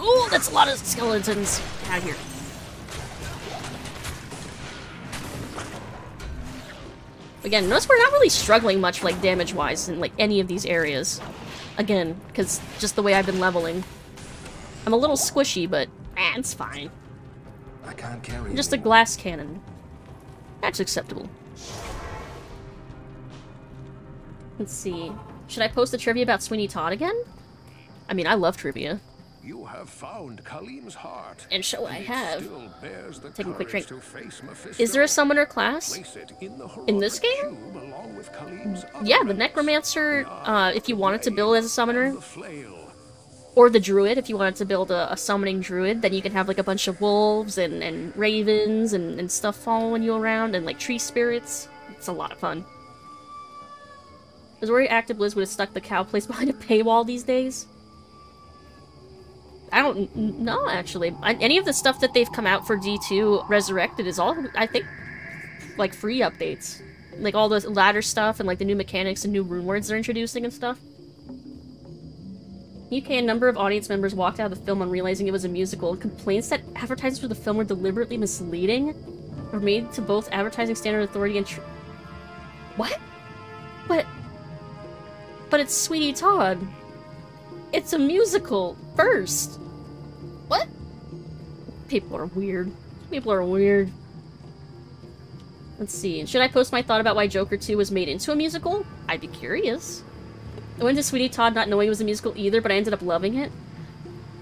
Ooh, that's a lot of skeletons. Get out of here. Again, notice we're not really struggling much, like, damage-wise in, like, any of these areas. Again, because just the way I've been leveling. I'm a little squishy, but it's fine. I can't carry Just a glass cannon. That's acceptable. Let's see. Should I post the trivia about Sweeney Todd again? I mean, I love trivia. You have found Kalim's heart. And so I have. Still bears the Taking a quick drink. courage to face Mephisto. Is there a summoner class Place it in this game? cube along with Kalim's Yeah, the Necromancer, if you wanted to build as a summoner. Or the Druid, if you wanted to build a summoning Druid, then you can have like a bunch of wolves and ravens and stuff following you around, and like tree spirits. It's a lot of fun. I was worried Active Blizz would have stuck the cow place behind a paywall these days. I don't know, actually. Any of the stuff that they've come out for D2 Resurrected is all, I think, like, free updates. Like, all the ladder stuff and, like, the new mechanics and new rune words they're introducing and stuff. UK, a number of audience members walked out of the film on realizing it was a musical. Complaints that advertisements for the film were deliberately misleading were made to both Advertising Standard Authority and What? But it's Sweeney Todd. It's a musical first. What? People are weird. People are weird. Let's see. Should I post my thought about why Joker 2 was made into a musical? I'd be curious. I went to Sweeney Todd not knowing it was a musical either, but I ended up loving it.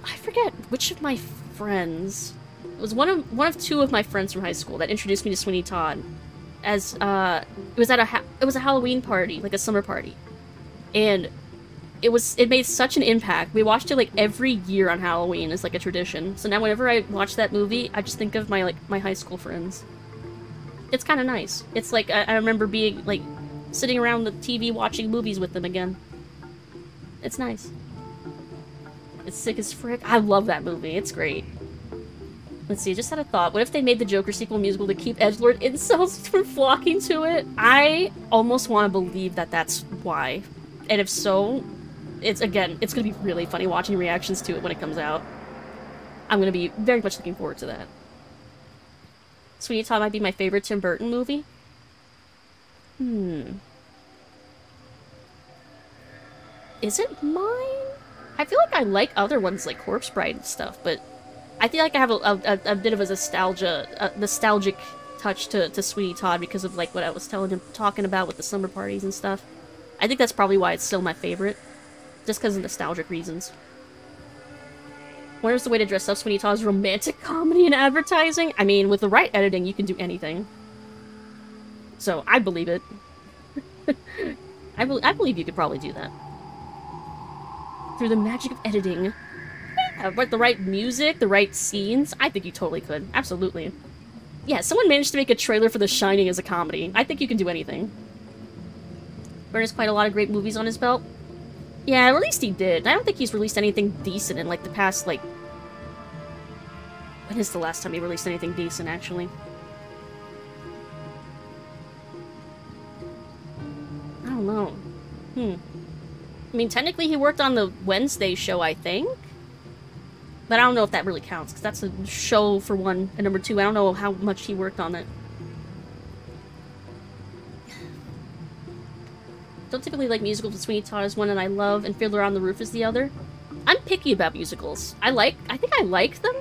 I forget which of my friends. It was one of two of my friends from high school that introduced me to Sweeney Todd. As it was a Halloween party, like a summer party. And it made such an impact. We watched it like every year on Halloween as like a tradition. So now whenever I watch that movie, I just think of my high school friends. It's kind of nice. It's like I remember being like sitting around the TV watching movies with them again. It's nice. It's sick as frick. I love that movie. It's great. Let's see, I just had a thought. What if they made the Joker sequel musical to keep edgelord incels from flocking to it? I almost want to believe that that's why. And if so, it's gonna be really funny watching reactions to it when it comes out. I'm gonna be very much looking forward to that. Sweeney Todd might be my favorite Tim Burton movie. Is it mine? I feel like I like other ones like Corpse Bride and stuff, but I feel like I have a bit of a nostalgic touch to Sweeney Todd because of like what I was talking about with the slumber parties and stuff. I think that's probably why it's still my favorite. Just because of nostalgic reasons. Where's the way to dress up Sweeney Todd's romantic comedy and advertising? I mean, with the right editing, you can do anything. So, I believe it. I believe you could probably do that. Through the magic of editing. Yeah, but the right music, the right scenes, I think you totally could. Absolutely. Yeah, someone managed to make a trailer for The Shining as a comedy. I think you can do anything. Burn has quite a lot of great movies on his belt. Yeah, at least he did. I don't think he's released anything decent in, like, the past, like... When is the last time he released anything decent, actually? I don't know. I mean, technically he worked on the Wednesday show, I think? But I don't know if that really counts, because that's a show, for one, and number two, I don't know how much he worked on it. Don't typically like musicals, but Sweeney Todd is one that I love, and Fiddler on the Roof is the other. I'm picky about musicals. I think I like them.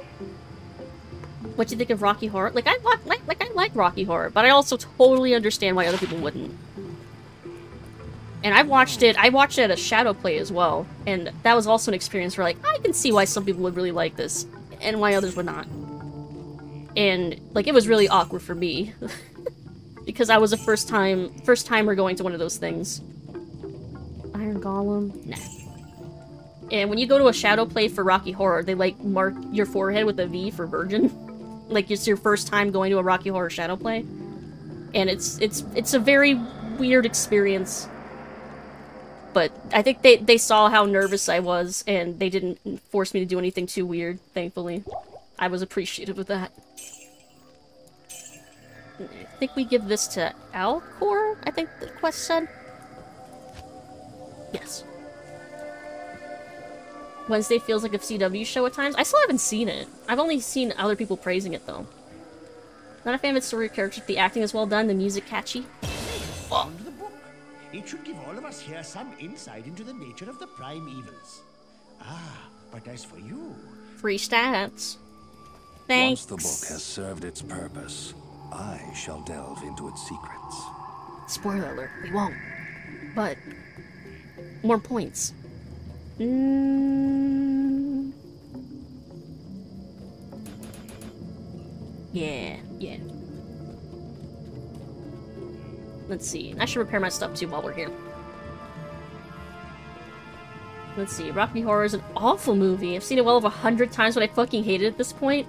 What do you think of Rocky Horror? I like Rocky Horror, but I also totally understand why other people wouldn't. And I watched it at a Shadow Play as well, and that was also an experience where, like, I can see why some people would really like this, and why others would not. And, like, it was really awkward for me. Because I was a first-timer going to one of those things. Iron Golem? Nah. And when you go to a Shadow Play for Rocky Horror, they, like, mark your forehead with a V for virgin. Like, it's your first time going to a Rocky Horror Shadow Play. And it's a very weird experience. But I think they saw how nervous I was, and they didn't force me to do anything too weird, thankfully. I was appreciative of that. I think we give this to Alcor, I think the quest said. Yes. Wednesday feels like a CW show at times. I still haven't seen it. I've only seen other people praising it, though. Not a fan of its story characters. The acting is well done, the music catchy. Oh. The book. It should give all of us here some insight into the nature of the prime evils. Ah, but as for you... Free stats. Thanks. Once the book has served its purpose, I shall delve into its secrets. Spoiler alert, we won't. But... more points. Yeah. Let's see. I should repair my stuff too while we're here. Let's see. Rocky Horror is an awful movie. I've seen it well over 100 times, but I fucking hate it at this point.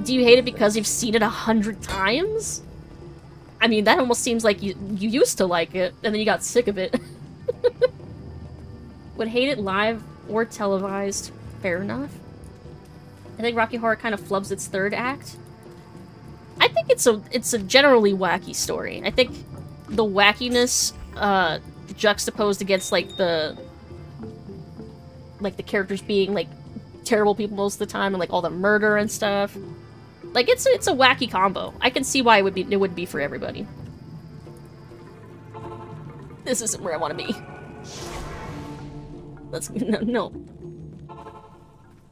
Do you hate it because you've seen it 100 times? I mean, that almost seems like you used to like it, and then you got sick of it. Would hate it live or televised. Fair enough. I think Rocky Horror kind of flubs its third act. I think it's a generally wacky story. I think the wackiness juxtaposed against like the characters being like terrible people most of the time and like all the murder and stuff. Like it's a wacky combo. I can see why it would be for everybody. This isn't where I want to be. No.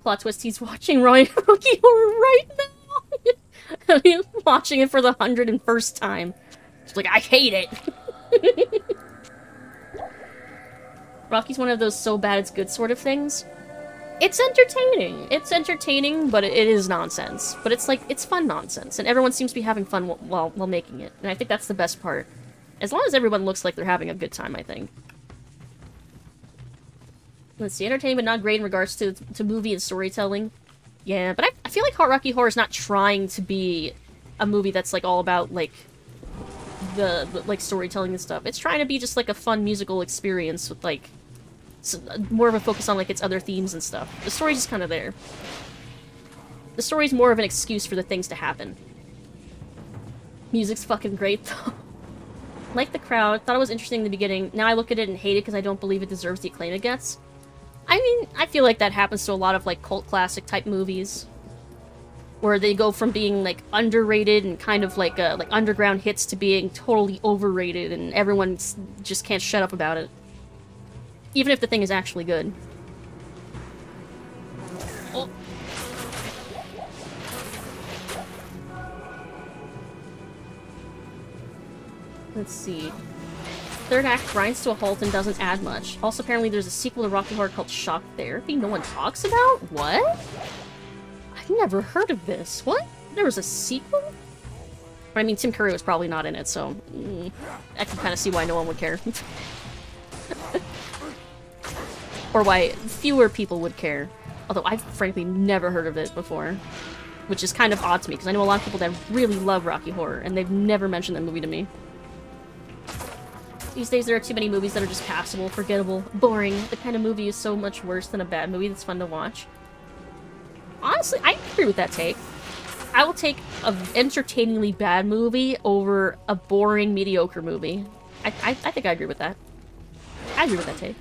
Plot twist, he's watching Rocky Horror right now! I mean, watching it for the 101st time. It's like, I hate it! Rocky's one of those so bad it's good sort of things. It's entertaining. It's entertaining, but it is nonsense. But it's like, it's fun nonsense, and everyone seems to be having fun while making it. And I think that's the best part. As long as everyone looks like they're having a good time, I think. Let's see, entertaining but not great in regards to movie and storytelling. Yeah, but I feel like Rocky Horror is not trying to be a movie that's like all about like the like storytelling and stuff. It's trying to be just like a fun musical experience with like more of a focus on like its other themes and stuff. The story's just kind of there. The story's more of an excuse for the things to happen. Music's fucking great though. Like the crowd, thought it was interesting in the beginning. Now I look at it and hate it because I don't believe it deserves the acclaim it gets. I mean, I feel like that happens to a lot of, like, cult classic type movies. Where they go from being, like, underrated and kind of, like underground hits to being totally overrated and everyone just can't shut up about it. Even if the thing is actually good. Oh. Let's see. Third act grinds to a halt and doesn't add much. Also, apparently there's a sequel to Rocky Horror called Shock Therapy no one talks about? What? I've never heard of this. What? There was a sequel? But I mean, Tim Curry was probably not in it, so... I can kind of see why no one would care. Or why fewer people would care. Although I've frankly never heard of it before. Which is kind of odd to me, because I know a lot of people that really love Rocky Horror, and they've never mentioned that movie to me. These days there are too many movies that are just passable, forgettable, boring. The kind of movie is so much worse than a bad movie that's fun to watch. Honestly, I agree with that take. I will take an entertainingly bad movie over a boring, mediocre movie. I think I agree with that. I agree with that take.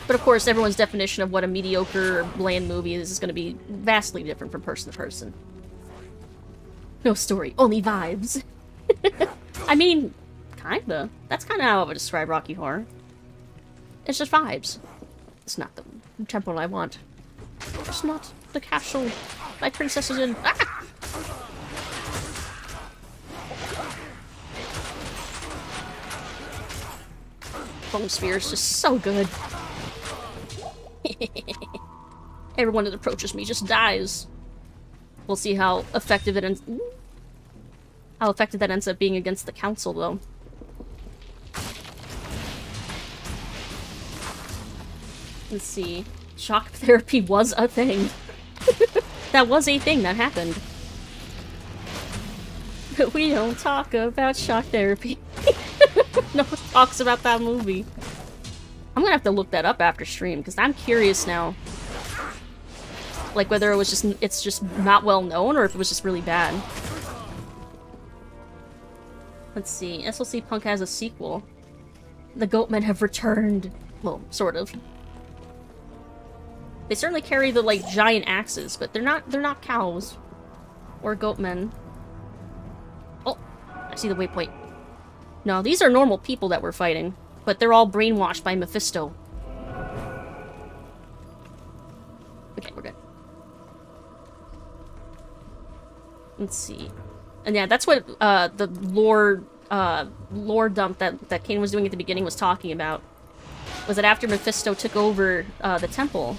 But of course, everyone's definition of what a mediocre or bland movie is going to be vastly different from person to person. No story, only vibes. I mean... kinda. That's kinda how I would describe Rocky Horror. It's just vibes. It's not the temple I want. It's not the castle my princess is in. Ah! Bone Sphere is just so good. Everyone that approaches me just dies. We'll see how effective it ends. How effective that ends up being against the council, though. Let's see. Shock therapy was a thing. That was a thing that happened. But we don't talk about shock therapy. No. talks about that movie. I'm gonna have to look that up after stream, because I'm curious now. Like, whether it was just, it's just not well known, or if it was just really bad. Let's see. SLC Punk has a sequel. The Goatmen have returned. Well, sort of. They certainly carry the, like, giant axes, but they're not cows. Or goatmen. Oh, I see the waypoint. No, these are normal people that we're fighting, but they're all brainwashed by Mephisto. Okay, we're good. Let's see. And yeah, that's what the lore dump that Kane was doing at the beginning was talking about. Was that after Mephisto took over the temple.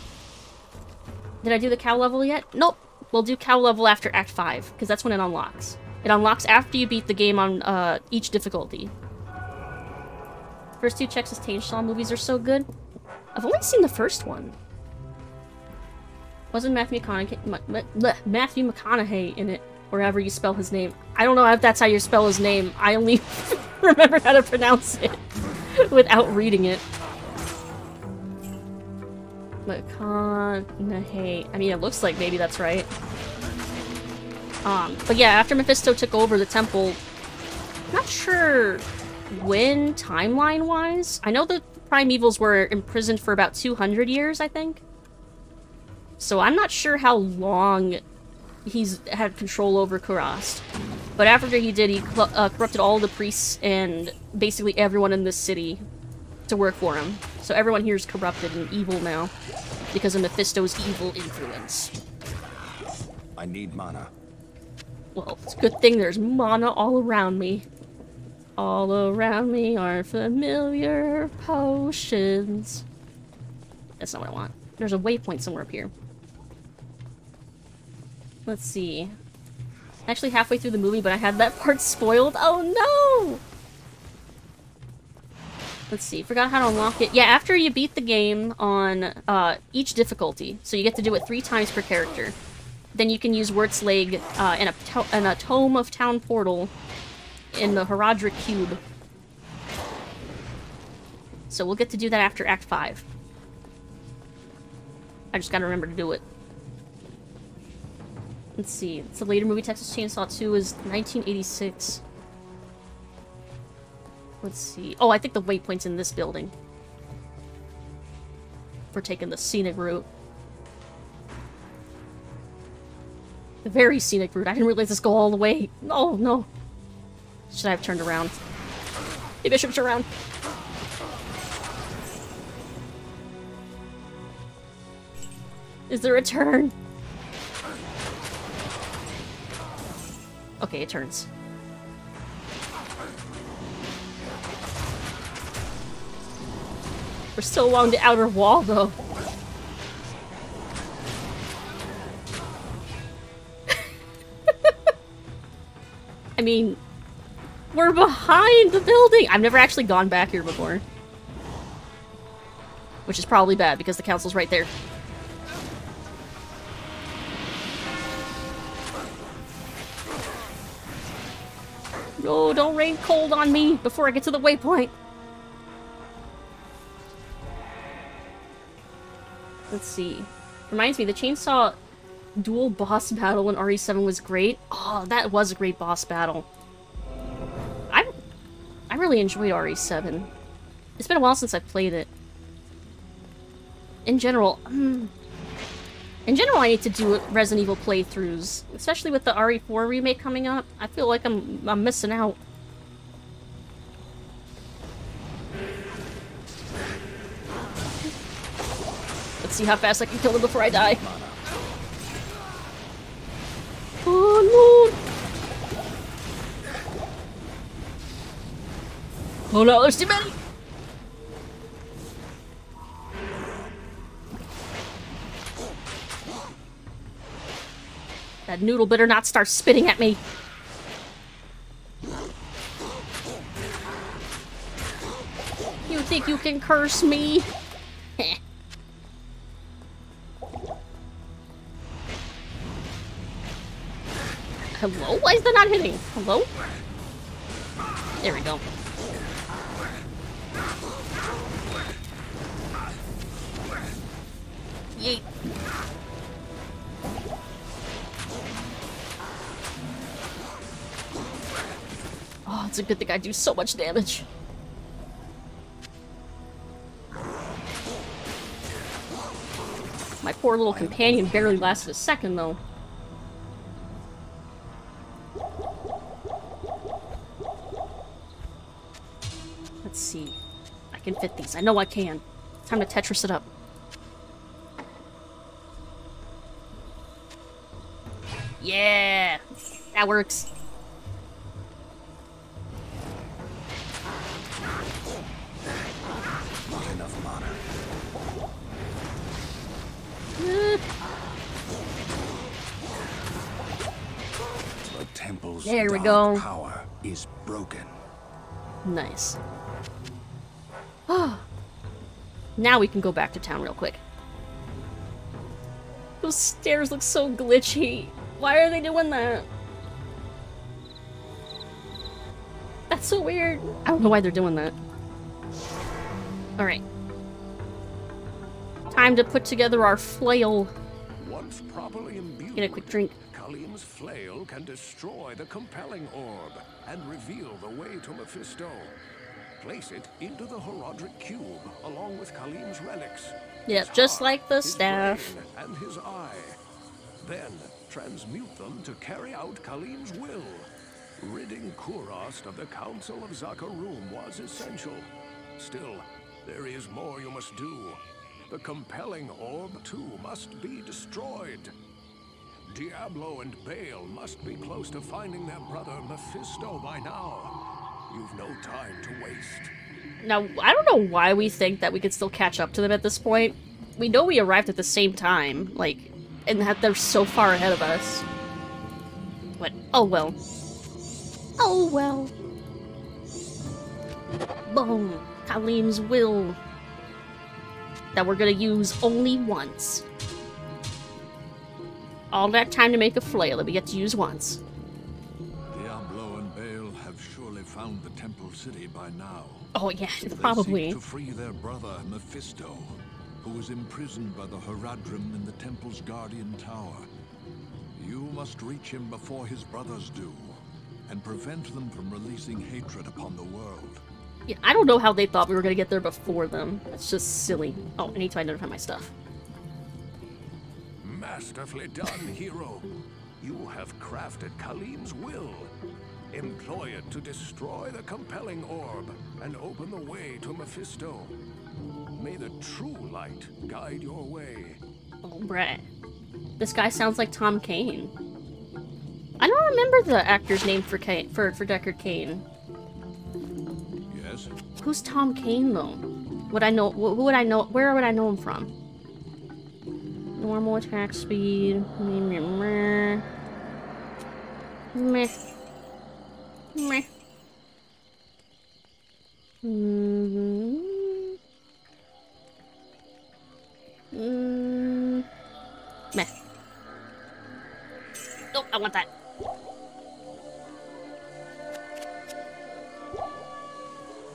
Did I do the cow level yet? Nope. We'll do cow level after Act 5, because that's when it unlocks. It unlocks after you beat the game on each difficulty. First two Texas Chainsaw movies are so good. I've only seen the first one. Wasn't Matthew McConaughey in it? Wherever you spell his name. I don't know if that's how you spell his name. I only remember how to pronounce it without reading it. McConaughey. I mean, it looks like maybe that's right. But yeah, after Mephisto took over the temple, not sure when timeline-wise. I know the Primevals were imprisoned for about 200 years, I think. So I'm not sure how long he's had control over Kurast. But after he did, he corrupted all the priests and basically everyone in this city to work for him. So everyone here is corrupted and evil now because of Mephisto's evil influence. I need mana. Well, it's a good thing there's mana all around me. All around me are familiar potions. That's not what I want. There's a waypoint somewhere up here. Let's see. Actually halfway through the movie, but I had that part spoiled. Oh no! Let's see. Forgot how to unlock it. Yeah, after you beat the game on each difficulty, so you get to do it 3 times per character, then you can use Wurtzleg in a Tome of Town portal in the Herodric Cube. So we'll get to do that after Act 5. I just gotta remember to do it. Let's see. It's a later movie. Texas Chainsaw 2 is 1986. Let's see. Oh, I think the waypoint's in this building. We're taking the scenic route. The very scenic route. I didn't realize this go all the way. Oh, no. Should I have turned around? Maybe I should have turned around. Is there a turn? Okay, it turns. We're still along the outer wall, though. I mean, we're behind the building! I've never actually gone back here before. Which is probably bad, because the council's right there. No, don't rain cold on me before I get to the waypoint. Let's see. Reminds me, the chainsaw dual boss battle in RE7 was great. Oh, that was a great boss battle. I really enjoyed RE7. It's been a while since I've played it. In general, I need to do Resident Evil playthroughs, especially with the RE4 remake coming up. I feel like I'm missing out. Let's see how fast I can kill him before I die. Oh no! Oh no, there's too many! That noodle better not start spitting at me. You think you can curse me? Hello? Why is that not hitting? Hello? There we go. It's a good thing I do so much damage. My poor little companion barely lasted a second, though. Let's see. I can fit these. I know I can. Time to Tetris it up. Yeah! That works. Not enough mana. The temple's there we dark go. Power is broken. Nice. Now we can go back to town real quick. Those stairs look so glitchy. Why are they doing that? That's so weird. I don't know why they're doing that. Alright. Time to put together our flail. Once properly imbued, Get a quick drink. Khalim's flail can destroy the compelling orb and reveal the way to Mephisto. Place it into the Horadric cube along with Khalim's relics. Yep, his just heart, like the his staff. brain, and his eye. Then transmute them to carry out Khalim's will. Ridding Kurast of the Council of Zakarum was essential. Still, there is more you must do. The compelling orb, too, must be destroyed. Diablo and Bale must be close to finding their brother Mephisto by now. You've no time to waste. Now, I don't know why we think that we could still catch up to them at this point. We know we arrived at the same time, like, and that they're so far ahead of us. But, oh well. Oh well. Boom. Khalim's will. That we're gonna use only once. All that time to make a flail that we get to use once. Diablo and Bale have surely found the Temple City by now. Oh yeah, They probably. seek to free their brother Mephisto, who is imprisoned by the Horadrim in the Temple's Guardian Tower. You must reach him before his brothers do, and prevent them from releasing hatred upon the world. Yeah, I don't know how they thought we were gonna get there before them. That's just silly. Oh, I need to identify my stuff. Masterfully done, hero. You have crafted Khalim's will. Employ it to destroy the compelling orb and open the way to Mephisto. May the true light guide your way. Oh, Brett. This guy sounds like Tom Kane. I don't remember the actor's name for Deckard Cain. Yes? Who's Tom Kane, though? Would I know? Who would I know? Where would I know him from? Normal attack speed. Meh. Meh. Meh. Meh. Nope, I want that.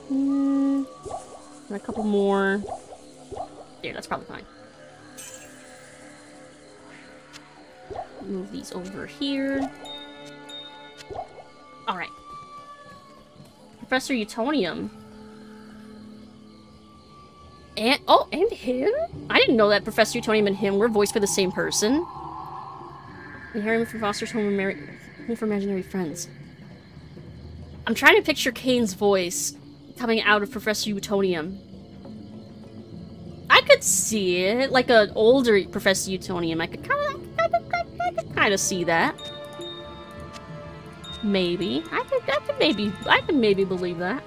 And a couple more. There, that's probably fine. Move these over here. Alright. Professor Utonium. And, oh, and him? I didn't know that Professor Utonium and him were voiced by the same person. Inheriting from Foster's home for imaginary friends. I'm trying to picture Kane's voice coming out of Professor Utonium. I could see it, like an older Professor Utonium. I could kind of see that. Maybe. I could maybe believe that.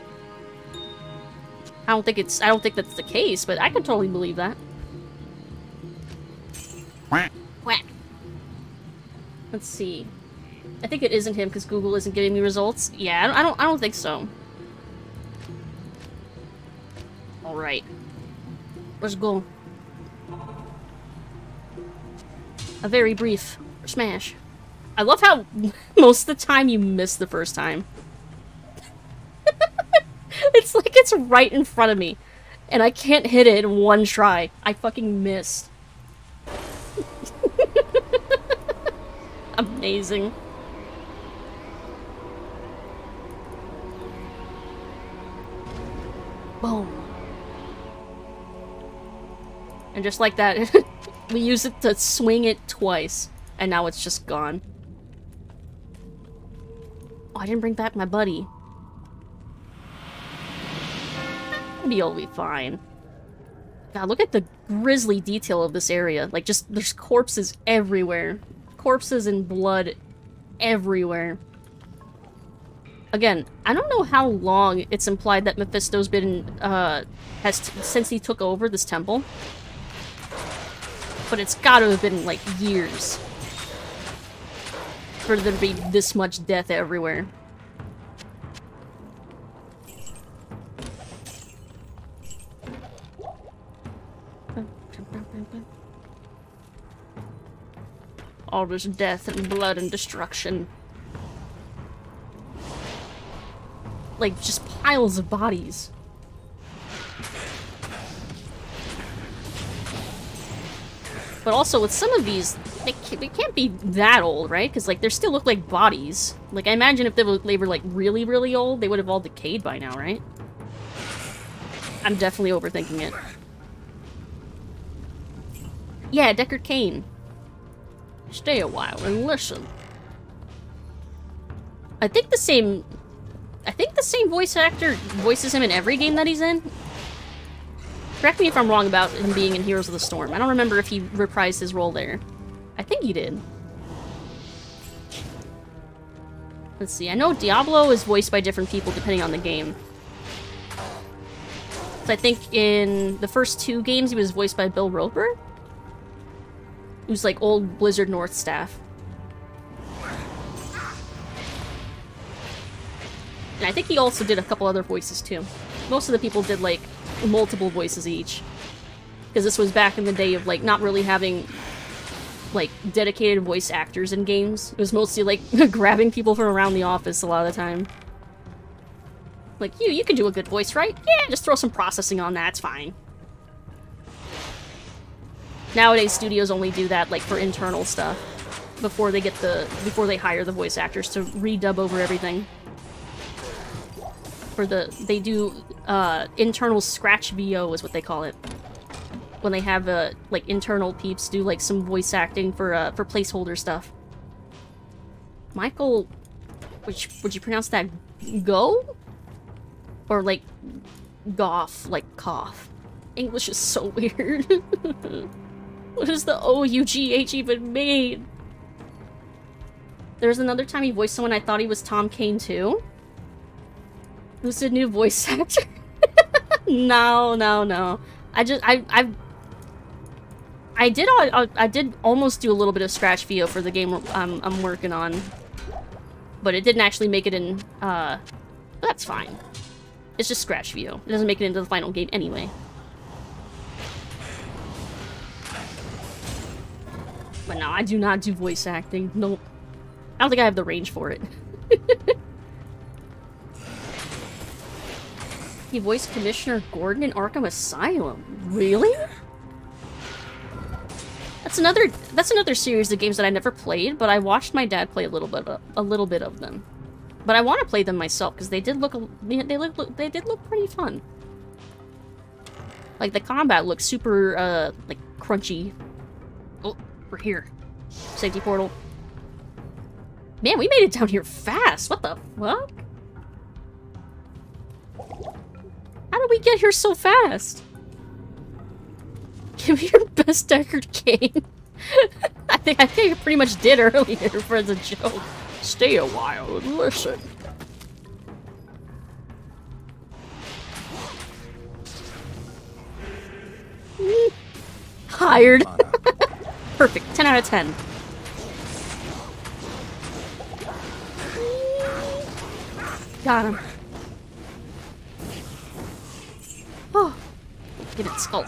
I don't think that's the case, but I could totally believe that. Whack. Let's see. I think it isn't him because Google isn't giving me results. Yeah, I don't think so. All right. Let's go. A very brief smash. I love how most of the time you miss the first time. It's like it's right in front of me, and I can't hit it in one try. I fucking missed. Amazing. Boom. And just like that, we use it to swing it twice. And now it's just gone. Oh, I didn't bring back my buddy. Maybe you'll be fine. God, look at the grisly detail of this area. Like, just, there's corpses everywhere. Corpses and blood everywhere. Again, I don't know how long it's implied that Mephisto's been, since he took over this temple. But it's gotta have been, like, years. For there to be this much death everywhere. All this death and blood and destruction. Like, just piles of bodies. But also, with some of these, they can't be that old, right? Because, like, they still look like bodies. Like, I imagine if they were like, really, really old, they would have all decayed by now, right? I'm definitely overthinking it. Yeah, Deckard Cain. Stay a while and listen. I think the same voice actor voices him in every game that he's in. Correct me if I'm wrong about him being in Heroes of the Storm. I don't remember if he reprised his role there. I think he did. Let's see. I know Diablo is voiced by different people depending on the game. So I think in the first 2 games he was voiced by Bill Roper, who's like old Blizzard North staff. And I think he also did a couple other voices too. Most of the people did like multiple voices each. Because this was back in the day of like not really having like dedicated voice actors in games. It was mostly like grabbing people from around the office a lot of the time. Like, you can do a good voice, right? Yeah, just throw some processing on that, it's fine. Nowadays, studios only do that, like, for internal stuff. Before they hire the voice actors to redub over everything. They do, internal scratch VO is what they call it. When they have, like, internal peeps do, like, some voice acting for placeholder stuff. Michael, would you pronounce that go? Or, like, goff, like cough. English is so weird. What does the O-U-G-H even mean? There was another time he voiced someone I thought he was Tom Kane too. Lucid new voice actor. No. I did almost do a little bit of scratch VO for the game I'm working on. But it didn't actually make it in, that's fine. It's just scratch VO. It doesn't make it into the final game anyway. But no, I do not do voice acting. Nope. I don't think I have the range for it. He voiced Commissioner Gordon in Arkham Asylum. Really? That's another series of games that I never played, but I watched my dad play a little bit of them. But I want to play them myself because they did look pretty fun. Like the combat looks super like crunchy. Oh, we're here. Safety portal. Man, we made it down here fast. What the fuck? How did we get here so fast? Give me your best Deckard Cain. I think I pretty much did earlier for the joke. Stay a while and listen. Hired. Perfect. 10 out of 10. Got him. Oh. Get it, skull.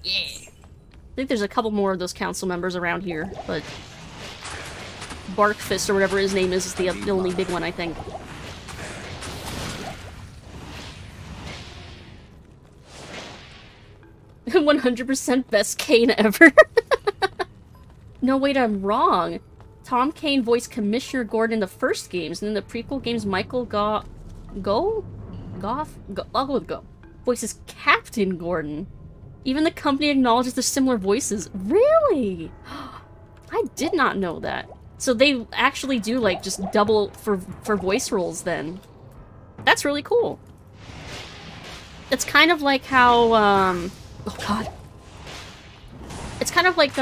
Yeah. I think there's a couple more of those council members around here, but Barkfist or whatever his name is the only big one, I think. "100% best Kane ever." No, wait, I'm wrong. Tom Kane voiced Commissioner Gordon in the first games, and in the prequel games, Michael voices Captain Gordon. Even the company acknowledges the similar voices. Really? I did not know that. So they actually do, like, just double for voice roles then. That's really cool. It's kind of like how, oh god. It's kind of like,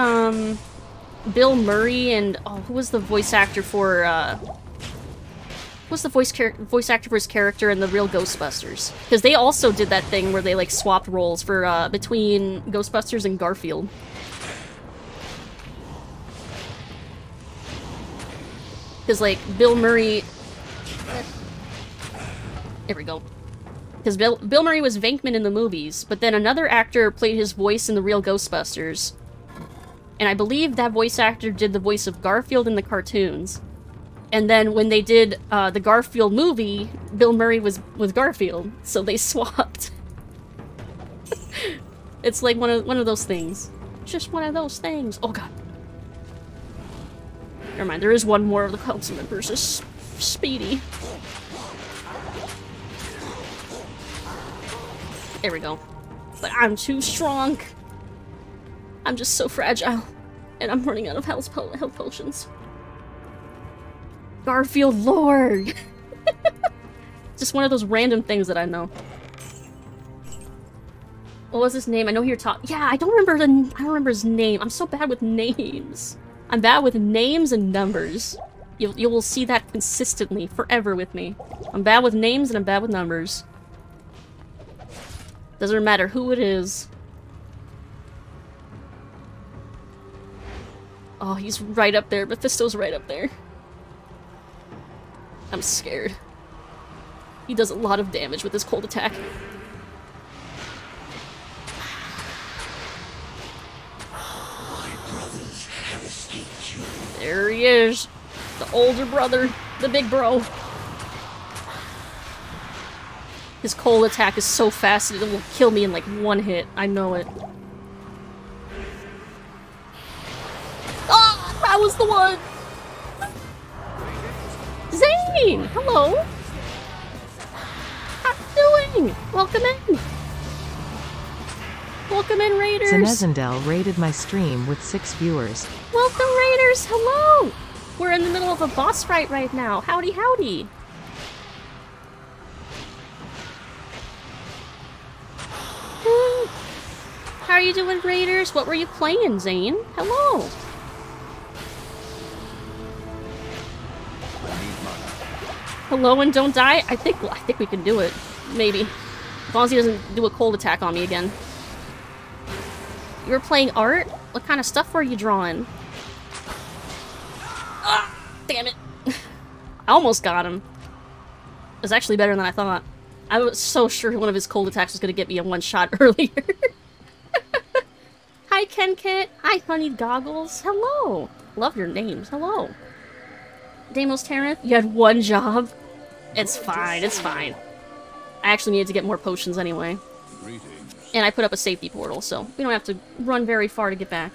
Bill Murray and, oh, who was the voice actor for, who was the voice actor for his character in the real Ghostbusters? Because they also did that thing where they, like, swapped roles for, between Ghostbusters and Garfield. Because, like, Bill Murray... There we go. Because Bill Murray was Venkman in the movies, but then another actor played his voice in the real Ghostbusters. And I believe that voice actor did the voice of Garfield in the cartoons. And then when they did the Garfield movie, Bill Murray was with Garfield, so they swapped. It's like one of those things. Just one of those things. Oh god. Never mind, there is one more of the council members. It's Speedy. There we go. But I'm too strong. I'm just so fragile. And I'm running out of health potions. Garfield Lord! Just one of those random things that I know. What was his name? I know you're talking. Yeah, I don't remember his name. I'm so bad with names. I'm bad with names and numbers. You will see that consistently, forever with me. I'm bad with names and I'm bad with numbers. Doesn't matter who it is. Oh, he's right up there. Mephisto's right up there. I'm scared. He does a lot of damage with his cold attack. There he is. The older brother. The big bro. His cold attack is so fast it will kill me in like one hit. I know it. Ah! That was the one! Zane! Hello! How you doing? Welcome in! Welcome in, Raiders! Zenezendel raided my stream with 6 viewers. Welcome, Raiders! Hello! We're in the middle of a boss fight right now. Howdy, howdy! How are you doing, Raiders? What were you playing, Zane? Hello! Hello and don't die? I think we can do it. Maybe. As long as he doesn't do a cold attack on me again. You were playing art? What kind of stuff were you drawing? Ah! Damn it. I almost got him. It was actually better than I thought. I was so sure one of his cold attacks was going to get me a one-shot earlier. Hi, Ken Kit. Hi, Honey Goggles. Hello. Love your names. Hello. Deimos Territh, you had one job? It's fine, it's fine. I actually needed to get more potions anyway. And I put up a safety portal, so we don't have to run very far to get back.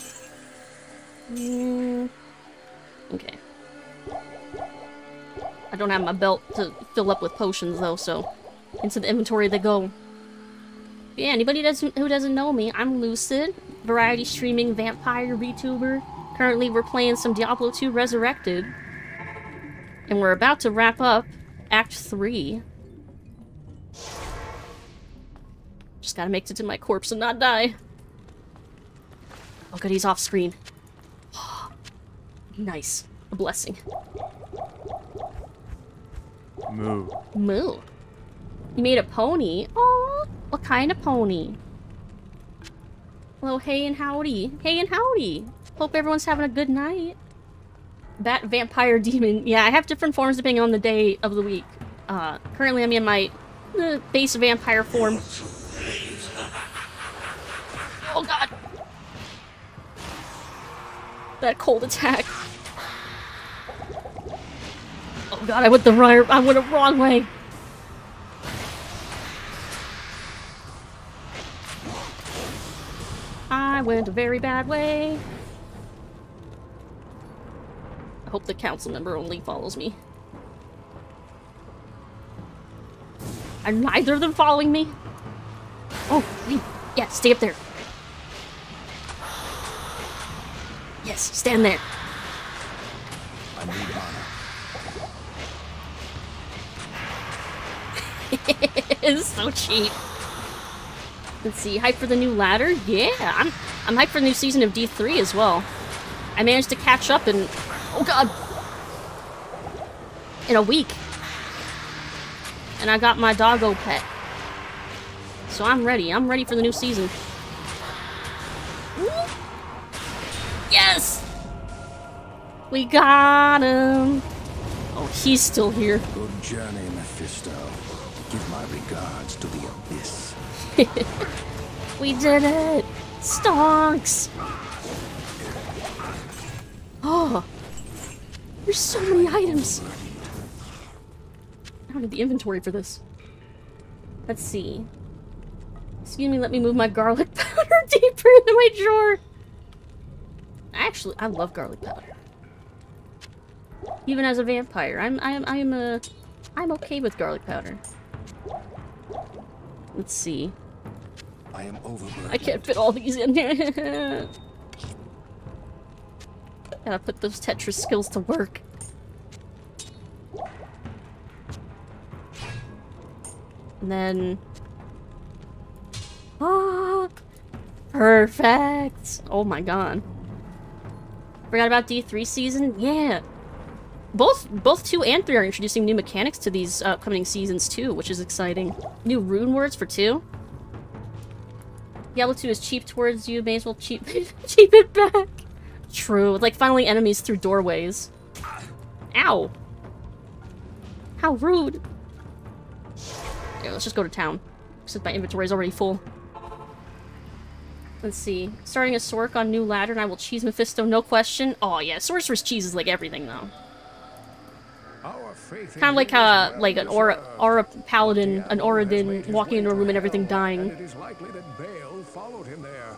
Okay. I don't have my belt to fill up with potions, though, so into the inventory they go. Yeah, anybody who doesn't know me, I'm Lucid, variety streaming vampire VTuber. Currently, we're playing some Diablo 2 Resurrected. And we're about to wrap up Act 3. Just gotta make it to my corpse and not die. Oh good, he's off screen. Nice. A blessing. Moo. Moo. You made a pony? Oh, what kind of pony? Hello, hey and howdy. Hey and howdy. Hope everyone's having a good night. Bat, vampire, demon. Yeah, I have different forms depending on the day of the week. Currently I'm in my base vampire form. Oh god! That cold attack. Oh god, I went the wrong way. I went a very bad way. I hope the council member only follows me. Are neither of them following me? Oh, wait. Yeah, stay up there. Yes, stand there. I need honor. It's so cheap. Let's see, hype for the new ladder? Yeah, I'm hyped for the new season of D3 as well. I managed to catch up in, oh god, in a week. And I got my doggo pet. So I'm ready for the new season. Woo! Yes! We got him! Oh, he's still here. Good journey, Mephisto. Give my regards to the Abyss. We did it! Stonks! Oh! There's so many items! I don't have the inventory for this. Let's see. Excuse me, let me move my garlic powder deeper into my drawer. Actually, I love garlic powder. Even as a vampire, I'm okay with garlic powder. Let's see. I am overburdened. I can't fit all these in here. Gotta put those Tetris skills to work. And then... ah, perfect! Oh my god. Forgot about D3 season? Yeah! Both 2 and 3 are introducing new mechanics to these upcoming seasons too, which is exciting. New rune words for 2. Diablo 2 is cheap towards you, may as well cheap it back. True, like funneling enemies through doorways. Ow! How rude! Yeah, let's just go to town, since my inventory is already full. Let's see. Starting a Sork on new ladder, and I will cheese Mephisto, no question. Oh yeah, Sorcerer's cheese is like everything though. Kind of like an aura paladin, an Auradin walking into a room and everything dying. And it is likely that Baal followed him there.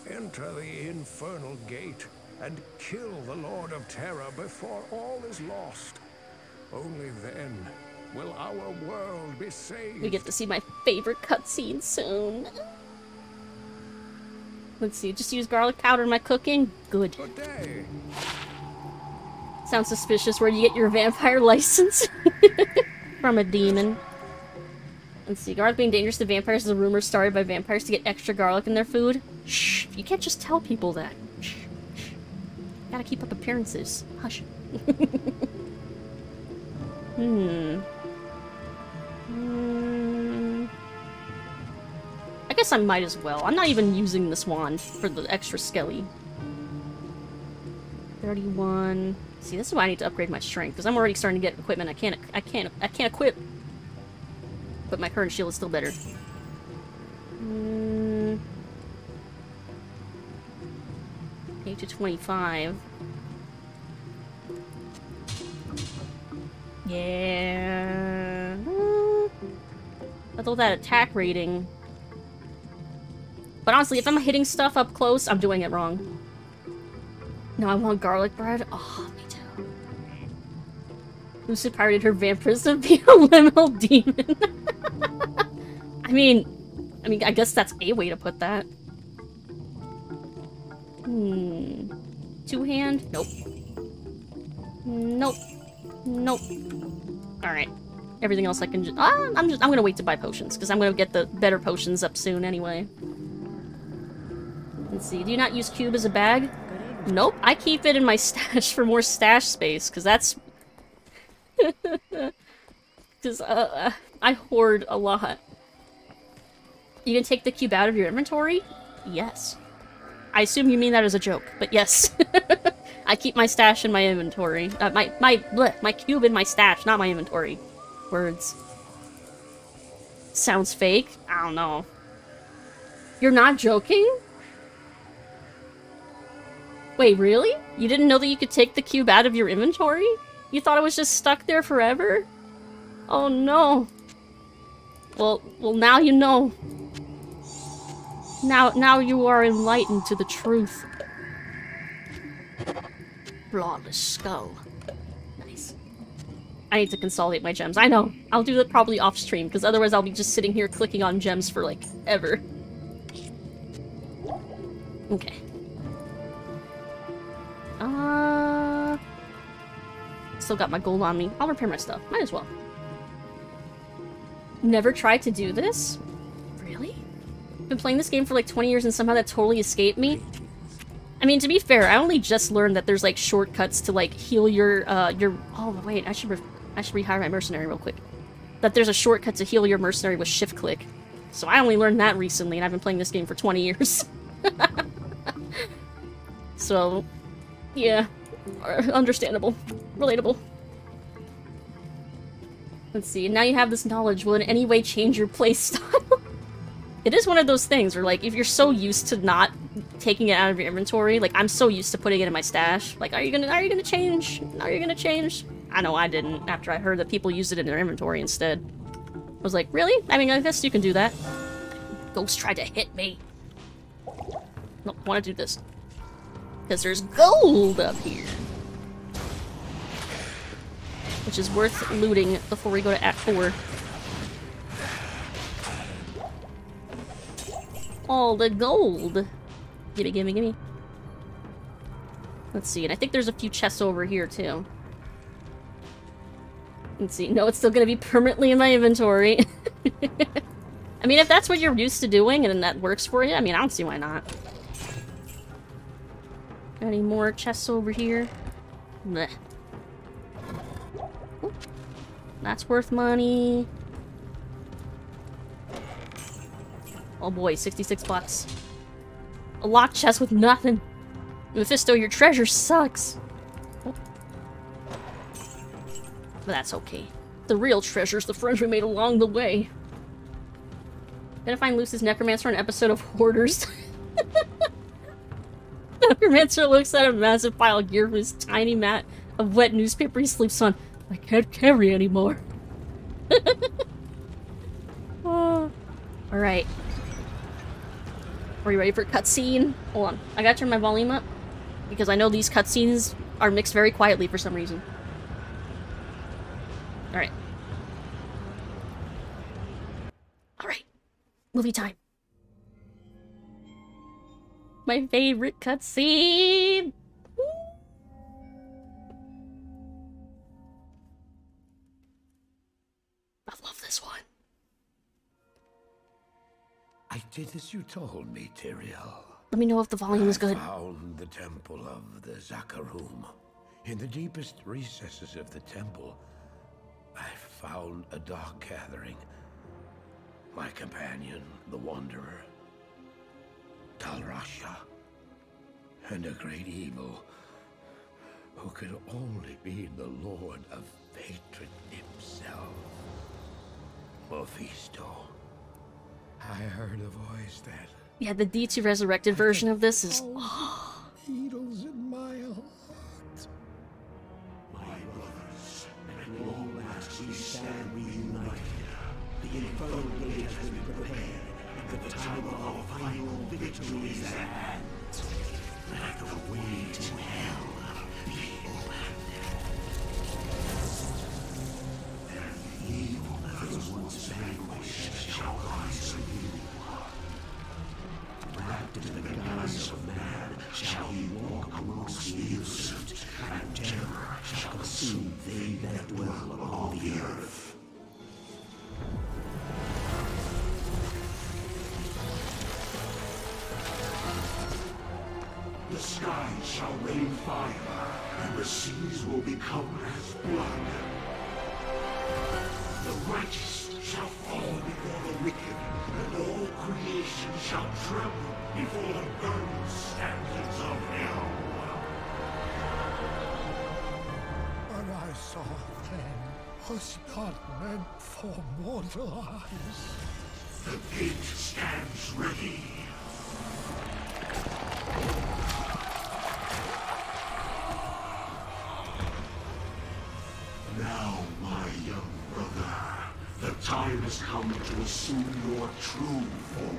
Enter the infernal gate and kill the Lord of Terror before all is lost. Only then will our world be saved. We get to see my favorite cutscene soon. Let's see, just use garlic powder in my cooking? Good. Good day. Sounds suspicious. Where do you get your vampire license? From a demon. Let's see. Garlic being dangerous to vampires is a rumor started by vampires to get extra garlic in their food. Shh. You can't just tell people that. Shh. Shh. Gotta keep up appearances. Hush. I guess I might as well. I'm not even using this wand for the extra skelly. 31... See, this is why I need to upgrade my strength, because I'm already starting to get equipment I can't equip. But my current shield is still better. 8 to 25. Yeah. Although that attack rating. But honestly, if I'm hitting stuff up close, I'm doing it wrong. No, I want garlic bread. Oh, me too. Lucid pirated her vampirism to be a liminal demon. I mean, I guess that's a way to put that. Two-hand? Nope. Nope. Nope. Alright. Everything else I can just... I'm gonna wait to buy potions, because I'm gonna get the better potions up soon anyway. Let's see. Do you not use cube as a bag? Nope, I keep it in my stash for more stash space, because that's... Because, I hoard a lot. You can take the cube out of your inventory? Yes. I assume you mean that as a joke, but yes. I keep my stash in my inventory. My cube in my stash, not my inventory. Words. Sounds fake? I don't know. You're not joking? Wait, really? You didn't know that you could take the cube out of your inventory? You thought it was just stuck there forever? Oh no. Well, now you know. Now you are enlightened to the truth. Flawless skull. Nice. I need to consolidate my gems. I know. I'll do that probably off stream, because otherwise I'll be just sitting here clicking on gems for, like, ever. Okay. Still got my gold on me. I'll repair my stuff. Might as well. Never tried to do this? Really? Been playing this game for like 20 years and somehow that totally escaped me? I mean, to be fair, I only just learned that there's like shortcuts to like heal your oh wait, I should rehire my mercenary real quick. That there's a shortcut to heal your mercenary with shift click. So I only learned that recently and I've been playing this game for 20 years. So, yeah. Understandable. Relatable. Let's see, now you have this knowledge. Will it in any way change your playstyle? It is one of those things where, like, if you're so used to not taking it out of your inventory, like, I'm so used to putting it in my stash. Like, are you gonna change? Are you gonna change? I know I didn't, after I heard that people used it in their inventory instead. I was like, really? I mean, I guess you can do that. Ghost tried to hit me. Nope, want to do this. Because there's gold up here. Which is worth looting before we go to Act 4. All the gold! Gimme, gimme, gimme. Let's see, and I think there's a few chests over here, too. Let's see, no, it's still gonna be permanently in my inventory. I mean, if that's what you're used to doing and that works for you, I mean, I don't see why not. Any more chests over here? Blech. Ooh. That's worth money. Oh boy, 66 bucks. A locked chest with nothing. Mephisto, your treasure sucks. Oh. But that's okay. The real treasure's the friends we made along the way. Gonna find Lucid's necromancer in an episode of Hoarders. Necromancer looks at a massive pile of gear from his tiny mat of wet newspaper he sleeps on. I can't carry anymore. Alright. Are you ready for cutscene? Hold on. I gotta turn my volume up. Because I know these cutscenes are mixed very quietly for some reason. Alright. Alright. Movie time. My favorite cutscene! I love this one. I did as you told me, Tyrael. Let me know if the volume is good. I found the temple of the Zakarum. In the deepest recesses of the temple, I found a dark gathering. My companion, the Wanderer, Talrasha, and a great evil who could only be the Lord of Hatred himself, Mephisto. I heard a voice that... Yeah, the D2 Resurrected version of this is... Needles in my heart. My brothers, at long last we stand reunited. The infernal gate has been prepared, and the time of our final victory is at hand. Let the way to hell be opened. And the evil that was once vanquished shall rise anew. Wrapped in the guise of man, shall he walk amongst the innocent, and terror shall consume they that dwell upon the earth. The skies shall rain fire, and the seas will become as blood. The righteous shall fall before the wicked, and all creation shall tremble before the burning standards of hell. What I saw then was not meant for mortal eyes. The gate stands ready. Now, my young brother, the time has come to assume your true form.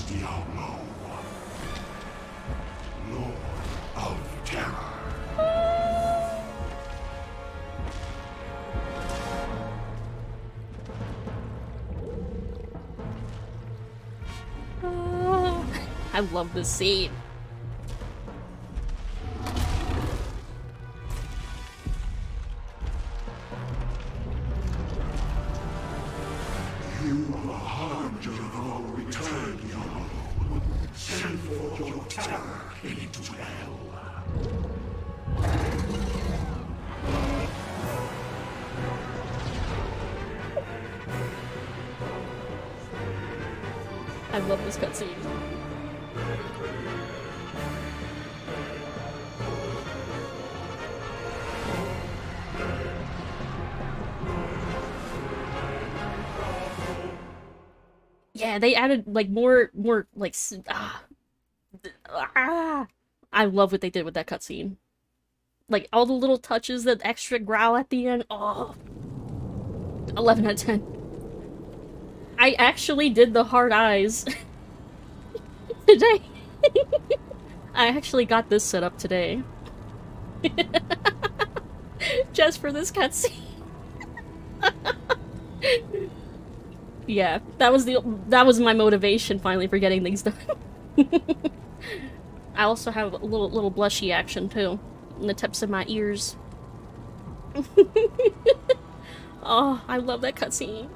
Diablo, Lord of Terror. I love this scene. You are a harbinger of our return, Diablo. Send forth your terror into hell. I love this cutscene. Yeah, they added like more like I love what they did with that cutscene. Like all the little touches, that extra growl at the end. Oh, 11 out of 10. I actually did the hard eyes today. I actually got this set up today. Just for this cutscene. Yeah, that was my motivation finally for getting things done. I also have a little blushy action too, in the tips of my ears. Oh, I love that cutscene.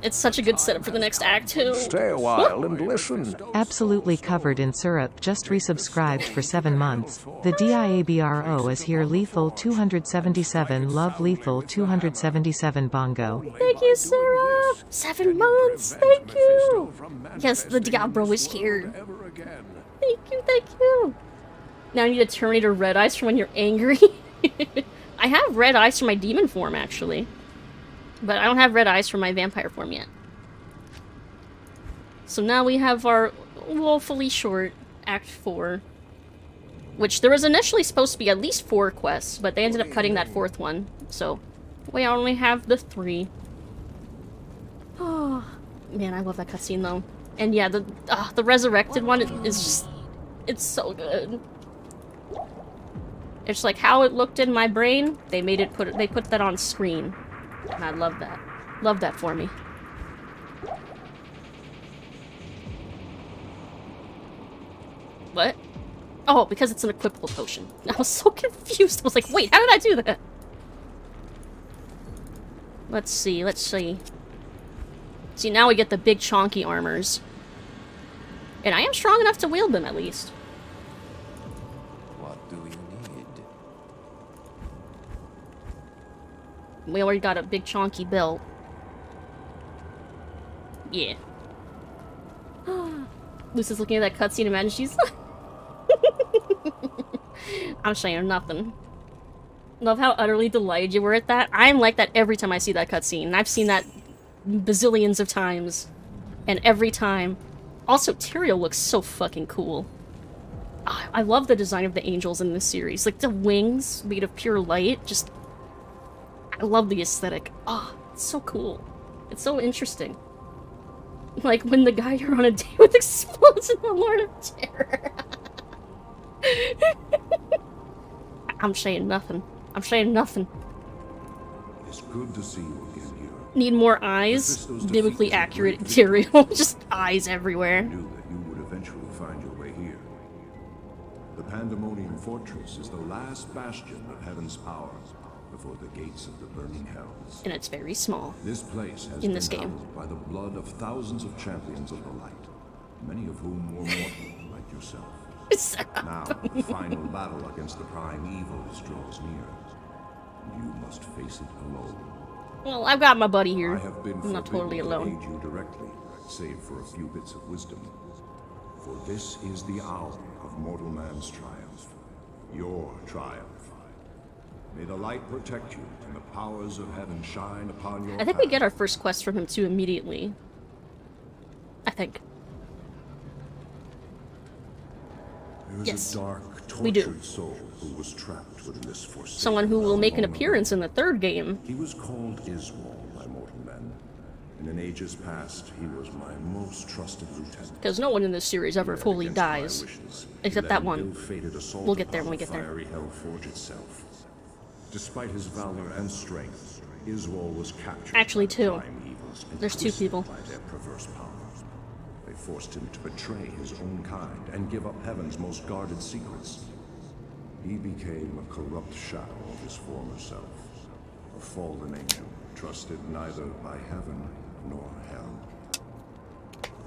It's such a good setup for the next act too. Stay a while and listen. Absolutely covered in syrup, just resubscribed for 7 months. The Diabro is here. Lethal 277 love, Lethal 277 bongo. Thank you, Sarah! 7 months! Thank you! Yes, the Diablo is here. Thank you, thank you! Now I need to Terminator red eyes for when you're angry. I have red eyes for my demon form, actually. But I don't have red eyes for my vampire form yet. So now we have our woefully short Act 4. Which there was initially supposed to be at least 4 quests, but they ended up cutting that 4th one. So we only have the 3. Oh, man, I love that cutscene though. And yeah, the Resurrected one is just... it's so good. It's like how it looked in my brain, they put that on screen. And I love that. Love that for me. What? Oh, because it's an equipable potion. I was so confused. I was like, wait, how did I do that? Let's see, let's see. See, now we get the big chonky armors. And I am strong enough to wield them, at least. What do you need? We already got a big chonky belt. Yeah. Lucy's looking at that cutscene, imagine she's... I'm saying nothing. Love how utterly delighted you were at that. I'm like that every time I see that cutscene. I've seen that bazillions of times. And every time... Also, Tyrael looks so fucking cool. Oh, I love the design of the angels in this series. Like, the wings made of pure light, just... I love the aesthetic. Oh, it's so cool. It's so interesting. Like when the guy you're on a date with explodes in the Lord of Terror. I'm saying nothing. I'm saying nothing. It's good to see you again here. Need more eyes? Biblically accurate Tyrael. Just eyes everywhere. I knew that you would eventually find your way here. The Pandemonium Fortress is the last bastion of heaven's power before the gates of the burning hells. And it's very small. This place has in been this game hallowed by the blood of thousands of champions of the light, many of whom were mortal like yourself. Now the final battle against the prime evils draws near, and you must face it alone. Well, I've got my buddy here. I have been I'm not totally alone. To aid you directly, save for a few bits of wisdom. For this is the hour of mortal man's triumph. Your triumph. May the light protect you, and the powers of heaven shine upon your I think we get our first quest from him too immediately. I think. Yes, a dark, tortured we do. Soul who was trapped within this someone who will make an appearance in the 3rd game. He was called Iswal by mortal men. and in ages past, he was my most trusted lieutenant. Because no one in this series ever fully dies. Except that one. We'll get there when we get there. Fiery Hellforge itself. Despite his valor and strength, Iswal was captured. Actually, two. There's two people. By their perverse powers. They forced him to betray his own kind and give up heaven's most guarded secrets. He became a corrupt shadow of his former self. A fallen angel, trusted neither by heaven nor hell.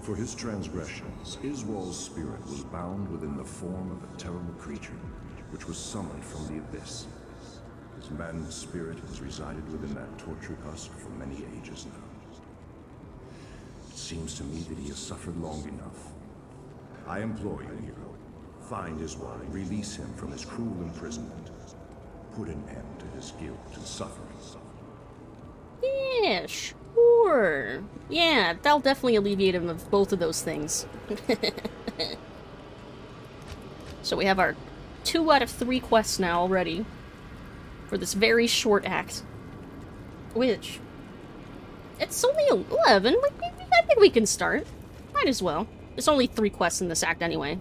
For his transgressions, Iswal's spirit was bound within the form of a terrible creature, which was summoned from the abyss. His maddened spirit has resided within that tortured husk for many ages now. It seems to me that he has suffered long enough. I implore you, hero, find Iswal and release him from his cruel imprisonment. Put an end to his guilt and suffering. Yeah, sure. Yeah, that'll definitely alleviate him of both of those things. So we have our 2 out of 3 quests now already. For this very short act. Which... It's only 11. I think we can start. Might as well. There's only 3 quests in this act anyway.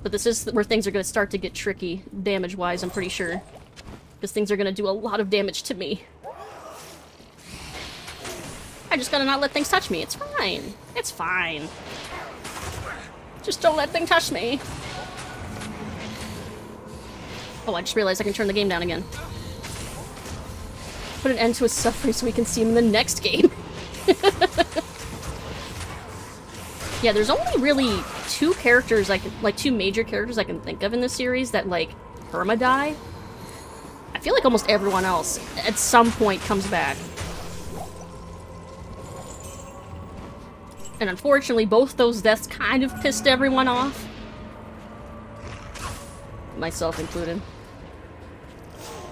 But this is where things are going to start to get tricky, damage-wise, I'm pretty sure. Because things are going to do a lot of damage to me. I just gotta not let things touch me. It's fine. It's fine. Just don't let things touch me. Oh, I just realized I can turn the game down again. Put an end to his suffering so we can see him in the next game. Yeah, there's only really 2 characters like 2 major characters I can think of in this series that, like, perma-die. I feel like almost everyone else, at some point, comes back. And unfortunately, both those deaths kind of pissed everyone off. Myself included.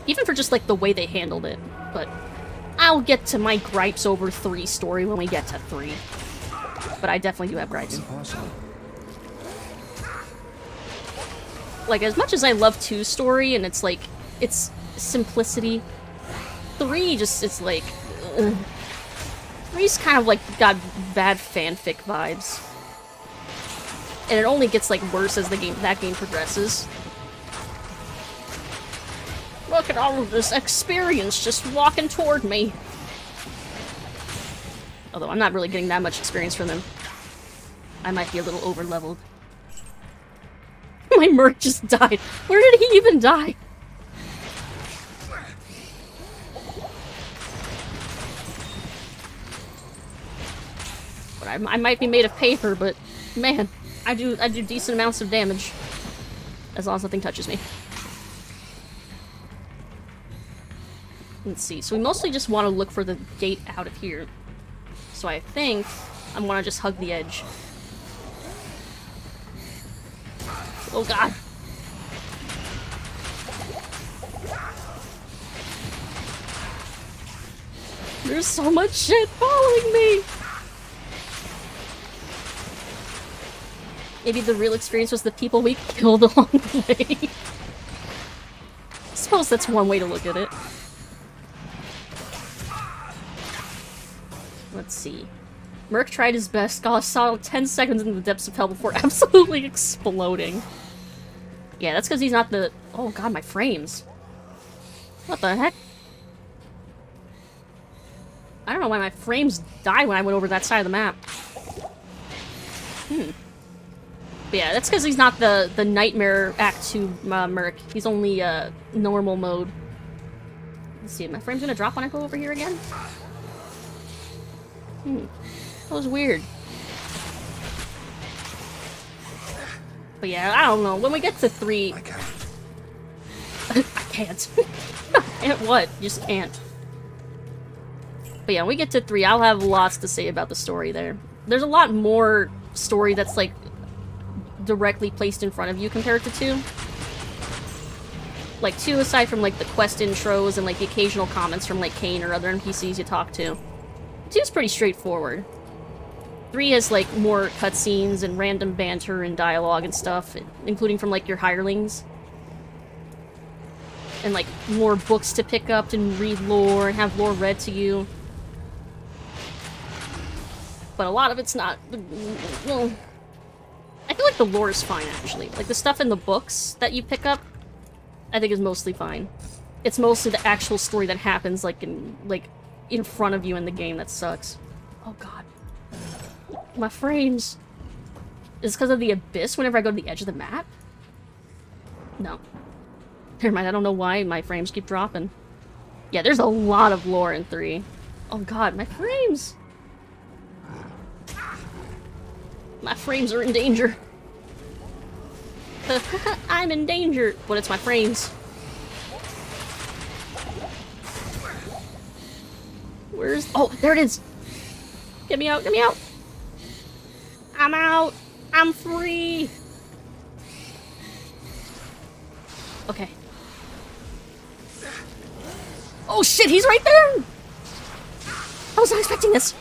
Even for just, like, the way they handled it. But I'll get to my gripes over 3 story when we get to 3. But I definitely do have gripes. Impossible. Like, as much as I love 2 story, and it's, like, it's simplicity, 3 just, it's, like... 3's kind of, like, got bad fanfic vibes. And it only gets, like, worse as that game progresses. Look at all of this experience just walking toward me. Although I'm not really getting that much experience from them. I might be a little over-leveled. My Merc just died. Where did he even die? But I might be made of paper, but man, I do decent amounts of damage. As long as nothing touches me. Let's see. So we mostly just want to look for the gate out of here. So I think I'm gonna just hug the edge. Oh god. There's so much shit following me! Maybe the real experience was the people we killed along the way. I suppose that's one way to look at it. Let's see. Merc tried his best, got a solid 10 seconds in the depths of hell before absolutely exploding. Yeah, that's because he's not the... Oh god, my frames. What the heck? I don't know why my frames died when I went over that side of the map. But yeah, that's because he's not the Nightmare Act 2 Merc. He's only normal mode. Let's see, my frame's gonna drop when I go over here again? That was weird. But yeah, I don't know. When we get to 3... I can't. I can't. Can't what? You just can't. But yeah, when we get to 3, I'll have lots to say about the story there. There's a lot more story that's, like, directly placed in front of you compared to 2. Like, 2, aside from, like, the quest intros and, like, the occasional comments from, like, Kane or other NPCs you talk to. 2's pretty straightforward. 3 has, like, more cutscenes and random banter and dialogue and stuff, including from, like, your hirelings. and like more books to pick up and read lore and have lore read to you. But a lot of it's not, well, I feel like the lore is fine actually. Like the stuff in the books that you pick up, I think is mostly fine. It's mostly the actual story that happens like in front of you in the game that sucks. Oh god. My frames. Is it because of the abyss whenever I go to the edge of the map? No. Never mind, I don't know why my frames keep dropping. Yeah, there's a lot of lore in 3. Oh god, my frames! My frames are in danger. I'm in danger, but it's my frames. Where's... Oh, there it is! Get me out, get me out! I'm out! I'm free! Okay. Oh shit, he's right there! I was not expecting this!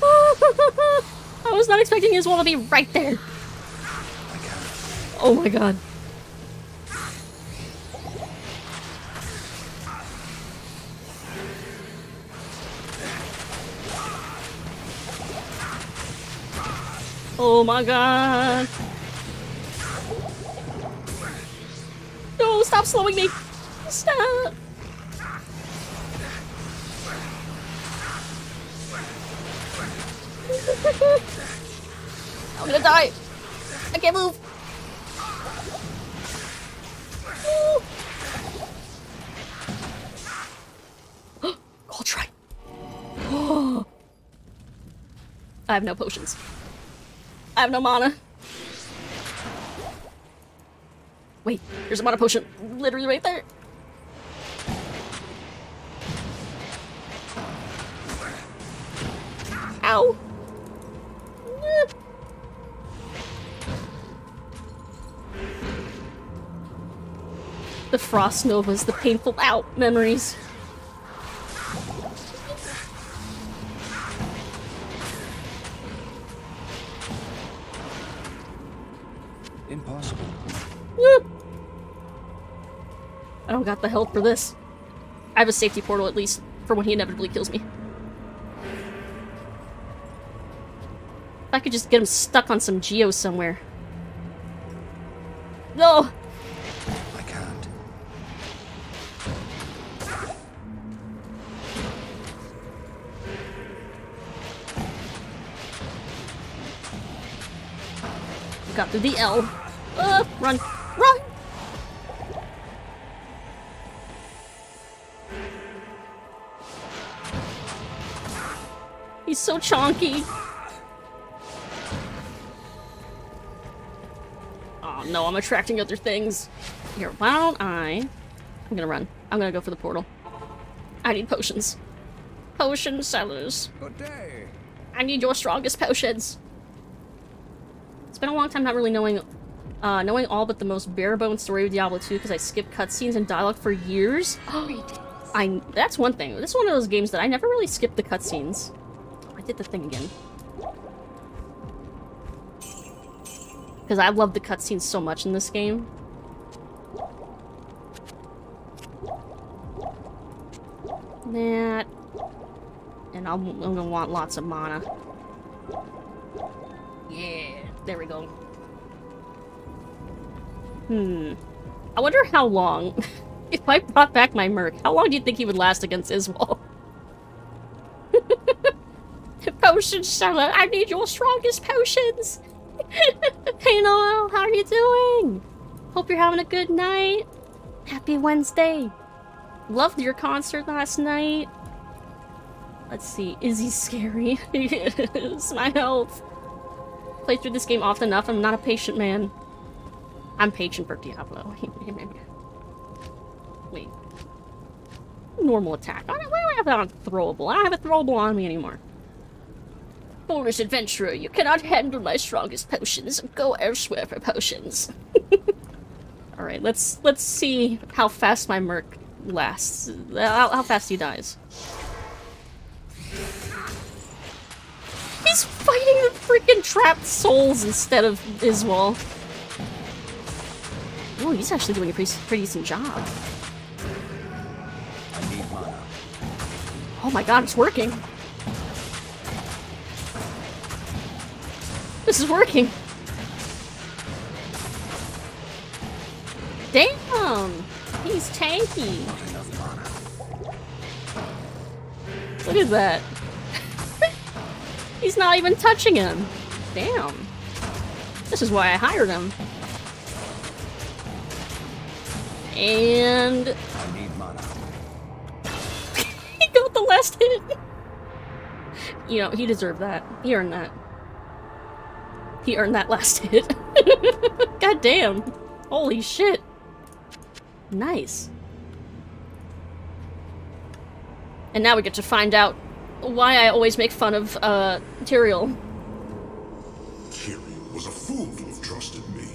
I was not expecting his wall to be right there! Oh my god. Oh my god. No, stop slowing me. Stop. I'm gonna die. I can't move. Cold try. I have no potions. I have no mana. Wait, there's a mana potion literally right there. Ow. The frost novas, the painful ow memories. Impossible. I don't got the health for this. I have a safety portal at least for when he inevitably kills me. If I could just get him stuck on some geo somewhere. No! I can't. Got through the L. Run! Run! He's so chonky. Oh no, I'm attracting other things. Here, why don't I'm gonna run. I'm gonna go for the portal. I need potions. Potion sellers. Good day. I need your strongest potions. It's been a long time not really knowing all but the most bare-bones story of Diablo 2 because I skipped cutscenes and dialogue for years. That's one thing. This is one of those games that I never really skipped the cutscenes. I did the thing again. Because I love the cutscenes so much in this game. That. And I'm gonna want lots of mana. Yeah, there we go. I wonder how long, if I brought back my Merc, how long do you think he would last against Iswal? Potion seller, I need your strongest potions! Hey Noel, how are you doing? Hope you're having a good night. Happy Wednesday. Loved your concert last night. Let's see, is he scary? It's my health. Play through this game often enough, I'm not a patient man. I'm patient for Diablo. Wait. Normal attack. Why do I have that on throwable? I don't have a throwable on me anymore. Foolish adventurer, you cannot handle my strongest potions. Go elsewhere for potions. Alright, let's see how fast my Merc lasts. How fast he dies. He's fighting the freaking trapped souls instead of Iswal. Oh, he's actually doing a pretty decent job. I need mana. Oh my god, it's working. This is working. Damn! He's tanky. Not enough mana. Look at that. He's not even touching him. Damn. This is why I hired him. And... I need mana. He got the last hit. You know, he deserved that. He earned that. He earned that last hit. God damn. Holy shit. Nice. And now we get to find out why I always make fun of, Tyrael. Tyrael was a fool to have trusted me.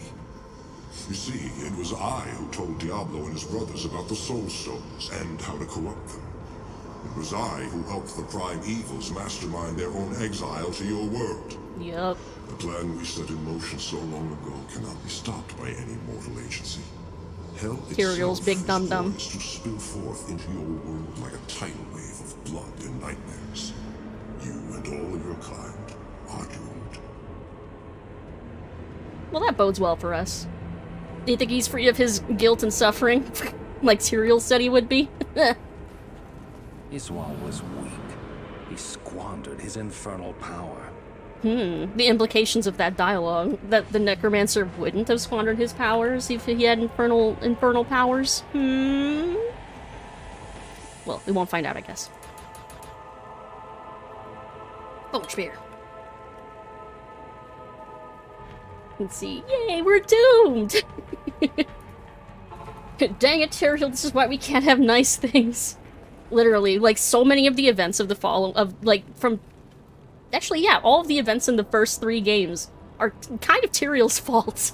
You see, it was I who told Diablo and his brothers about the Soul Stones and how to corrupt them. It was I who helped the Prime Evils mastermind their own exile to your world. Yup. The plan we set in motion so long ago cannot be stopped by any mortal agency. Hell Tyrael's itself big dum-dum. is poised to spill forth into your world like a tidal wave of blood and nightmares. You and all of your kind are doomed. Well, that bodes well for us. Do you think he's free of his guilt and suffering? Like Tyrael said he would be? Iswal was weak. He squandered his infernal power. The implications of that dialogue. That the Necromancer wouldn't have squandered his powers if he had infernal powers. Well, we won't find out, I guess. Bone Spear. Let's see. Yay, we're doomed! Dang it, Tyrael, this is why we can't have nice things. Literally, like, so many of the events of the Actually, yeah, all of the events in the first 3 games are kind of Tyrael's fault.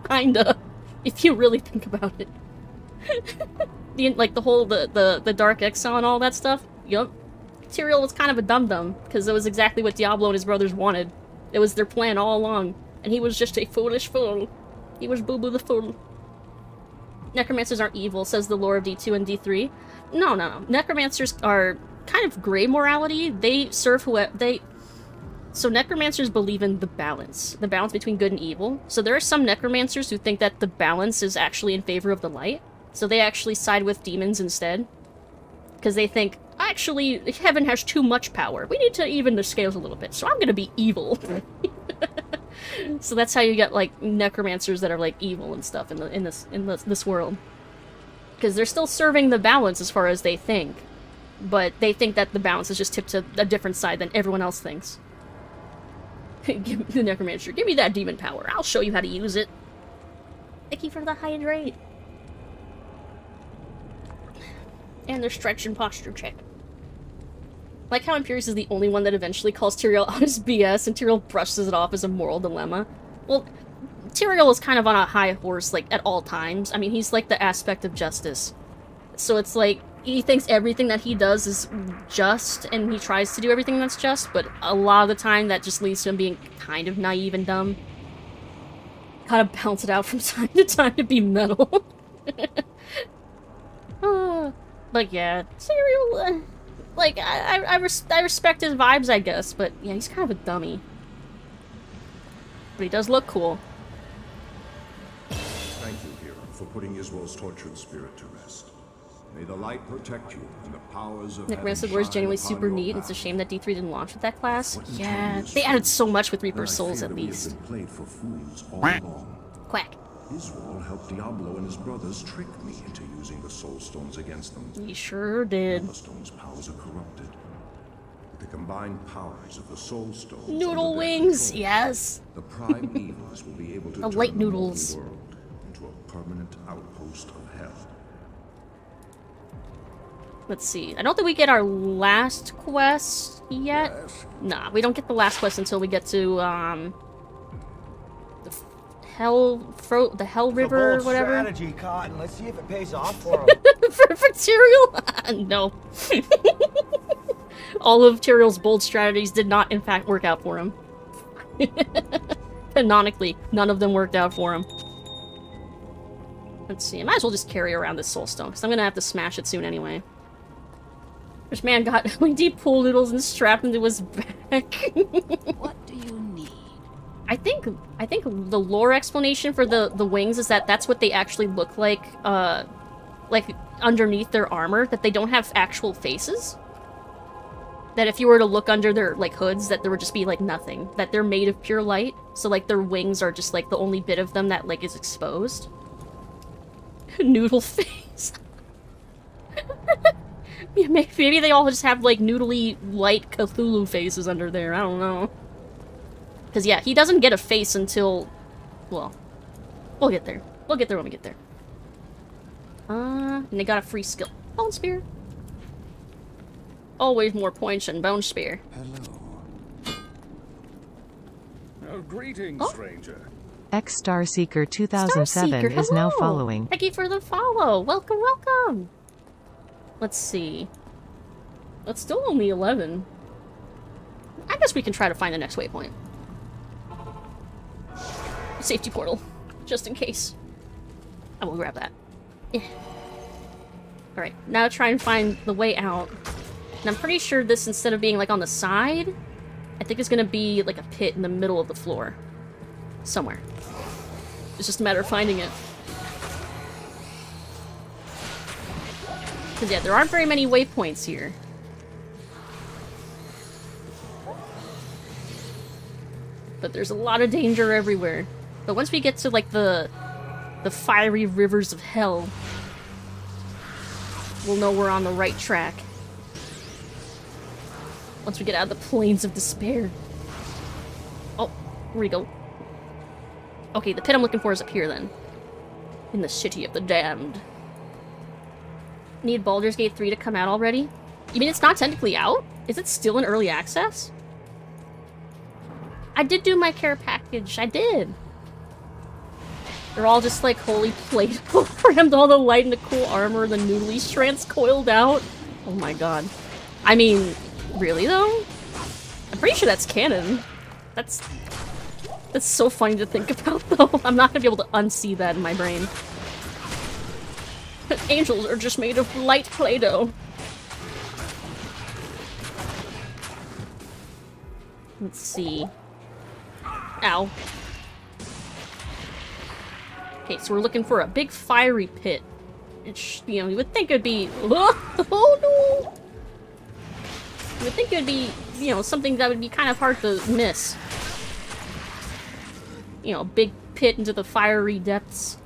Kinda. If you really think about it. the Dark Exile and all that stuff, yup. Tyrael was kind of a dum-dum, because it was exactly what Diablo and his brothers wanted. It was their plan all along, and he was just a foolish fool. He was Boo Boo the Fool. Necromancers aren't evil, says the lore of D2 and D3. No. Necromancers are kind of gray morality. They serve So necromancers believe in the balance between good and evil. So there are some necromancers who think that the balance is actually in favor of the light. So they actually side with demons instead. Because they think, actually, heaven has too much power. We need to even the scales a little bit. So I'm gonna be evil. So that's how you get, like, necromancers that are, like, evil and stuff in this world. Because they're still serving the balance as far as they think. But they think that the balance is just tipped to a different side than everyone else thinks. Give me the necromancer. Give me that demon power. I'll show you how to use it. Thank you for the hydrate. And their stretch and posture check. Like how Imperius is the only one that eventually calls Tyrael on his BS, and Tyrael brushes it off as a moral dilemma. Well, Tyrael is kind of on a high horse, like, at all times. I mean, he's like the aspect of justice. So it's like, he thinks everything that he does is just, and he tries to do everything that's just, but a lot of the time that just leads to him being kind of naive and dumb. Kind of bounce it out from time to time to be metal. But yeah, Tyrael, like, I respect his vibes, I guess, but yeah, he's kind of a dummy. But he does look cool. Thank you, hero, for putting Iswal's tortured spirit to rest. May the light protect you and the powers of Nick Rancid War is genuinely super neat. It's a shame that D3 didn't launch with that class. Yeah, they added so much with Reaper's Souls, at least. Played for fools all along. Quack. Iswal helped Diablo and his brothers trick me into using the Soul Stones against them. He sure did. The Stone's powers are corrupted. With the combined powers of the Soul Stones... Noodle wings, yes! The Prime Evils will be able to turn light the noodles. world into a permanent outpost of hell. Let's see. I don't think we get our last quest yet. Yes. Nah, we don't get the last quest until we get to, the Hell River or whatever. Strategy, Cotton. Let's see if it pays off for him. for Tyrael? No. All of Tyrael's bold strategies did not, in fact, work out for him. Canonically, none of them worked out for him. Let's see, I might as well just carry around this soul stone, because I'm gonna have to smash it soon anyway. This man got LED pool noodles and strapped into his back. What do you need? I think the lore explanation for the wings is that that's what they actually look like underneath their armor, that they don't have actual faces. That if you were to look under their, like, hoods, that there would just be, like, nothing. That they're made of pure light, so, like, their wings are just, like, the only bit of them that, like, is exposed. Noodle face. Yeah, maybe they all just have, like, noodly light Cthulhu faces under there, I don't know. Because, yeah, he doesn't get a face until... Well, we'll get there. We'll get there when we get there. And they got a free skill. Bone Spear. Always more points than Bone Spear. Hello. Oh, greetings, stranger. X-Starseeker 2007 Starseeker, is now hello. following. Thank you for the follow. Welcome, welcome. Let's see. It's still only 11. I guess we can try to find the next waypoint. Safety portal, just in case. I will grab that. Yeah. Alright, now try and find the way out. And I'm pretty sure this, instead of being like on the side, I think it's gonna be like a pit in the middle of the floor. Somewhere. It's just a matter of finding it. Because, yeah, there aren't very many waypoints here. But there's a lot of danger everywhere. But once we get to, like, the fiery rivers of hell, we'll know we're on the right track. Once we get out of the plains of despair. Oh, where'd he go? Okay, the pit I'm looking for is up here, then. In the city of the damned. Need Baldur's Gate 3 to come out already? You mean it's not technically out? Is it still in early access? I did do my care package. I did. They're all just like holy plate crammed all the light into cool armor, the noodly strands coiled out. Oh my god. I mean, really though? I'm pretty sure that's canon. That's so funny to think about though. I'm not gonna be able to unsee that in my brain. Angels are just made of light Play-Doh. Let's see. Ow. Okay, so we're looking for a big fiery pit. Which, you know, you would think it'd be... Oh no! You would think it'd be, you know, something that would be kind of hard to miss. You know, big pit into the fiery depths.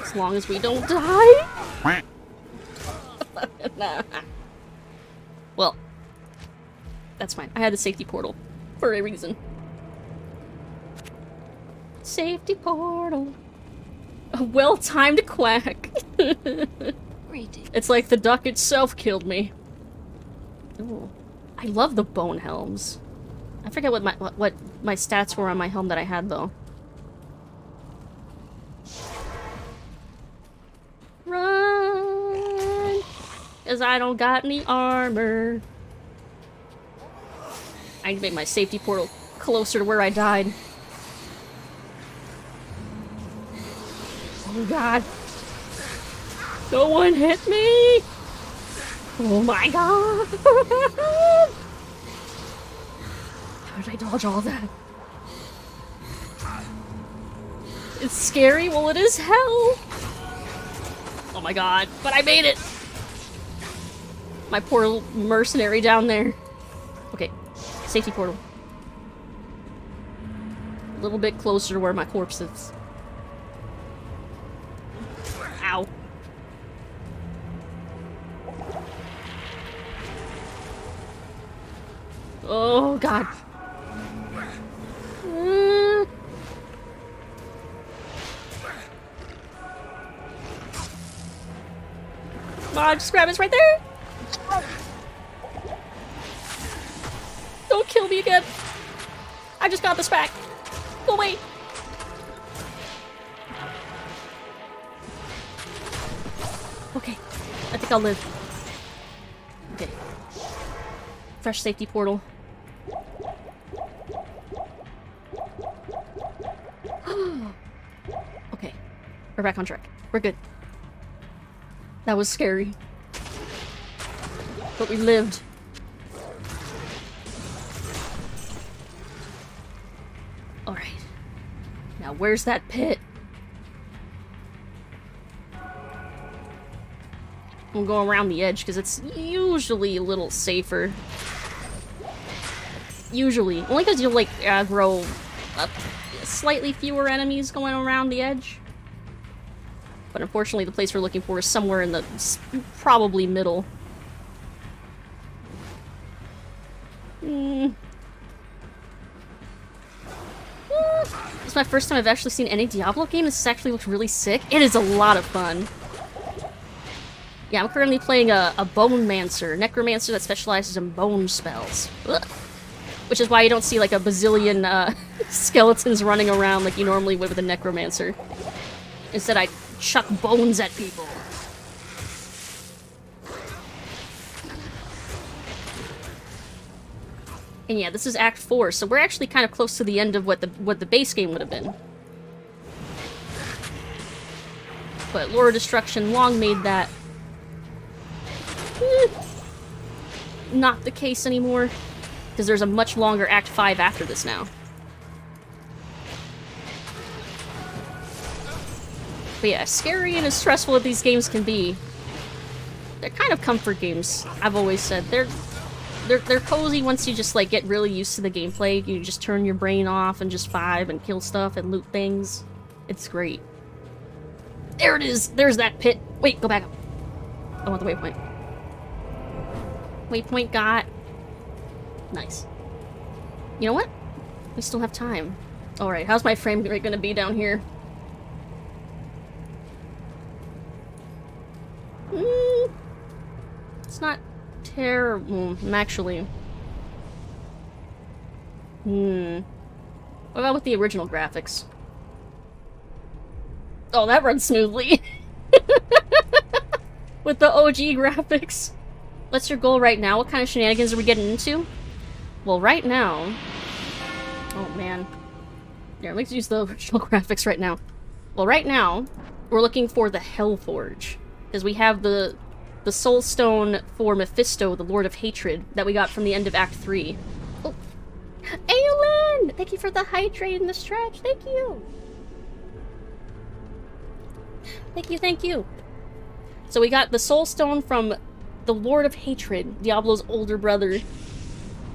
As long as we don't die. Nah. Well, that's fine. I had a safety portal for a reason. Safety portal. A well-timed quack. It's like the duck itself killed me. Ooh. I love the bone helms. I forget what my stats were on my helm that I had though. Run! 'Cause I don't got any armor. I need to make my safety portal closer to where I died. Oh god. No one hit me! Oh my god! How did I dodge all that? It's scary? Well, it is hell! Oh my god, but I made it! My poor mercenary down there. Okay, safety portal. A little bit closer to where my corpse is. Ow. Oh god. Come on, just grab us right there. Don't kill me again. I just got this back. Go away. Okay, I think I'll live. Okay. Fresh safety portal. We're back on track. We're good. That was scary. But we lived. Alright. Now where's that pit? We'll go around the edge because it's usually a little safer. Usually. Only because you'll like aggro up slightly fewer enemies going around the edge. But unfortunately the place we're looking for is somewhere in the probably middle. It's my first time I've actually seen any Diablo game. This actually looks really sick. It is a lot of fun. Yeah, I'm currently playing a Bonemancer, Necromancer that specializes in bone spells. Ugh. Which is why you don't see like a bazillion skeletons running around like you normally would with a Necromancer. Instead I chuck bones at people. And yeah, this is Act 4, so we're actually kind of close to the end of what the base game would have been. But Lore of Destruction long made that not the case anymore, because there's a much longer Act 5 after this now. But yeah, as scary and as stressful as these games can be, they're kind of comfort games, I've always said. They're cozy once you just like get really used to the gameplay. You just turn your brain off and just vibe and kill stuff and loot things. It's great. There it is! There's that pit! Wait, go back up. I want the waypoint. Waypoint got. Nice. You know what? We still have time. Alright, how's my frame rate gonna be down here? It's not terrible, actually. What about with the original graphics? Oh, that runs smoothly. With the OG graphics. What's your goal right now? What kind of shenanigans are we getting into? Well, right now... Oh, man. Yeah, let's use the original graphics right now. Well, right now, we're looking for the Hellforge. Because we have the Soul Stone for Mephisto, the Lord of Hatred, that we got from the end of Act 3. Oh. Aelin! Thank you for the hydrate and the stretch. Thank you! Thank you, thank you. So we got the Soul Stone from the Lord of Hatred, Diablo's older brother.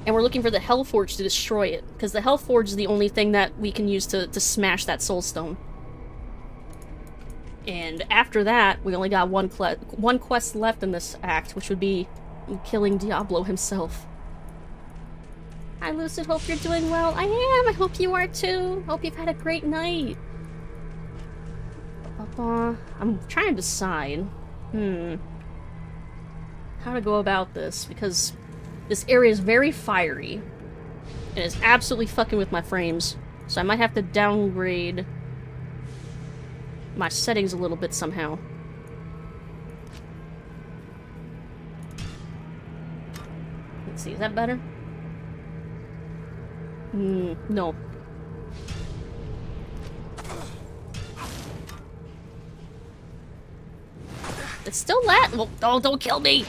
And we're looking for the Hellforge to destroy it. Because the Hellforge is the only thing that we can use to smash that Soul Stone. And after that, we only got one quest left in this act, which would be killing Diablo himself. Hi Lucid, hope you're doing well. I am! I hope you are too! Hope you've had a great night. I'm trying to decide, how to go about this, because this area is very fiery, and it's absolutely fucking with my frames, so I might have to downgrade my settings a little bit somehow. Let's see, is that better? No. It's still that. Well, oh, don't kill me.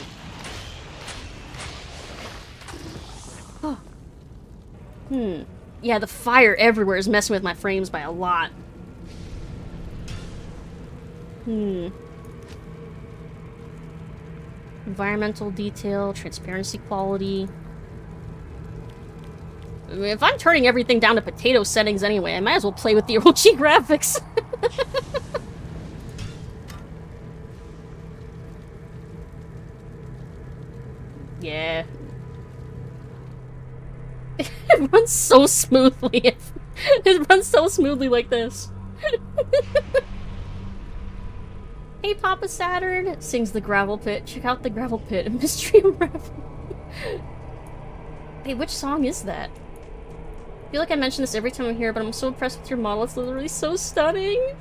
Oh. Yeah, the fire everywhere is messing with my frames by a lot. Environmental detail, transparency quality. I mean, if I'm turning everything down to potato settings anyway, I might as well play with the OG graphics. Yeah. It runs so smoothly. It runs so smoothly like this. Hey Papa Saturn, sings the Gravel Pit. Check out the Gravel Pit, a mystery unravel. Hey, which song is that? I feel like I mention this every time I'm here, but I'm so impressed with your model. It's literally so stunning.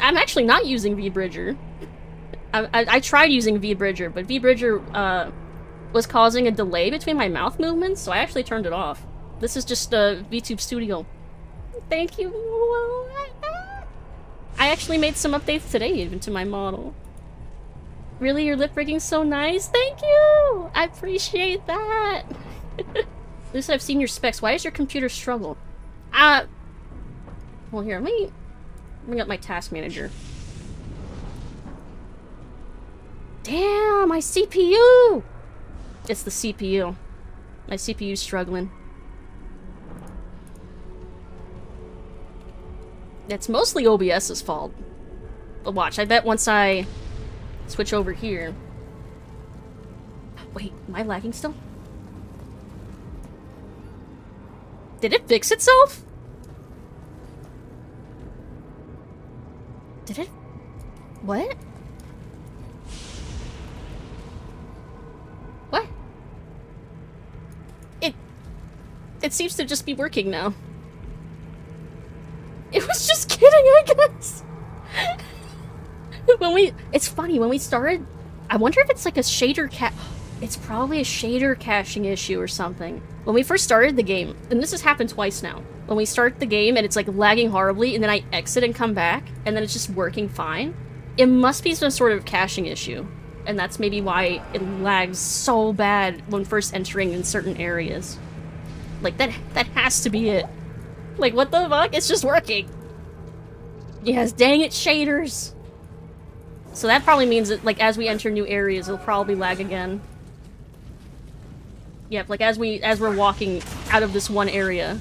I'm actually not using VBridger. I tried using VBridger, but VBridger was causing a delay between my mouth movements, so I actually turned it off. This is just VTube Studio. Thank you. I actually made some updates today even to my model. Really, your lip rigging's so nice? Thank you! I appreciate that! At least I've seen your specs. Why does your computer struggle? Well here, let me bring up my task manager. Damn, my CPU! It's the CPU. My CPU's struggling. It's mostly OBS's fault. But watch, I bet once I switch over here... Wait, am I lagging still? Did it fix itself? Did it? What? What? It seems to just be working now. It was just kidding, I guess. It's funny, when we started, I wonder if it's like a shader it's probably a shader caching issue or something. When we first started the game, and this has happened twice now, when we start the game and it's like lagging horribly, and then I exit and come back, and then it's just working fine, it must be some sort of caching issue. And that's maybe why it lags so bad when first entering in certain areas. Like, that has to be it. Like, what the fuck? It's just working! Yes, dang it, shaders! So that probably means that, like, as we enter new areas, it'll probably lag again. Yep, like, as we're walking out of this one area.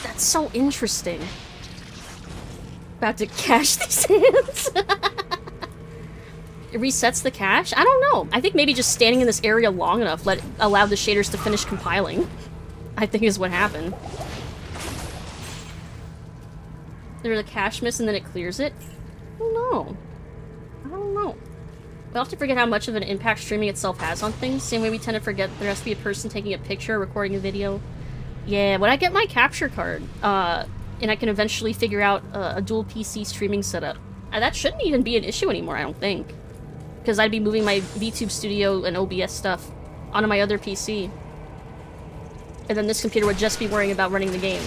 That's so interesting. About to cache these hands. It resets the cache? I don't know. I think maybe just standing in this area long enough allowed the shaders to finish compiling. I think is what happened. There's a cache miss and then it clears it? I don't know. I don't know. We often forget how much of an impact streaming itself has on things. Same way we tend to forget there has to be a person taking a picture or recording a video. Yeah, when I get my capture card, and I can eventually figure out a dual PC streaming setup, that shouldn't even be an issue anymore, I don't think. Because I'd be moving my VTube studio and OBS stuff onto my other PC. And then this computer would just be worrying about running the game.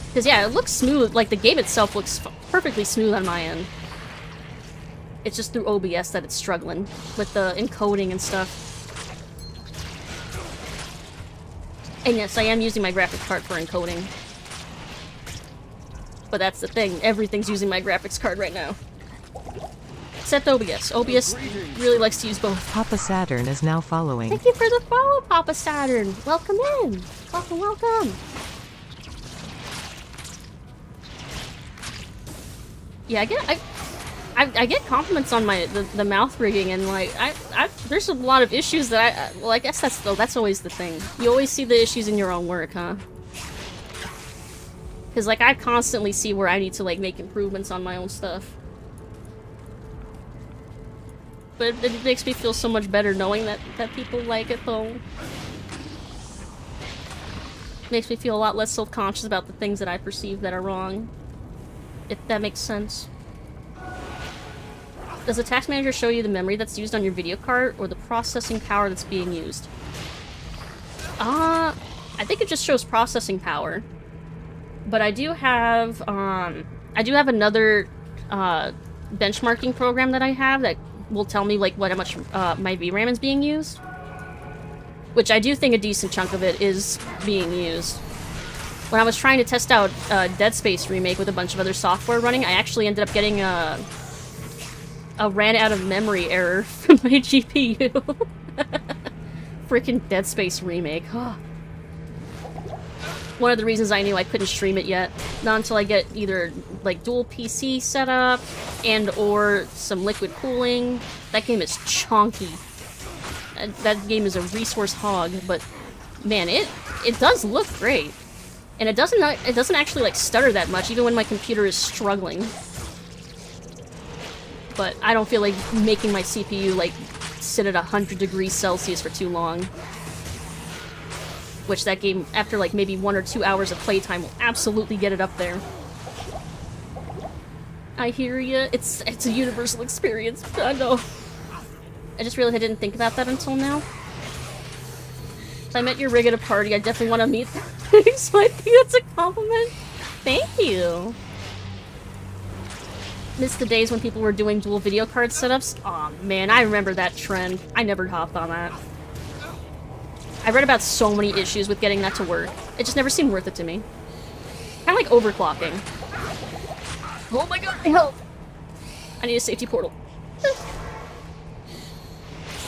Because yeah, it looks smooth, like the game itself looks perfectly smooth on my end. It's just through OBS that it's struggling with the encoding and stuff. And yes, I am using my graphics card for encoding. But that's the thing, everything's using my graphics card right now. Except OBS. OBS really likes to use both. Papa Saturn is now following. Thank you for the follow, Papa Saturn. Welcome in. Welcome, welcome. Yeah, I get compliments on the mouth rigging, and like there's a lot of issues that well, I guess that's always the thing. You always see the issues in your own work, huh? Because like I constantly see where I need to like make improvements on my own stuff. But it makes me feel so much better knowing that people like it, though. Makes me feel a lot less self-conscious about the things that I perceive that are wrong. If that makes sense. Does the task manager show you the memory that's used on your video card, or the processing power that's being used? I think it just shows processing power. But I do have another benchmarking program that I have that will tell me like how much my VRAM is being used, which I do think a decent chunk of it is being used. When I was trying to test out Dead Space Remake with a bunch of other software running, I actually ended up getting a ran out of memory error from my GPU. Freaking Dead Space Remake. One of the reasons I knew I couldn't stream it yet. Not until I get either like dual PC set up and or some liquid cooling. That game is chonky. That game is a resource hog, but man, it does look great. And it doesn't actually like stutter that much even when my computer is struggling. But I don't feel like making my CPU like sit at 100 degrees Celsius for too long. Which that game, after like maybe 1 or 2 hours of playtime, will absolutely get it up there. I hear ya. It's a universal experience. I know. I just realized I didn't think about that until now. If I met your rig at a party, I definitely want to meet So I think that's a compliment. Thank you. Miss the days when people were doing dual video card setups. Aw, man, I remember that trend. I never hopped on that. I read about so many issues with getting that to work. It just never seemed worth it to me. Kind of like overclocking. Oh my god, help! I need a safety portal.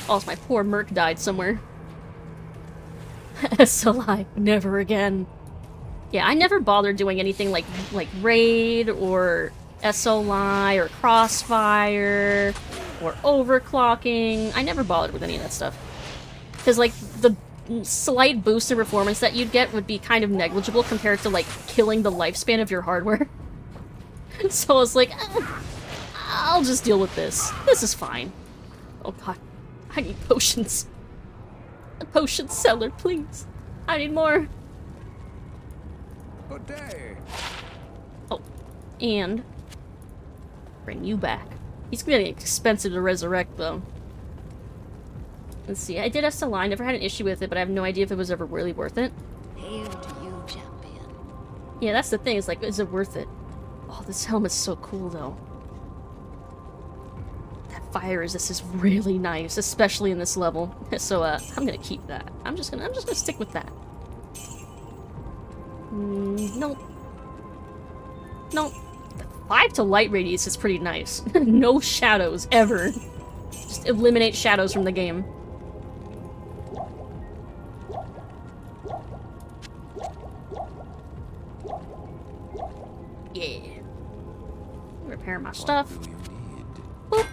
Also, my poor Merc died somewhere. SLI, never again. Yeah, I never bothered doing anything like Raid or SLI or Crossfire or overclocking. I never bothered with any of that stuff. Because, like, the slight boost in performance that you'd get would be kind of negligible compared to, like, killing the lifespan of your hardware. So I was like, I'll just deal with this. This is fine. Oh god, I need potions. A potion seller, please. I need more. Good day. Oh, and bring you back. He's getting expensive to resurrect, though. Let's see. I did SLI. Never had an issue with it, but I have no idea if it was ever really worth it. Hail to you, champion. Yeah, that's the thing. It's like, is it worth it? Oh, this helmet's so cool, though. That fire resist is really nice, especially in this level. So, I'm gonna keep that. I'm just gonna stick with that. Nope. Nope. The 5 to light radius is pretty nice. No shadows, ever. Just eliminate shadows from the game. Yeah. Repair my stuff. Boop.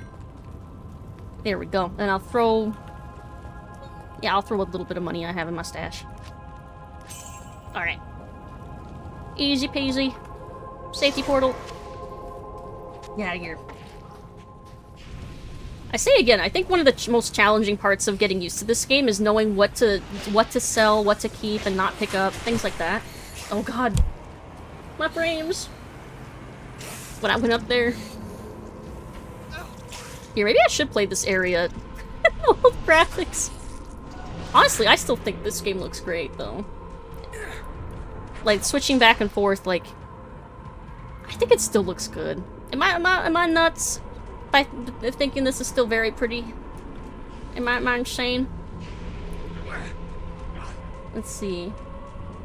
There we go. And I'll throw... Yeah, I'll throw a little bit of money I have in my stash. Alright. Easy peasy. Safety portal. Get out of here. I say again, I think one of the most challenging parts of getting used to this game is knowing what to sell, what to keep and not pick up, things like that. Oh god. My frames. When I went up there. Here, maybe I should play this area. Old graphics. Honestly, I still think this game looks great, though. Like, switching back and forth, like... I think it still looks good. Am I nuts by thinking this is still very pretty? Am I insane? Let's see.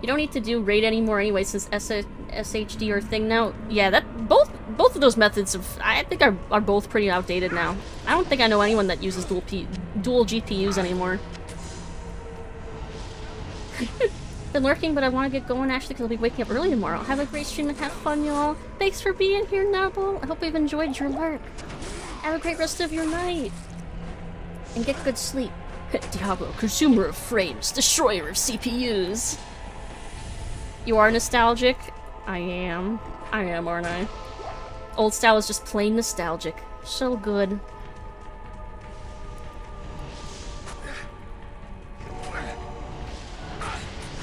You don't need to do raid anymore anyway, since SHD are a thing now. Yeah, that both of those methods I think are both pretty outdated now. I don't think I know anyone that uses dual GPUs anymore. Been lurking, but I want to get going actually because I'll be waking up early tomorrow. Have a great stream and have fun, y'all. Thanks for being here, Noble. I hope you've enjoyed your lurk. Have a great rest of your night. And get good sleep. Diablo, consumer of frames, destroyer of CPUs. You are nostalgic? I am. I am, aren't I? Old style is just plain nostalgic. So good.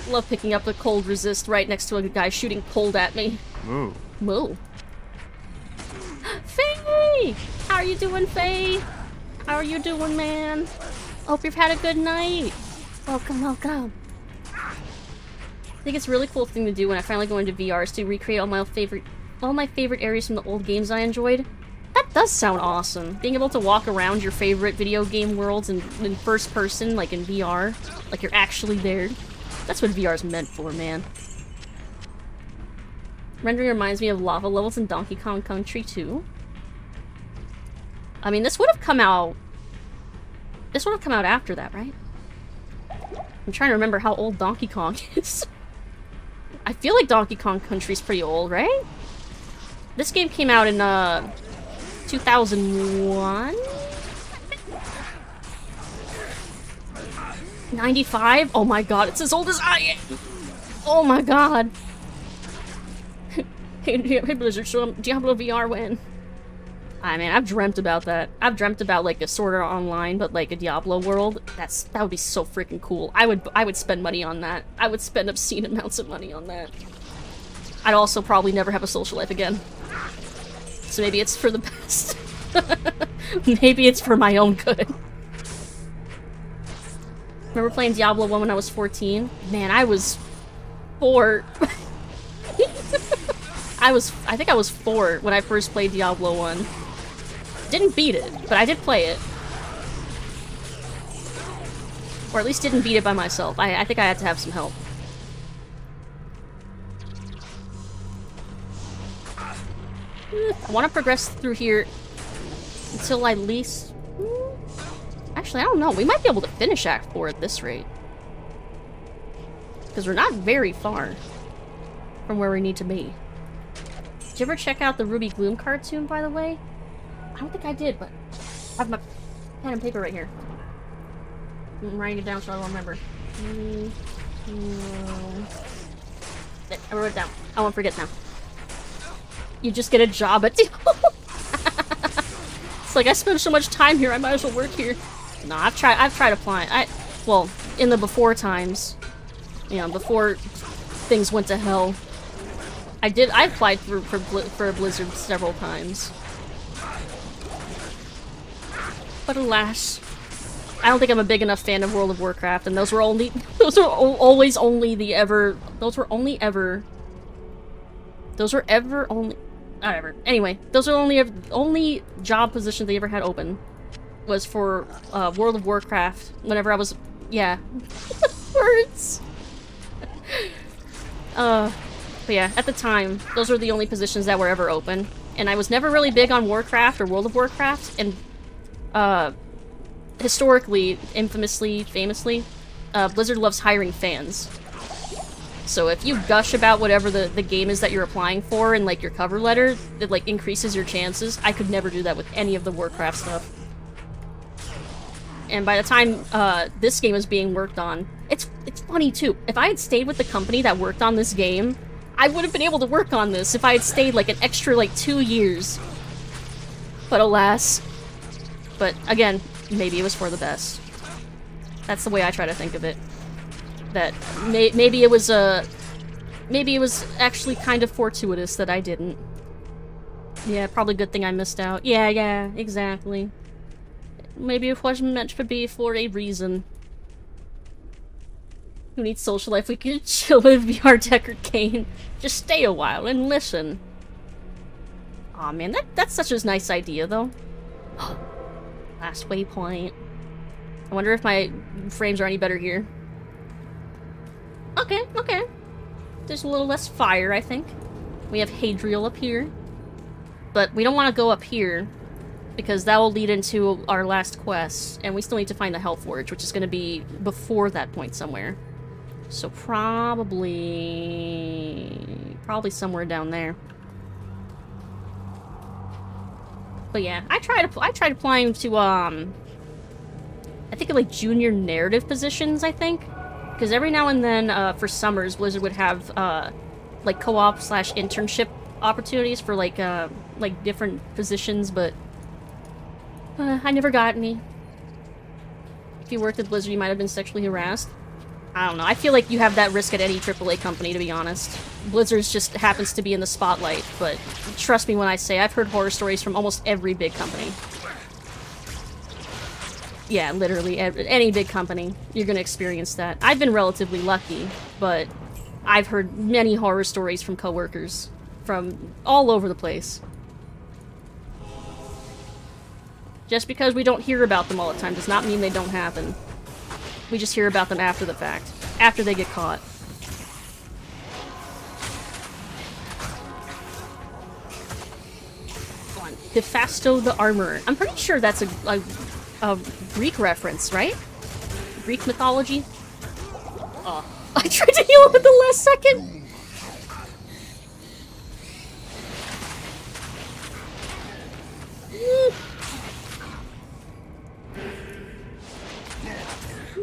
Love picking up the cold resist right next to a guy shooting cold at me. Moo. Moo. Faye! How are you doing, Faye? How are you doing, man? Hope you've had a good night. Welcome, welcome. I think it's a really cool thing to do when I finally go into VR is to recreate all my favorite areas from the old games I enjoyed. That does sound awesome. Being able to walk around your favorite video game worlds in first person, like in VR, like you're actually there. That's what VR is meant for, man. Rendering reminds me of lava levels in Donkey Kong Country 2. I mean, this would have come out... This would have come out after that, right? I'm trying to remember how old Donkey Kong is. I feel like Donkey Kong Country is pretty old, right? This game came out in, 2001? 95? Oh my god, it's as old as I am! Oh my god! Hey Blizzard, show Diablo VR when? I mean, I've dreamt about that. I've dreamt about like a Sword Art Online, but like a Diablo world. That would be so freaking cool. I would spend money on that. I would spend obscene amounts of money on that. I'd also probably never have a social life again. So maybe it's for the best. Maybe it's for my own good. Remember playing Diablo 1 when I was 14? Man, I was 4. I think I was 4 when I first played Diablo 1. Didn't beat it, but I did play it. Or at least didn't beat it by myself. I think I had to have some help. I want to progress through here until at least... Actually, I don't know. We might be able to finish Act 4 at this rate. Because we're not very far from where we need to be. Did you ever check out the Ruby Gloom cartoon, by the way? I don't think I did, but I have my pen and paper right here. I'm writing it down so I will remember. There, I wrote it down. I won't forget now. You just get a job at Diablo. It's like, I spend so much time here, I might as well work here. No, I've tried applying. Well, in the before times, you know, before things went to hell, I applied for Blizzard several times. But alas, I don't think I'm a big enough fan of World of Warcraft, and those were only Anyway, those are only job positions they ever had open. Was for World of Warcraft. Whenever I was, yeah, words. But yeah, at the time, those were the only positions that were ever open, and I was never really big on Warcraft or World of Warcraft. And historically, famously, Blizzard loves hiring fans. So if you gush about whatever the game is that you're applying for in, like, your cover letter, it, like, increases your chances. I could never do that with any of the Warcraft stuff. And by the time this game is being worked on, it's funny, too. If I had stayed with the company that worked on this game, I would have been able to work on this if I had stayed, like, an extra, like, 2 years. But alas. But, again, maybe it was for the best. That's the way I try to think of it. That maybe it was actually kind of fortuitous that I didn't. Yeah, probably good thing I missed out. Yeah, exactly. Maybe it wasn't meant to be for a reason. Who needs social life? We could chill with VR Tech or Kane. Just stay a while and listen. Aw, man, that's such a nice idea, though. Last waypoint. I wonder if my frames are any better here. Okay. There's a little less fire, I think. We have Hadriel up here. But we don't want to go up here, because that will lead into our last quest, and we still need to find the Hellforge, which is going to be before that point somewhere. So probably somewhere down there. But yeah, I tried applying to I think like junior narrative positions, I think. Because every now and then, for summers, Blizzard would have, like, co-op / internship opportunities for, like different positions, but I never got any. If you worked at Blizzard, you might have been sexually harassed. I don't know. I feel like you have that risk at any AAA company, to be honest. Blizzard's just happens to be in the spotlight, but trust me when I say I've heard horror stories from almost every big company. Yeah, literally, any big company, you're gonna experience that. I've been relatively lucky, but I've heard many horror stories from coworkers from all over the place. Just because we don't hear about them all the time does not mean they don't happen. We just hear about them after the fact, after they get caught. Hephasto the Armorer. I'm pretty sure that's a Greek reference, right? Greek mythology? Oh, I tried to heal him at the last second!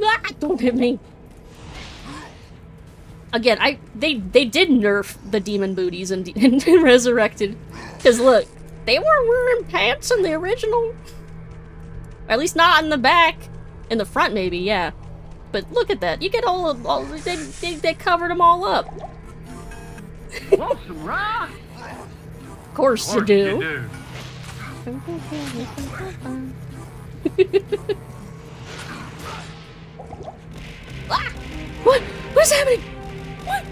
Ah, don't hit me! Again, they did nerf the demon booties in Resurrected. Because look, they weren't wearing pants in the original. Or at least not in the back. In the front, maybe, yeah. But look at that. You get all they covered them all up. Want some rock? Of course you do. Ah! What? What's happening? What?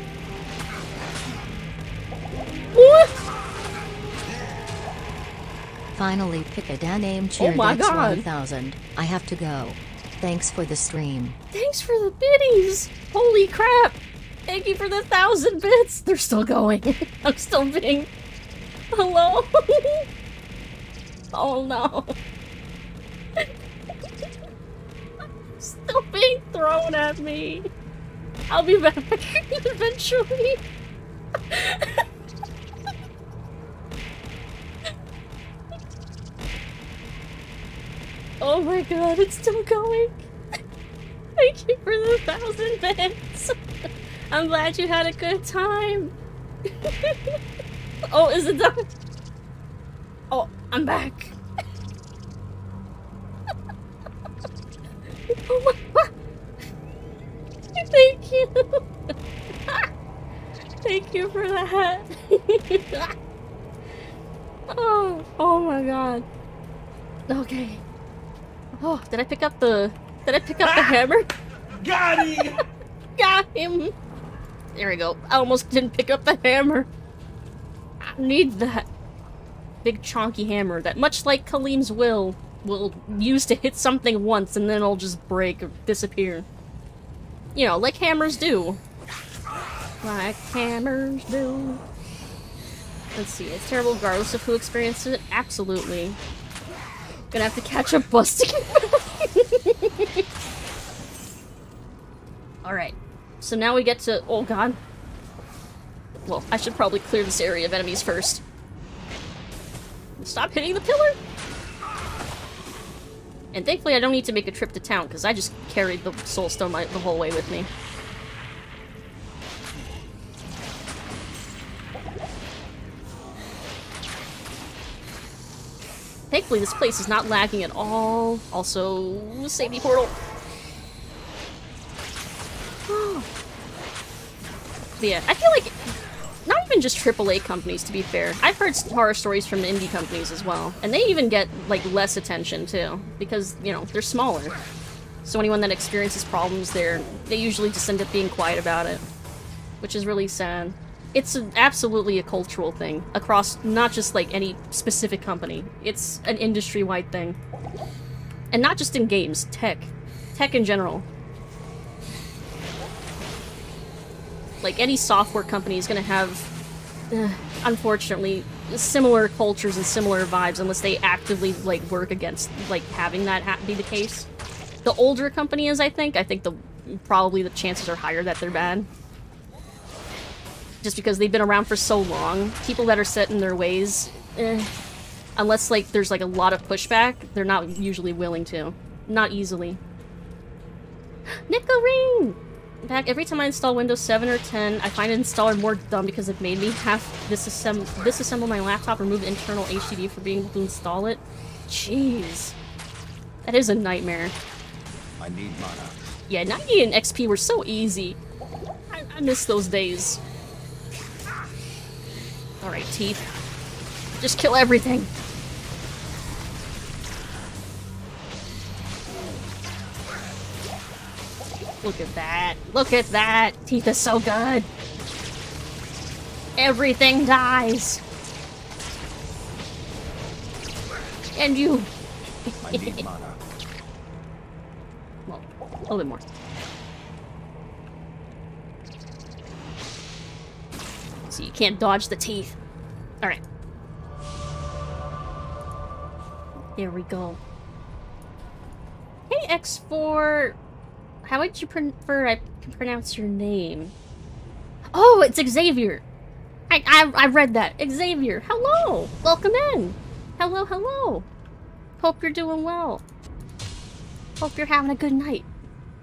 finally pick a damn name. Oh Cheer my Dex God. 1000. I have to go. Thanks for the stream. Thanks for the biddies! Holy crap! Thank you for the 1,000 bits! They're still going. I'm still being... Hello? Oh no. Still being thrown at me. I'll be back eventually. Oh my god, it's still going. Thank you for the 1,000 bits. I'm glad you had a good time. Oh, is it done? Oh, I'm back. Oh my god. Thank you. Thank you for that. Oh my god. Okay. Oh, did I pick up the hammer? Got him! Got him! There we go. I almost didn't pick up the hammer. I need that big chonky hammer that, much like Kaleem's will use to hit something once and then it'll just break or disappear. You know, like hammers do. Like hammers do. Let's see, it's terrible regardless of who experienced it? Absolutely. Gonna have to catch a bus to get back. Alright. So now we get to... Oh god. Well, I should probably clear this area of enemies first. Stop hitting the pillar! And thankfully I don't need to make a trip to town, because I just carried the soul stone the whole way with me. Thankfully this place is not lagging at all. Also, safety portal. But yeah, I feel like not even just AAA companies, to be fair. I've heard horror stories from indie companies as well, and they even get like less attention too, because you know they're smaller. So anyone that experiences problems there, they usually just end up being quiet about it, which is really sad. It's absolutely a cultural thing across not just like any specific company. It's an industry-wide thing, and not just in games. Tech in general. Like, any software company is gonna have, unfortunately, similar cultures and similar vibes unless they actively, like, work against, like, having that be the case. The older company is, I think probably the chances are higher that they're bad. Just because they've been around for so long. People that are set in their ways, unless, like, there's, like, a lot of pushback, they're not usually willing to. Not easily. Nickel-ring! In fact, every time I install Windows 7 or 10, I find an installer more dumb because it made me have disassemble my laptop, remove the internal HDD for being able to install it. Jeez. That is a nightmare. I need mana. Yeah, 90 and XP were so easy. I miss those days. Alright, teeth. Just kill everything. Look at that. Look at that. Teeth is so good. Everything dies. And you. I need mana. Well, a little bit more. So you can't dodge the teeth. Alright. There we go. Hey, X4... How would you prefer I pronounce your name? Oh, it's Xavier! I read that. Xavier, hello! Welcome in! Hello, hello! Hope you're doing well. Hope you're having a good night.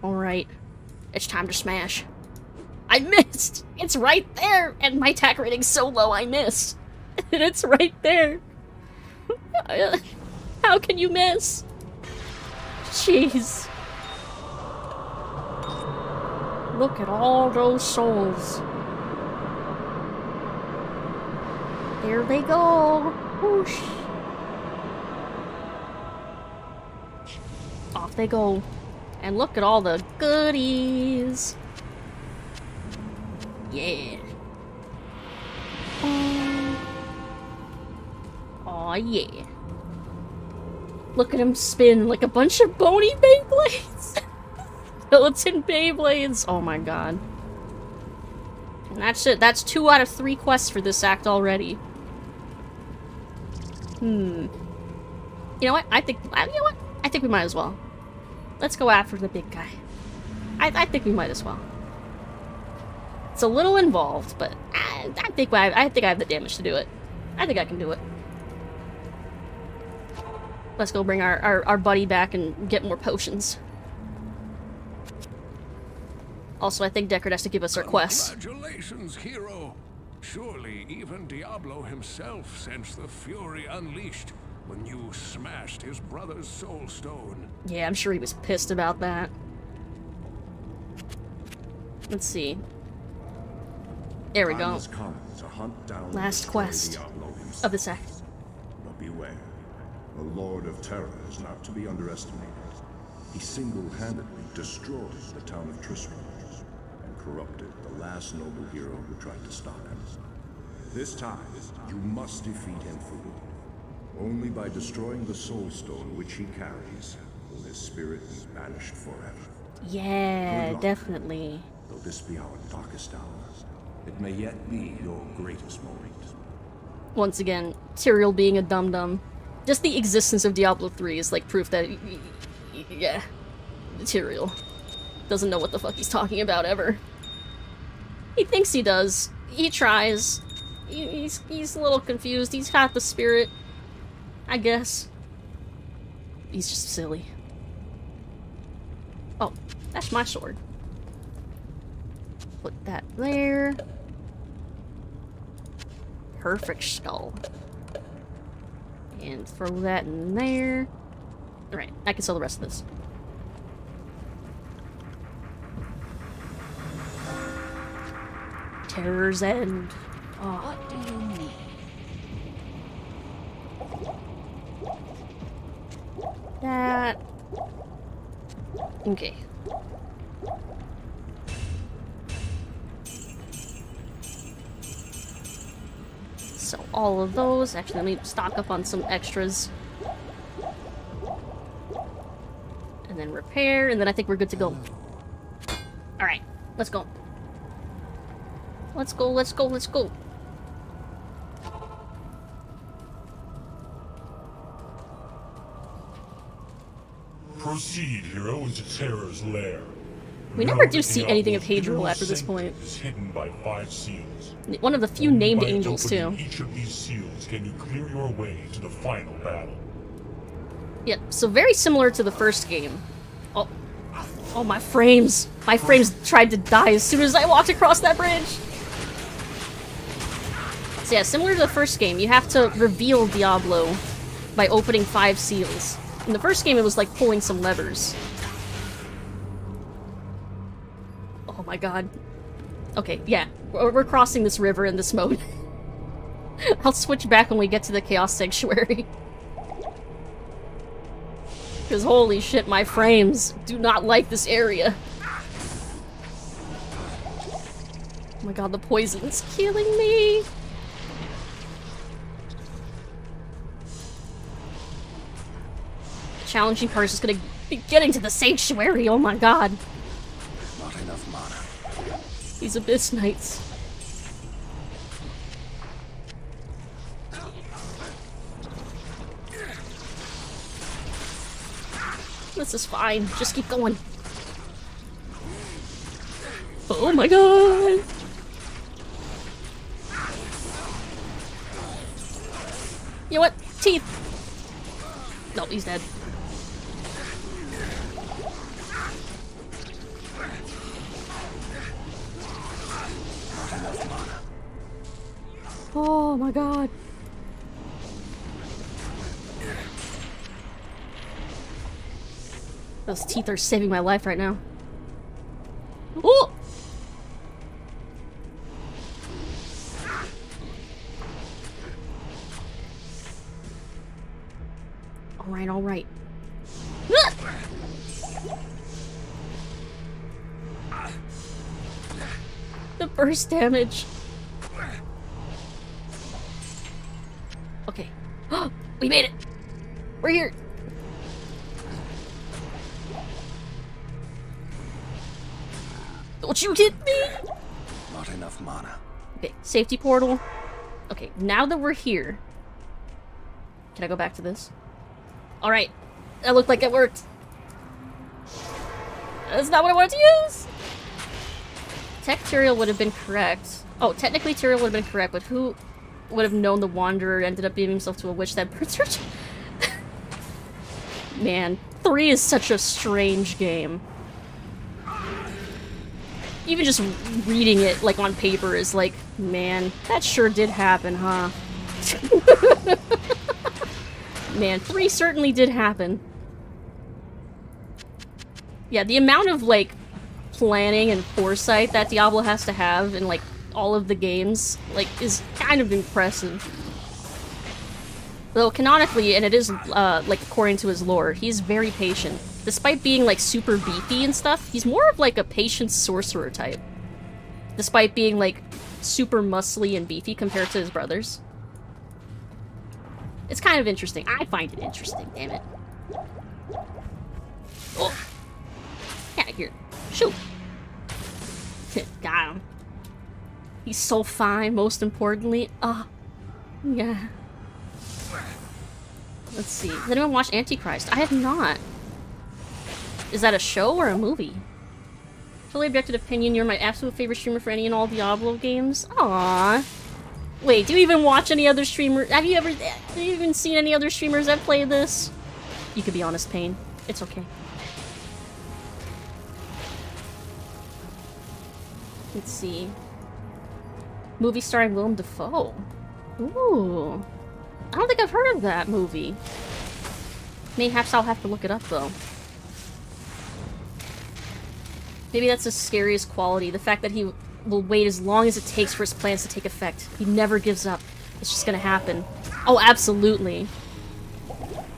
Alright. It's time to smash. I missed! It's right there! And my attack rating's so low I missed. And it's right there. How can you miss? Jeez. Look at all those souls. There they go. Whoosh. Off they go. And look at all the goodies. Yeah. Oh yeah. Look at him spin like a bunch of bony Beyblades! Skeleton Beyblades! Oh my god. And that's it. That's 2 out of 3 quests for this act already. You know what? I think we might as well. Let's go after the big guy. I think we might as well. It's a little involved, but I think I have the damage to do it. I think I can do it. Let's go bring our buddy back and get more potions. Also, I think Deckard has to give us our quest. Congratulations, hero. Surely even Diablo himself sensed the fury unleashed when you smashed his brother's soul stone. Yeah, I'm sure he was pissed about that. Let's see. There we go. Last quest of this act. But beware, the Lord of Terror is not to be underestimated. He single-handedly destroyed the town of Tristram and corrupted the last noble hero who tried to stop him. This time, you must defeat him fully. Only by destroying the soul stone which he carries will his spirit be banished forever. Yeah, definitely. Though this be our darkest hour, it may yet be your greatest moment. Once again, Tyrael being a dum-dum. Just the existence of Diablo 3 is like proof that, yeah, Tyrael doesn't know what the fuck he's talking about ever. He thinks he does. He tries. He's a little confused. He's got the spirit, I guess. He's just silly. Oh, that's my sword. Put that there. Perfect skull. And throw that in there. Alright, I can sell the rest of this. Terror's End. Oh. What do you need? That. Okay. So all of those. Actually, let me stock up on some extras. And then repair, and then I think we're good to go. Alright, let's go. Let's go, let's go, let's go. Proceed, hero, into Terror's lair. We never do see anything of Hadriel after this point. Is hidden by 5 seals. One of the few named angels, too. Each of these seals can you clear your way to the final battle. Yeah, so very similar to the first game. Oh, oh, my frames! My frames tried to die as soon as I walked across that bridge. So yeah, similar to the first game, you have to reveal Diablo by opening 5 seals. In the first game, it was like pulling some levers. Oh my god. Okay, yeah. We're crossing this river in this mode. I'll switch back when we get to the Chaos Sanctuary. Because holy shit, my frames do not like this area. Oh my god, the poison's killing me! The challenging part is just gonna be getting to the Sanctuary, oh my god. Not enough mana. These Abyss Knights. This is fine. Just keep going. Oh my god! You know what? Teeth! No, he's dead. Oh my god. Those teeth are saving my life right now. Oh! Alright, alright. The burst damage. Okay. We made it! We're here! Don't you hit me! Not enough mana. Okay, safety portal. Okay, now that we're here... Can I go back to this? Alright. That looked like it worked. That's not what I wanted to use! Tech Tyrael would have been correct. Oh, technically Tyrael would have been correct, but who would have known the Wanderer ended up being himself to a witch that burns her? Man, 3 is such a strange game. Even just reading it, like, on paper is like, man, that sure did happen, huh? Man, 3 certainly did happen. Yeah, the amount of, like, planning and foresight that Diablo has to have in, like, all of the games, like, is kind of impressive. Though, canonically, and it is, like, according to his lore, he's very patient. Despite being, like, super beefy and stuff, he's more of, like, a patient sorcerer type. Despite being, like, super muscly and beefy compared to his brothers. It's kind of interesting. I find it interesting, damn it. Oh. Get out of here. Shoot. Got him. He's so fine, most importantly. Yeah. Let's see. Has anyone watched Antichrist? I have not. Is that a show or a movie? Fully objective opinion, you're my absolute favorite streamer for any and all Diablo games. Aww. Wait, do you even watch any other streamers? Have you even seen any other streamers that play this? You could be honest, Pain. It's okay. Let's see. Movie starring Willem Dafoe. Ooh. I don't think I've heard of that movie. Mayhaps I'll have to look it up, though. Maybe that's the scariest quality. The fact that he will wait as long as it takes for his plans to take effect. He never gives up. It's just gonna happen. Oh, absolutely.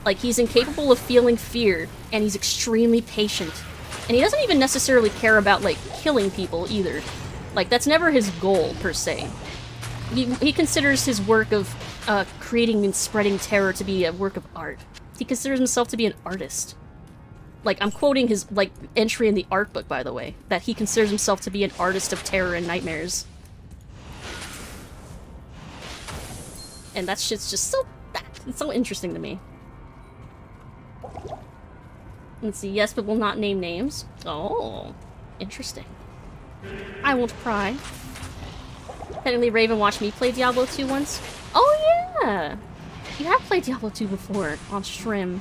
Like, he's incapable of feeling fear, and he's extremely patient. And he doesn't even necessarily care about, like, killing people, either. Like, that's never his goal, per se. He considers his work of creating and spreading terror to be a work of art. He considers himself to be an artist. Like, I'm quoting his, like, entry in the art book, by the way, that he considers himself to be an artist of terror and nightmares. And that shit's just so... it's so interesting to me. Let's see, yes, but will not name names. Oh, interesting. I won't pry. Technically, Raven watched me play Diablo 2 once. Oh, yeah! You have played Diablo 2 before, on stream.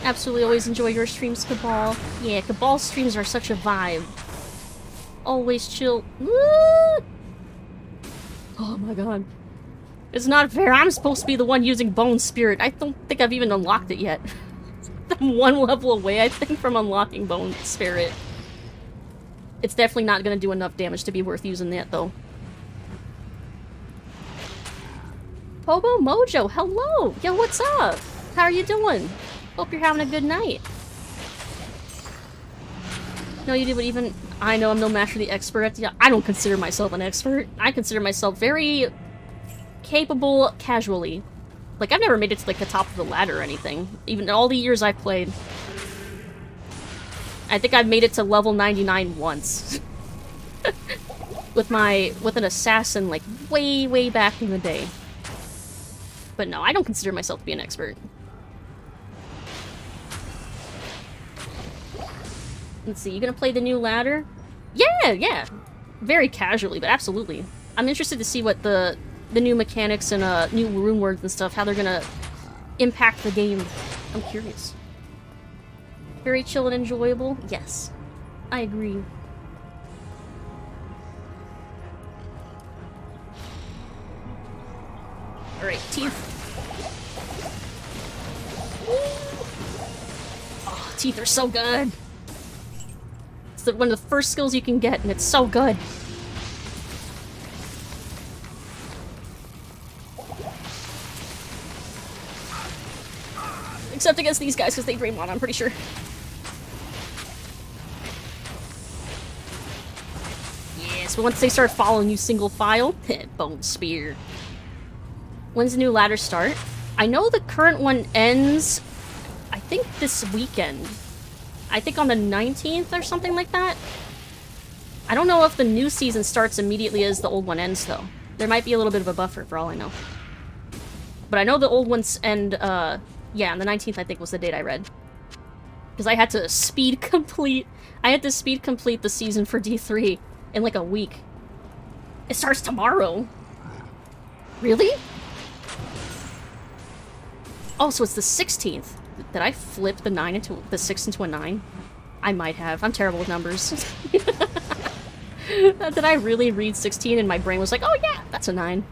Absolutely always enjoy your streams, Cabal. Yeah, Cabal streams are such a vibe. Always chill. Woo! Oh my god. It's not fair. I'm supposed to be the one using Bone Spirit. I don't think I've even unlocked it yet. I'm one level away, I think, from unlocking Bone Spirit. It's definitely not going to do enough damage to be worth using that, though. Pobo Mojo, hello! Yo, what's up? How are you doing? Hope you're having a good night. No, you do, but even... I know I'm no match for the expert at the... I don't consider myself an expert. I consider myself very... capable casually. Like, I've never made it to, like, the top of the ladder or anything. Even all the years I've played. I think I've made it to level 99 once. with an assassin, like, way, way back in the day. But no, I don't consider myself to be an expert. Let's see, you gonna play the new ladder? Yeah, yeah! Very casually, but absolutely. I'm interested to see what the new mechanics and new rune words and stuff, how they're gonna impact the game. I'm curious. Very chill and enjoyable? Yes. I agree. Alright, teeth. Oh, teeth are so good! It's one of the first skills you can get, and it's so good. Except against these guys, because they drain mana, I'm pretty sure. Yes, but once they start following you single file, Bone Spear. When's the new ladder start? I know the current one ends, I think this weekend. I think on the 19th or something like that. I don't know if the new season starts immediately as the old one ends, though. There might be a little bit of a buffer, for all I know. But I know the old ones end, yeah, on the 19th, I think, was the date I read. Because I had to speed complete... I had to speed complete the season for D3 in, like, a week. It starts tomorrow. Really? Oh, so it's the 16th. Did I flip the 6 into a 9? I might have. I'm terrible with numbers. Did I really read 16 and my brain was like, oh yeah, that's a 9.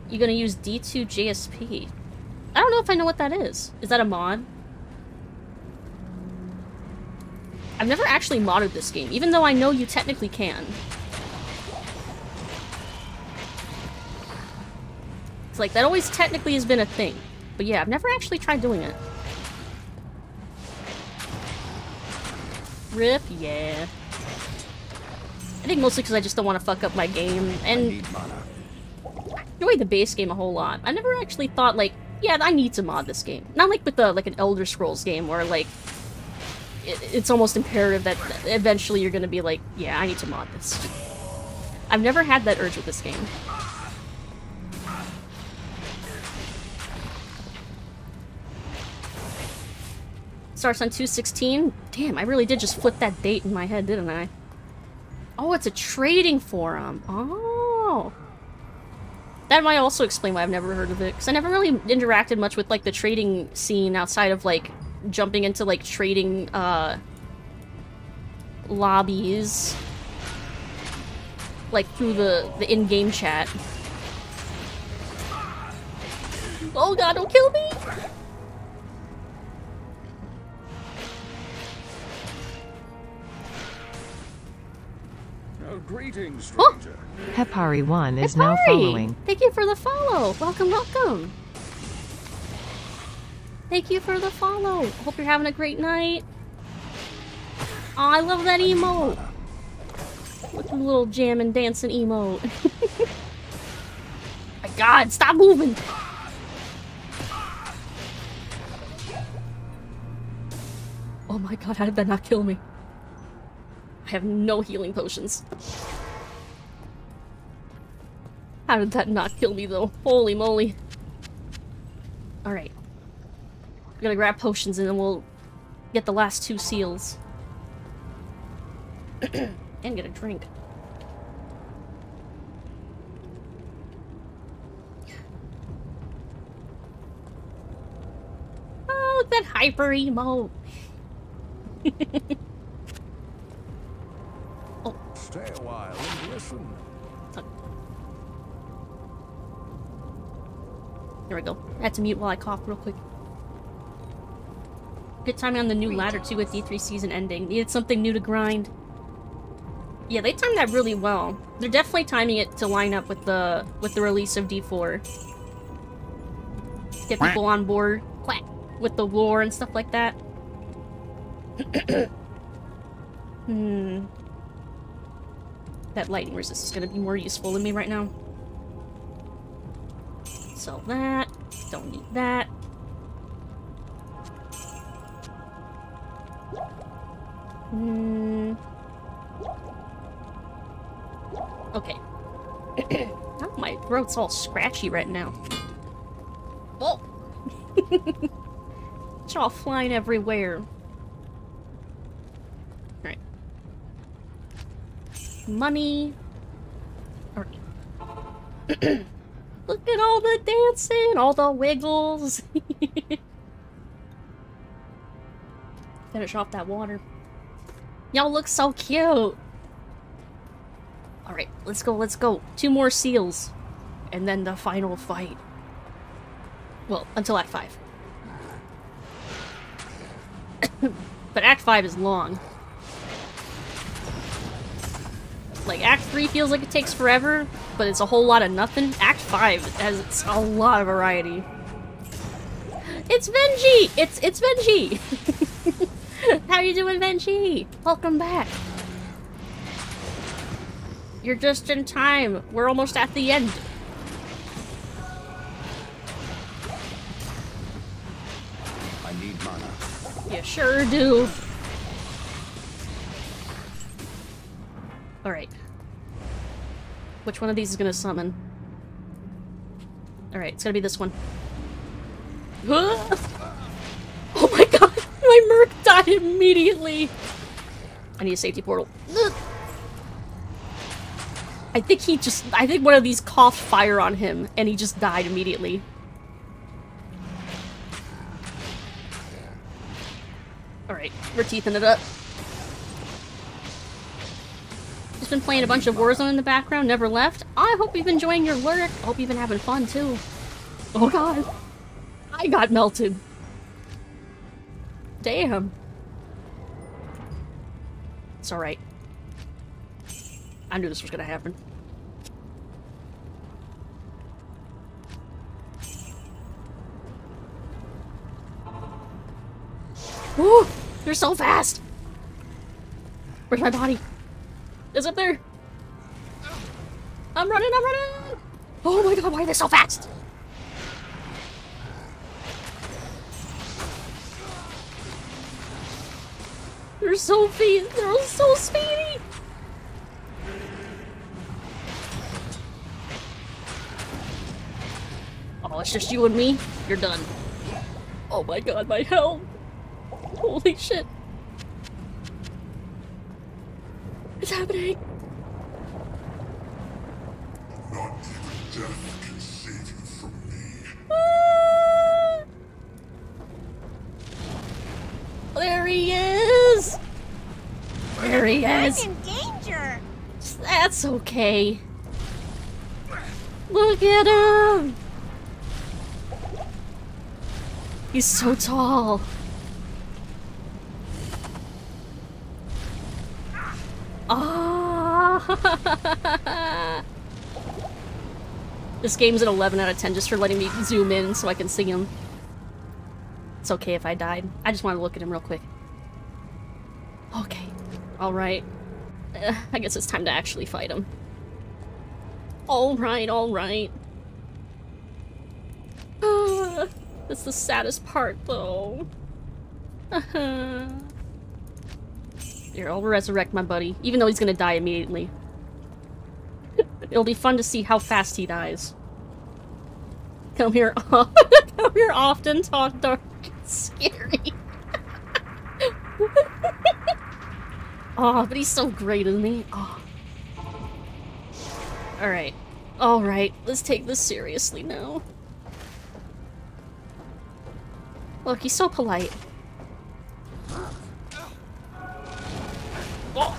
You're gonna use D2 JSP. I don't know if I know what that is. Is that a mod? I've never actually modded this game, even though I know you technically can. It's like, that always technically has been a thing. But yeah, I've never actually tried doing it. Rip, yeah. I think mostly because I just don't want to fuck up my game, and I enjoy the base game a whole lot. I never actually thought, like, yeah, I need to mod this game. Not like with the, like, an Elder Scrolls game where, like, it's almost imperative that eventually you're gonna be like, yeah, I need to mod this. I've never had that urge with this game. Starts on 2/16. Damn, I really did just flip that date in my head, didn't I? Oh, it's a trading forum. Oh. That might also explain why I've never heard of it, because I never really interacted much with, like, the trading scene outside of, like, jumping into, like, trading, lobbies. Like, through the in-game chat. Oh god, don't kill me! Greetings, stranger. Oh. Hepari1 is now following. Thank you for the follow. Welcome, welcome. Thank you for the follow. Hope you're having a great night. Oh, I love that emote. With the little jam and dancing emote. My god, stop moving. Oh my god, how did that not kill me? I have no healing potions. How did that not kill me, though? Holy moly. Alright. We're gonna grab potions and then we'll get the last 2 seals. And get a drink. Oh, look at that hyper emote. Stay a while and listen. There we go. I had to mute while I cough real quick. Good timing on the new ladder too with D3 season ending. Needed something new to grind. Yeah, they timed that really well. They're definitely timing it to line up with the release of D4. Get people on board, quack, with the lore and stuff like that. That lightning resist is gonna be more useful than me right now. Sell that. Don't need that. Okay. Oh, my throat's all scratchy right now. Oh! It's all flying everywhere. Alright. Money. Alright. Look at all the dancing, all the wiggles. Finish off that water. Y'all look so cute. Alright, let's go, let's go. 2 more seals. And then the final fight. Well, until Act 5. But Act 5 is long. Like, Act 3 feels like it takes forever, but it's a whole lot of nothing. Act 5 has a lot of variety. It's Venji! It's Venji! How you doing, Venji? Welcome back. You're just in time. We're almost at the end. I need mana. You sure do. Alright. Which one of these is gonna summon? Alright, it's gonna be this one. Oh my god! My Merc died immediately! I need a safety portal. I think one of these coughed fire on him, and he just died immediately. Alright, we're teething it up. Just been playing a bunch of Warzone in the background, never left. I hope you've been enjoying your lurk. I hope you've been having fun, too. Oh god. I got melted. Damn. It's alright. I knew this was gonna happen. Woo! They're so fast! Where's my body? It's up there! I'm running, I'm running! Oh my god, why are they so fast? They're so they're so speedy! Oh, it's just you and me? You're done. Oh my god, my health! Holy shit! What's happening? Not even death can save you from me. Ah! There he is! There he is! I'm in danger! That's okay. Look at him! He's so tall. Ah! This game's an 11 out of 10 just for letting me zoom in so I can see him. It's okay if I died. I just want to look at him real quick. Okay. Alright. I guess it's time to actually fight him. Alright, alright. That's the saddest part, though. Here, I'll resurrect my buddy, even though he's gonna die immediately. It'll be fun to see how fast he dies. Come here, come here often, talk dark. It's scary. Oh, but he's so great, isn't he? Oh. Alright. Alright, let's take this seriously now. Look, he's so polite. Oh.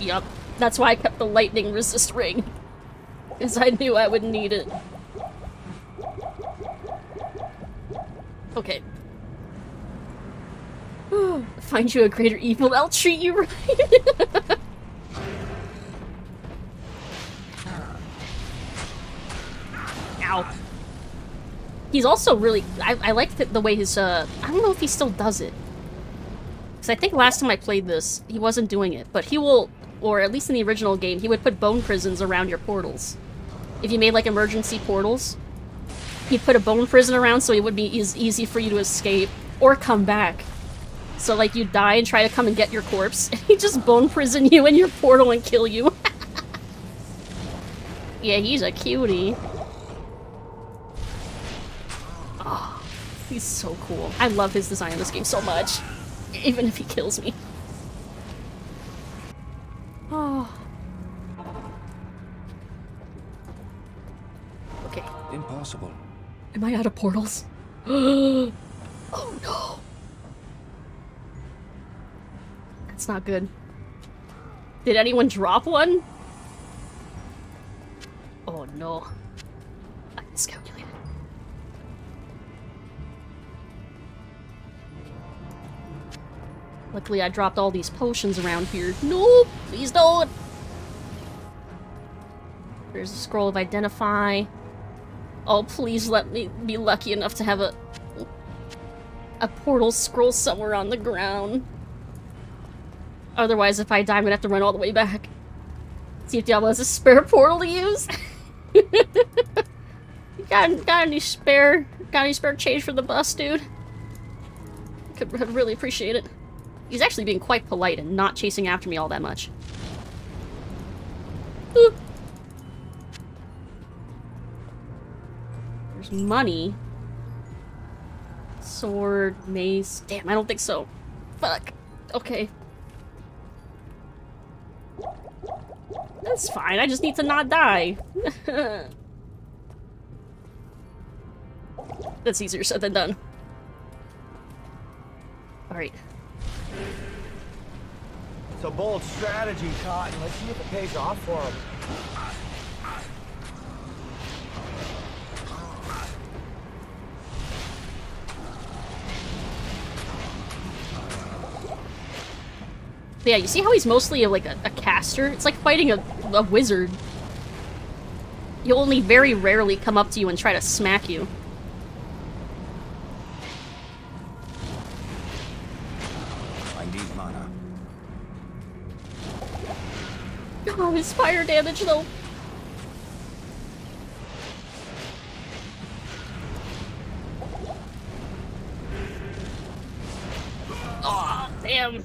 Yup, that's why I kept the lightning resist ring. Because I knew I would need it. Okay. Find you a greater evil, I'll treat you right. Ow. He's also really... I like the way his, I don't know if he still does it. Because I think last time I played this, he wasn't doing it. But he will, or at least in the original game, he would put bone prisons around your portals. If you made, like, emergency portals, he'd put a bone prison around so it would be easy for you to escape. Or come back. So, like, you'd die and try to come and get your corpse, and he'd just bone prison you in your portal and kill you. Yeah, he's a cutie. Oh, he's so cool. I love his design in this game so much. Even if he kills me. Oh. Okay. Impossible. Am I out of portals? Oh no. That's not good. Did anyone drop one? Oh no. I miscalculated. Luckily I dropped all these potions around here. No! Please don't! There's a scroll of identify. Oh, please let me be lucky enough to have a portal scroll somewhere on the ground. Otherwise, if I die, I'm gonna have to run all the way back. See if Diablo has a spare portal to use. got any spare change for the bus, dude? Could really appreciate it. He's actually being quite polite and not chasing after me all that much. Ooh. There's money. Sword, mace. Damn, I don't think so. Fuck. Okay. That's fine, I just need to not die. That's easier said than done. Alright. It's a bold strategy, Cotton. Let's see if it pays off for him. Yeah, you see how he's mostly like a caster? It's like fighting a wizard. He'll only very rarely come up to you and try to smack you. I need mana. Oh, his fire damage though. Oh, damn.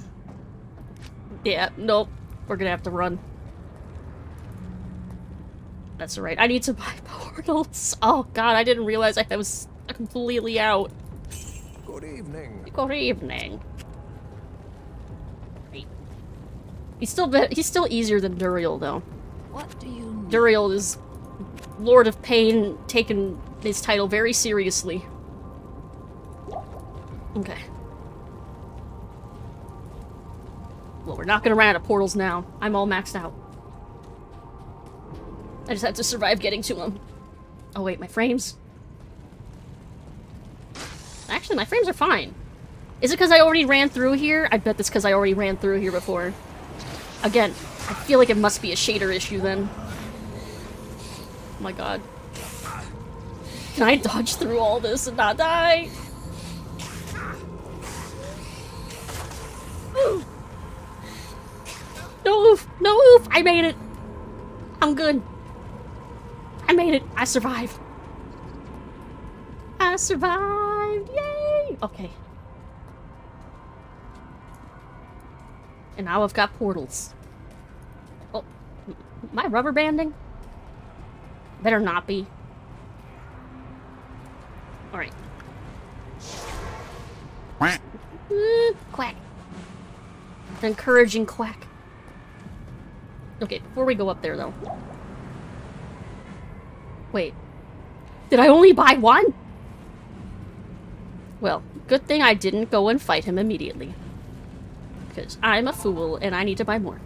Yeah, nope. We're gonna have to run. That's alright. I need to buy portals. Oh god, I didn't realize I was completely out. Good evening. Good evening. Wait. He's still easier than Duriel though. What do you need? Duriel is Lord of Pain, taking his title very seriously. Okay. Well, we're not gonna run out of portals now. I'm all maxed out. I just have to survive getting to them. Oh wait, my frames? Actually, my frames are fine. Is it because I already ran through here? I bet that's because I already ran through here before. Again, I feel like it must be a shader issue then. Oh my god. Can I dodge through all this and not die? Ooh. No oof! No oof! I made it! I'm good. I made it! I survived! I survived! Yay! Okay. And now I've got portals. Oh, am I rubber banding? Better not be. Alright. Quack. Encouraging quack. Okay, before we go up there, though. Wait. Did I only buy one? Well, good thing I didn't go and fight him immediately. Because I'm a fool, and I need to buy more.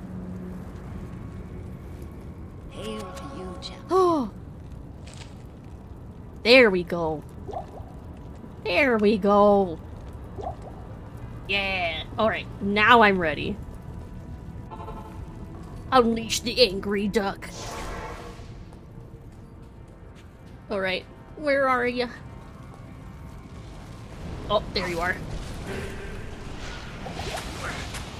Hail to you, champ. Oh! There we go. There we go. Yeah. Alright, now I'm ready. Unleash the angry duck. Alright, where are you? Oh, there you are.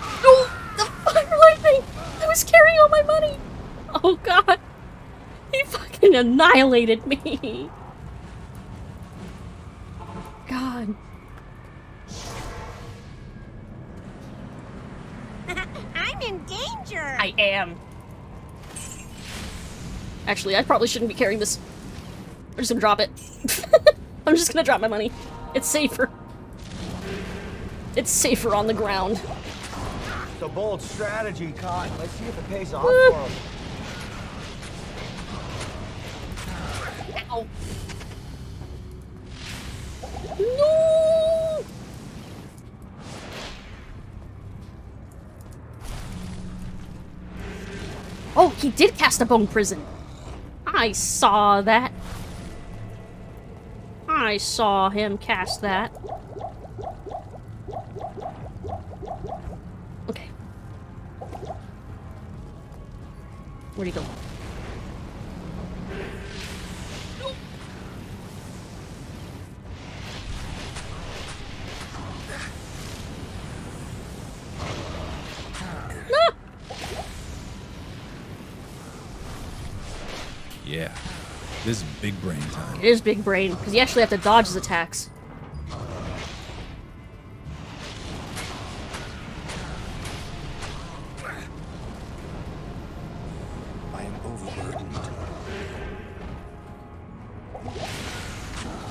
Oh, the fire lightning! I was carrying all my money! Oh god! He fucking annihilated me! God. I'm in danger! I am. Actually, I probably shouldn't be carrying this. I'm just gonna drop it. I'm just gonna drop my money. It's safer. It's safer on the ground. It's a bold strategy, Cotton. Let's see if it pays off for him. Ow. No! Oh, he did cast a bone prison. I saw that. I saw him cast that. Okay. Where'd he go? Yeah, This is big brain time. It is big brain, because you actually have to dodge his attacks. I am overburdened.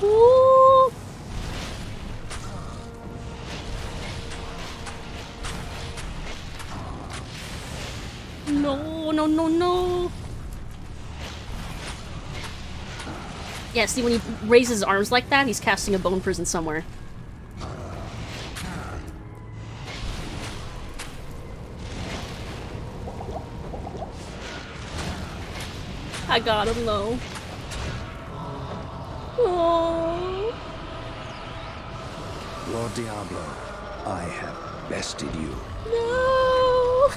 Ooh. No, no, no, no. Yeah, see, when he raises his arms like that, he's casting a bone prison somewhere. I got him, though. Oh. Lord Diablo, I have bested you. No!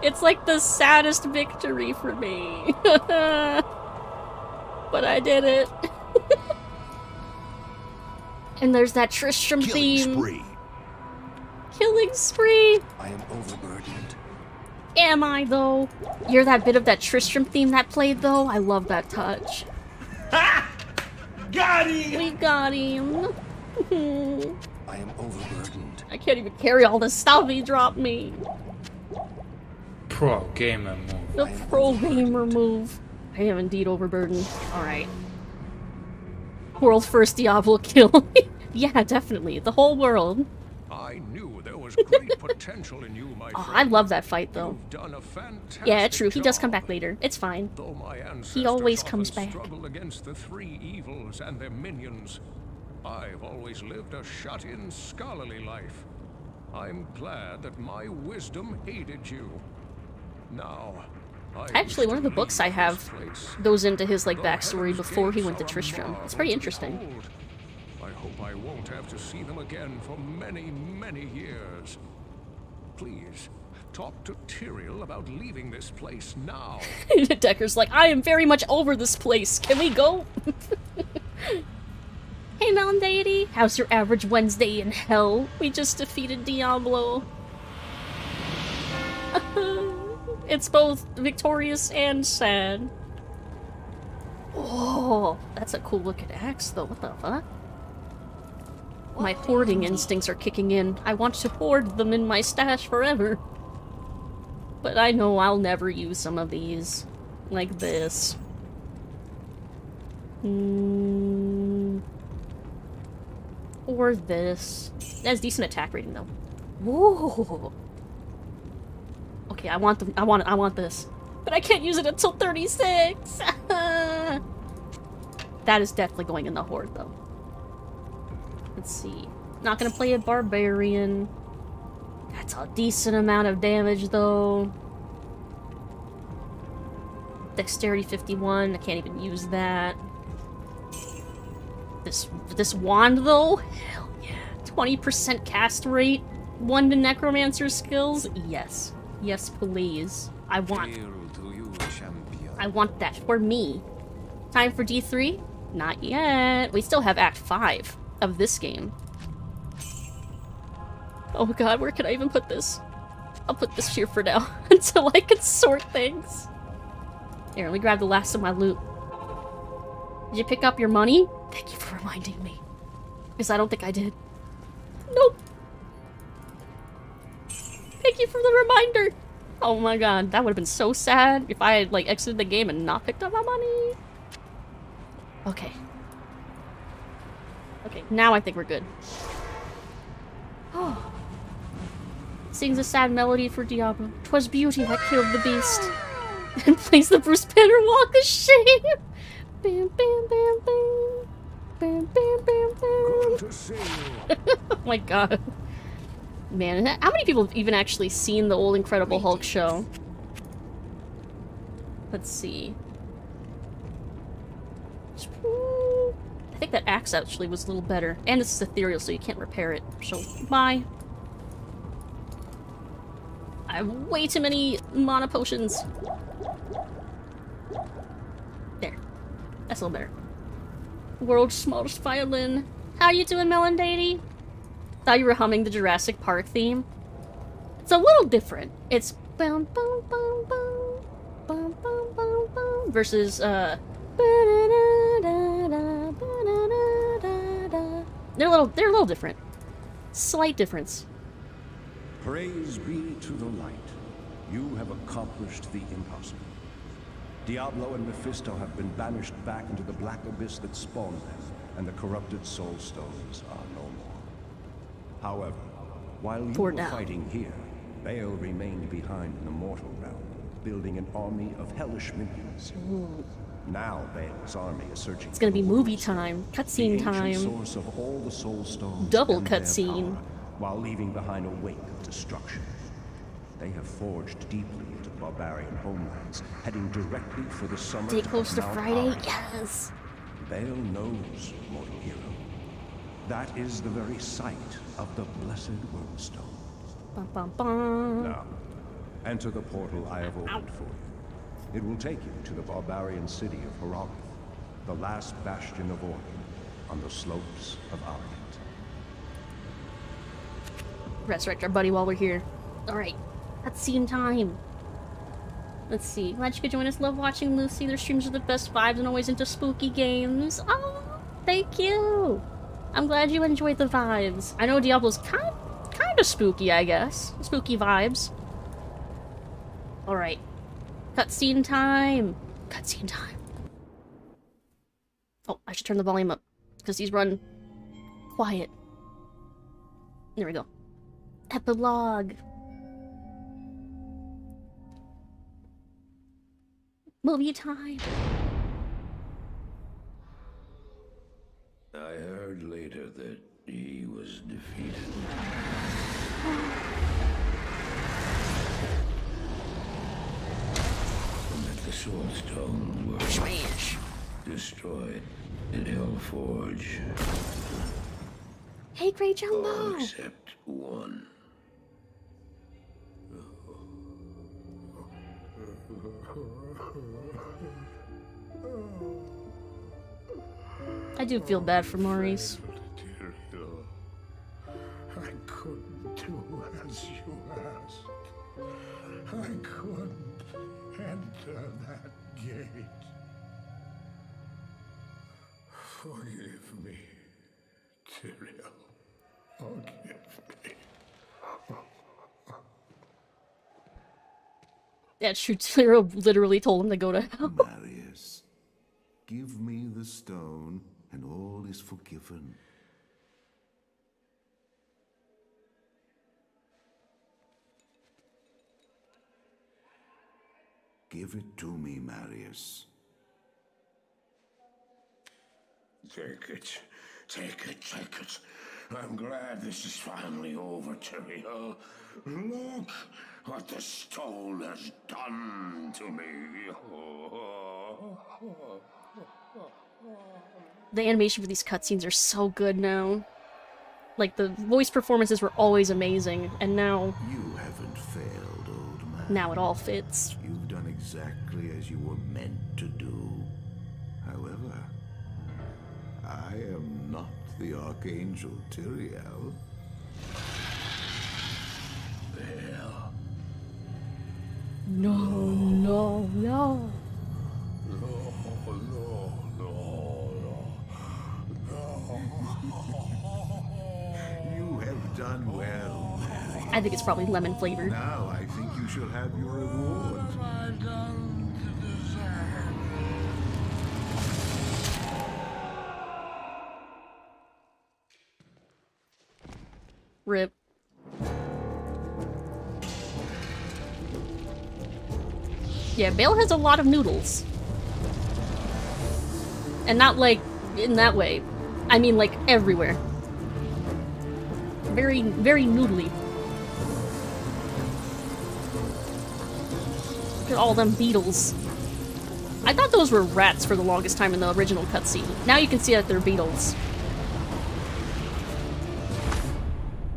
It's like the saddest victory for me. But I did it. And there's that Tristram theme. Spree. Killing spree. I am overburdened. Am I, though? You're that bit of that Tristram theme that played, though? I love that touch. Ha! Got him! We got him. I am overburdened. I can't even carry all the stuff he dropped me. Pro gamer move. The pro gamer move. I am indeed overburdened. Alright. World's first Diablo kill. Yeah, definitely. The whole world. I knew there was great potential in you, my friend. I love that fight, though. You've done a fantastic Yeah, true. He does job. come back later. It's fine. Though my He always ancestors comes often back. struggled against the three evils and their minions, I've always lived a shut-in, scholarly life. I'm glad that my wisdom aided you. Now, Actually, one of the books I have goes into his like backstory before he went to Tristram. It's pretty interesting. I hope I won't have to see them again for many, many years. Please, talk to Tyrael about leaving this place now. Decker's like, I am very much over this place. Can we go? Hey, Melon Deity. How's your average Wednesday in hell? We just defeated Diablo. It's both victorious and sad. Oh, that's a cool looking axe, though. What the fuck? My hoarding instincts are kicking in. I want to hoard them in my stash forever. But I know I'll never use some of these. Like this. Or this. That has decent attack rating, though. Whoa! Okay, I want this. But I can't use it until 36! That is definitely going in the hoard, though. Let's see. Not gonna play a barbarian. That's a decent amount of damage, though. Dexterity 51. I can't even use that. This wand, though? Hell yeah. 20% cast rate. 1 to necromancer skills? Yes. Yes, please. I want that for me. Time for D3? Not yet. We still have Act 5 of this game. Oh god, where can I even put this? I'll put this here for now, until I can sort things. Here, let me grab the last of my loot. Did you pick up your money? Thank you for reminding me. Because I don't think I did. Nope. Thank you for the reminder. Oh my god, that would have been so sad if I had, like, exited the game and not picked up my money. Okay. Okay, now I think we're good. Oh. Sings a sad melody for Diablo. 'Twas beauty that killed the beast. And plays the Bruce Banner walk of shame. Bam, bam, bam, bam. Bam, bam, bam, bam. Good to see you. Oh my god. Man, how many people have even actually seen the old Incredible Hulk show? Let's see. I think that axe actually was a little better. And it's ethereal, so you can't repair it. So, bye. I have way too many mana potions. There. That's a little better. World's smallest violin. How you doing, Melon Deity? Thought you were humming the Jurassic Park theme. It's a little different. It's bum bum bum bum bum bum bum bum versus They're a little different. Slight difference. Praise be to the light. You have accomplished the impossible. Diablo and Mephisto have been banished back into the black abyss that spawned them, and the corrupted soul stones are no more. However, while you were fighting here, Baal remained behind in the mortal realm, building an army of hellish minions. Now Baal's army is searching. It's gonna be movie time, cutscene time. Source of all the soul stones. Double cutscene. While leaving behind a wake of destruction. They have forged deeply into barbarian homelands, heading directly for the summit. Stay close to Friday, Arden. yes. Baal knows, mortal hero. That is the very site of the blessed Wormstone. Bum, bum, bum. Now, enter the portal I have opened for you. It will take you to the barbarian city of Heroth, the last bastion of order on the slopes of Arden. Resurrect our buddy while we're here. Alright, cutscene time. Let's see. Glad you could join us. Love watching Lucy. Their streams are the best vibes and always into spooky games. Oh, thank you. I'm glad you enjoyed the vibes. I know Diablo's kind of spooky, I guess. Spooky vibes. Alright. Cutscene time. Cutscene time. Oh, I should turn the volume up. Because these run quiet. There we go. Epilogue. Movie time. I heard later that he was defeated. And that the soul stones were destroyed in Hellforge. Hey, Grey Jumbo! All except one. I do feel bad for Maurice. I couldn't do as you asked. I couldn't enter that gate. Forgive me, Tyrael. Forgive me. That Tyrael literally told him to go to hell. Marius, give me the stone, and all is forgiven. Give it to me, Marius. Take it. Take it, take it. I'm glad this is finally over, Tyrael. Look what the stone has done to me. The animation for these cutscenes are so good now. Like, the voice performances were always amazing, and now... You haven't failed, old man. Now it all fits. You've done exactly as you were meant to do. However, I am not the Archangel Tyrael. Well. No, no, no. You have done well. I think it's probably lemon flavored. Now I think you shall have your reward. What have I done to deserve? Rip. Yeah, Baal has a lot of noodles. And not like in that way. I mean like everywhere. Very, very noodly. Look at all them beetles. I thought those were rats for the longest time in the original cutscene. Now you can see that they're beetles.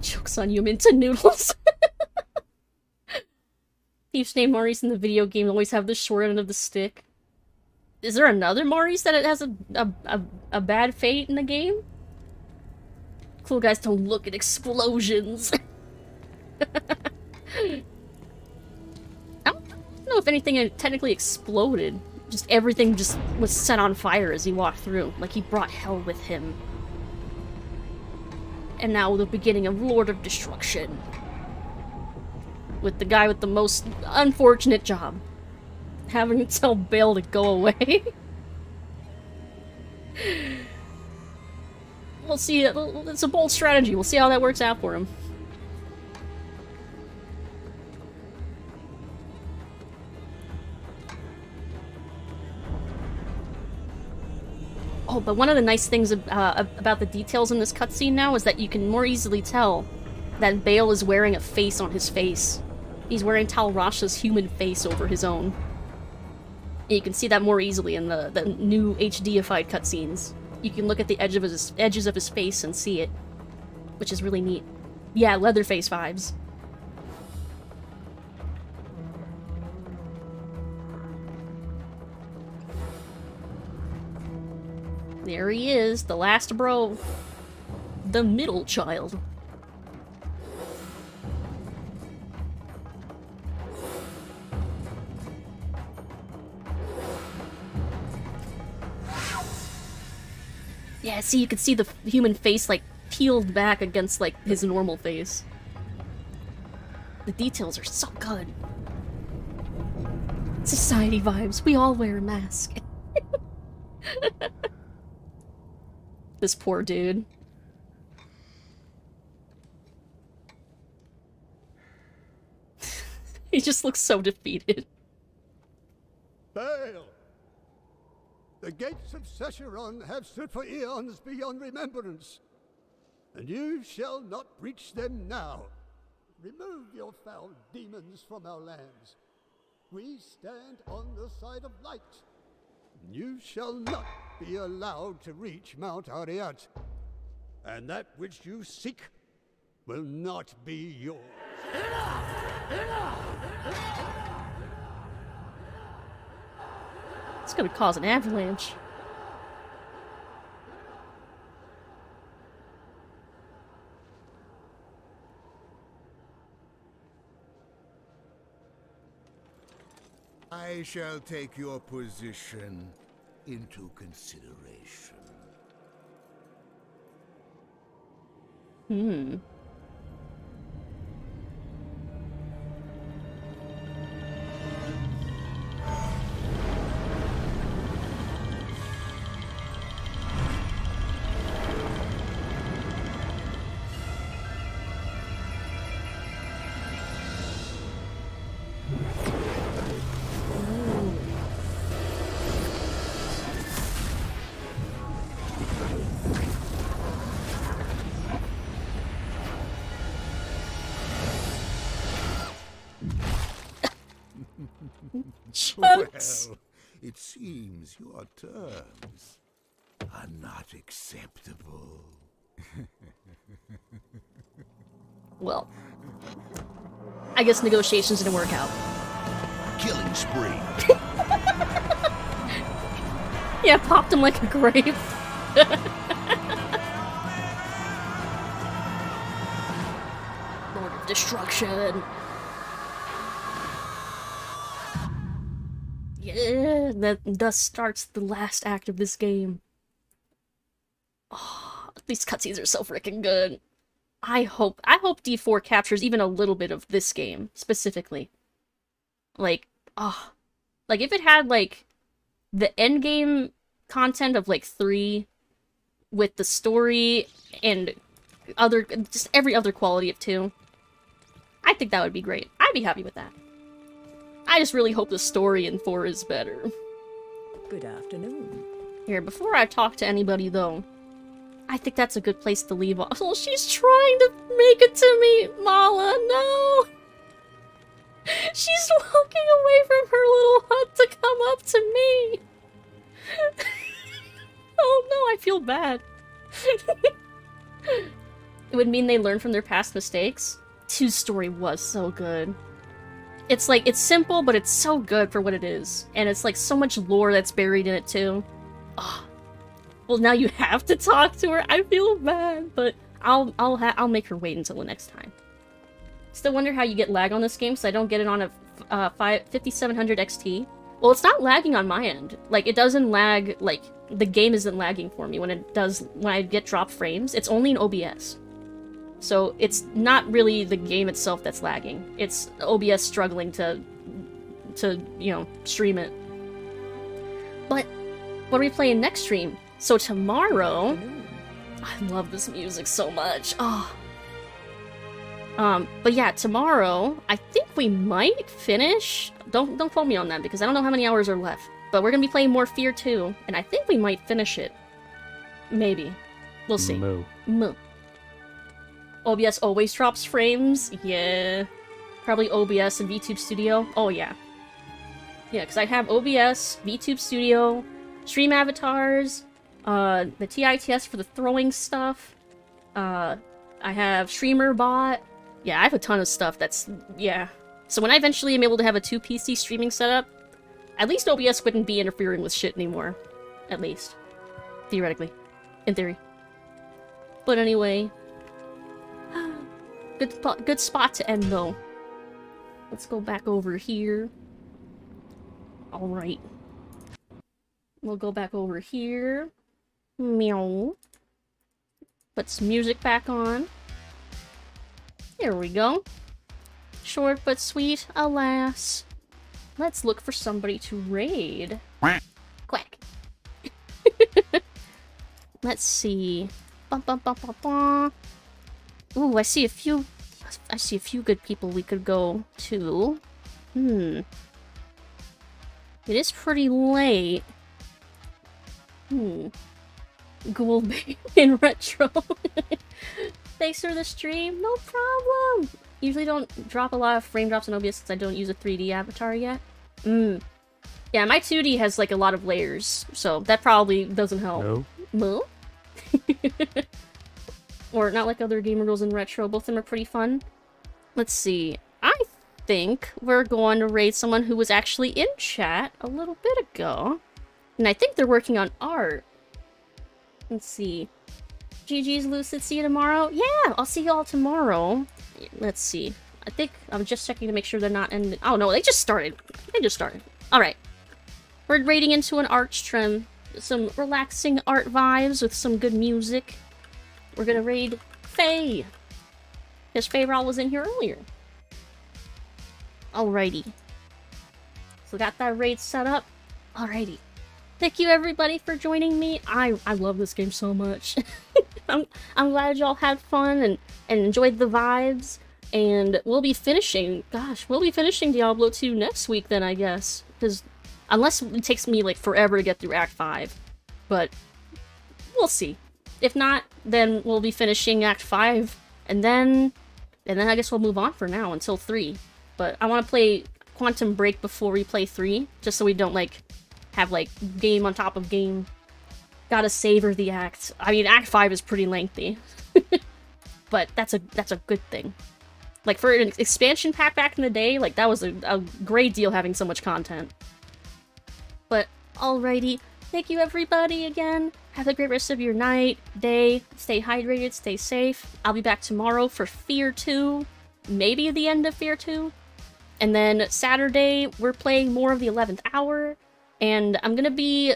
Joke's on you, I'm into noodles. Thieves named Maurice in the video game always have the short end of the stick. Is there another Maurice that it has a bad fate in the game? Cool guys don't look at explosions. I don't know if anything technically exploded Just everything just was set on fire as he walked through, like he brought hell with him. And now the beginning of Lord of Destruction. With the guy with the most unfortunate job. Having to tell Bale to go away. We'll see, it's a bold strategy, we'll see how that works out for him. Oh, but one of the nice things about the details in this cutscene now is that you can more easily tell that Bale is wearing a face on his face. He's wearing Tal Rasha's human face over his own. And you can see that more easily in the new HDified cutscenes. You can look at the edges of his face and see it, which is really neat. Yeah, Leatherface vibes. There he is, the last bro. The middle child. Yeah, see, you can see the human face, like, peeled back against, like, his normal face. The details are so good. Society vibes. We all wear a mask. This poor dude. He just looks so defeated. Bale! The gates of Secheron have stood for eons beyond remembrance, and you shall not breach them now. Remove your foul demons from our lands. We stand on the side of light. You shall not be allowed to reach Mount Ariat, and that which you seek will not be yours. It's gonna cause an avalanche. I shall take your position into consideration. Hmm. Well, it seems your terms are not acceptable. Well, I guess negotiations didn't work out. Killing spree. Yeah, popped him like a grape. Lord of Destruction. Yeah, that thus starts the last act of this game. Oh, these cutscenes are so freaking good. I hope D4 captures even a little bit of this game, specifically. Like, like if it had, like, the endgame content of, like, 3 with the story and just every other quality of 2, I think that would be great. I'd be happy with that. I just really hope the story in 4 is better. Good afternoon. Here, before I talk to anybody, though, I think that's a good place to leave off. Oh, she's trying to make it to me! Mala, no! She's walking away from her little hut to come up to me! Oh no, I feel bad. It would mean they learn from their past mistakes. 2's story was so good. It's like, it's simple, but it's so good for what it is. And it's like so much lore that's buried in it too. Oh. Well, now you have to talk to her. I feel bad, but I'll make her wait until the next time. Still wonder how you get lag on this game, so I don't get it on a 5700 XT. Well, it's not lagging on my end. Like, it doesn't lag, like, the game isn't lagging for me when I get drop frames. It's only in OBS. So, it's not really the game itself that's lagging. It's OBS struggling to you know, stream it. But, what are we playing next stream? So, tomorrow... I love this music so much. Oh. But yeah, tomorrow, I think we might finish... Don't quote me on that, because I don't know how many hours are left. But we're gonna be playing more Fear 2, and I think we might finish it. Maybe. We'll see. Moo. OBS always drops frames? Yeah. Probably OBS and VTube Studio? Oh, yeah. Yeah, because I have OBS, VTube Studio, Stream Avatars, the TITS for the throwing stuff, I have Streamer Bot. Yeah, I have a ton of stuff that's... yeah. So when I eventually am able to have a 2-PC streaming setup, at least OBS wouldn't be interfering with shit anymore. At least. Theoretically. In theory. But anyway... Good spot to end, though. Let's go back over here. Alright. We'll go back over here. Meow. Put some music back on. There we go. Short but sweet, alas. Let's look for somebody to raid. Quack. Let's see. Bum, bum, bum, bum, bum. Ooh, I see a few good people we could go to. It is pretty late. Ghoul in retro. Thanks for the stream. No problem. Usually don't drop a lot of frame drops in OBS since I don't use a 3D avatar yet. Yeah, my 2D has like a lot of layers, so that probably doesn't help. No. Or not like other gamer rules in retro. Both of them are pretty fun. Let's see. I think we're going to raid someone who was actually in chat a little bit ago. And I think they're working on art. Let's see. GG's Lucid, see you tomorrow? Yeah, I'll see you all tomorrow. Let's see. I think I'm just checking to make sure they're not ending. Oh no, they just started. Alright. We're raiding into an art stream. Some relaxing art vibes with some good music. We're gonna raid Faye. Because Faye Raw was in here earlier. Alrighty. So got that raid set up. Alrighty. Thank you everybody for joining me. I love this game so much. I'm glad y'all had fun and enjoyed the vibes. And we'll be finishing, Diablo 2 next week then, I guess. Because unless it takes me like forever to get through Act 5. But we'll see. If not, then we'll be finishing Act 5. And then I guess we'll move on for now until 3. But I want to play Quantum Break before we play 3. Just so we don't like have like game on top of game. Gotta savor the act. I mean, Act 5 is pretty lengthy. But that's a good thing. Like, for an expansion pack back in the day, like, that was a great deal having so much content. But, alrighty. Thank you everybody again. Have a great rest of your night, day. Stay hydrated, stay safe. I'll be back tomorrow for Fear 2. Maybe the end of Fear 2. And then Saturday, we're playing more of the 11th hour. And I'm gonna be,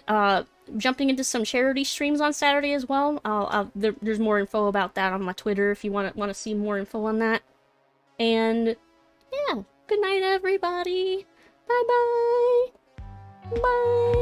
jumping into some charity streams on Saturday as well. There's more info about that on my Twitter if you want to see more info on that. And yeah, good night everybody. Bye bye. Bye.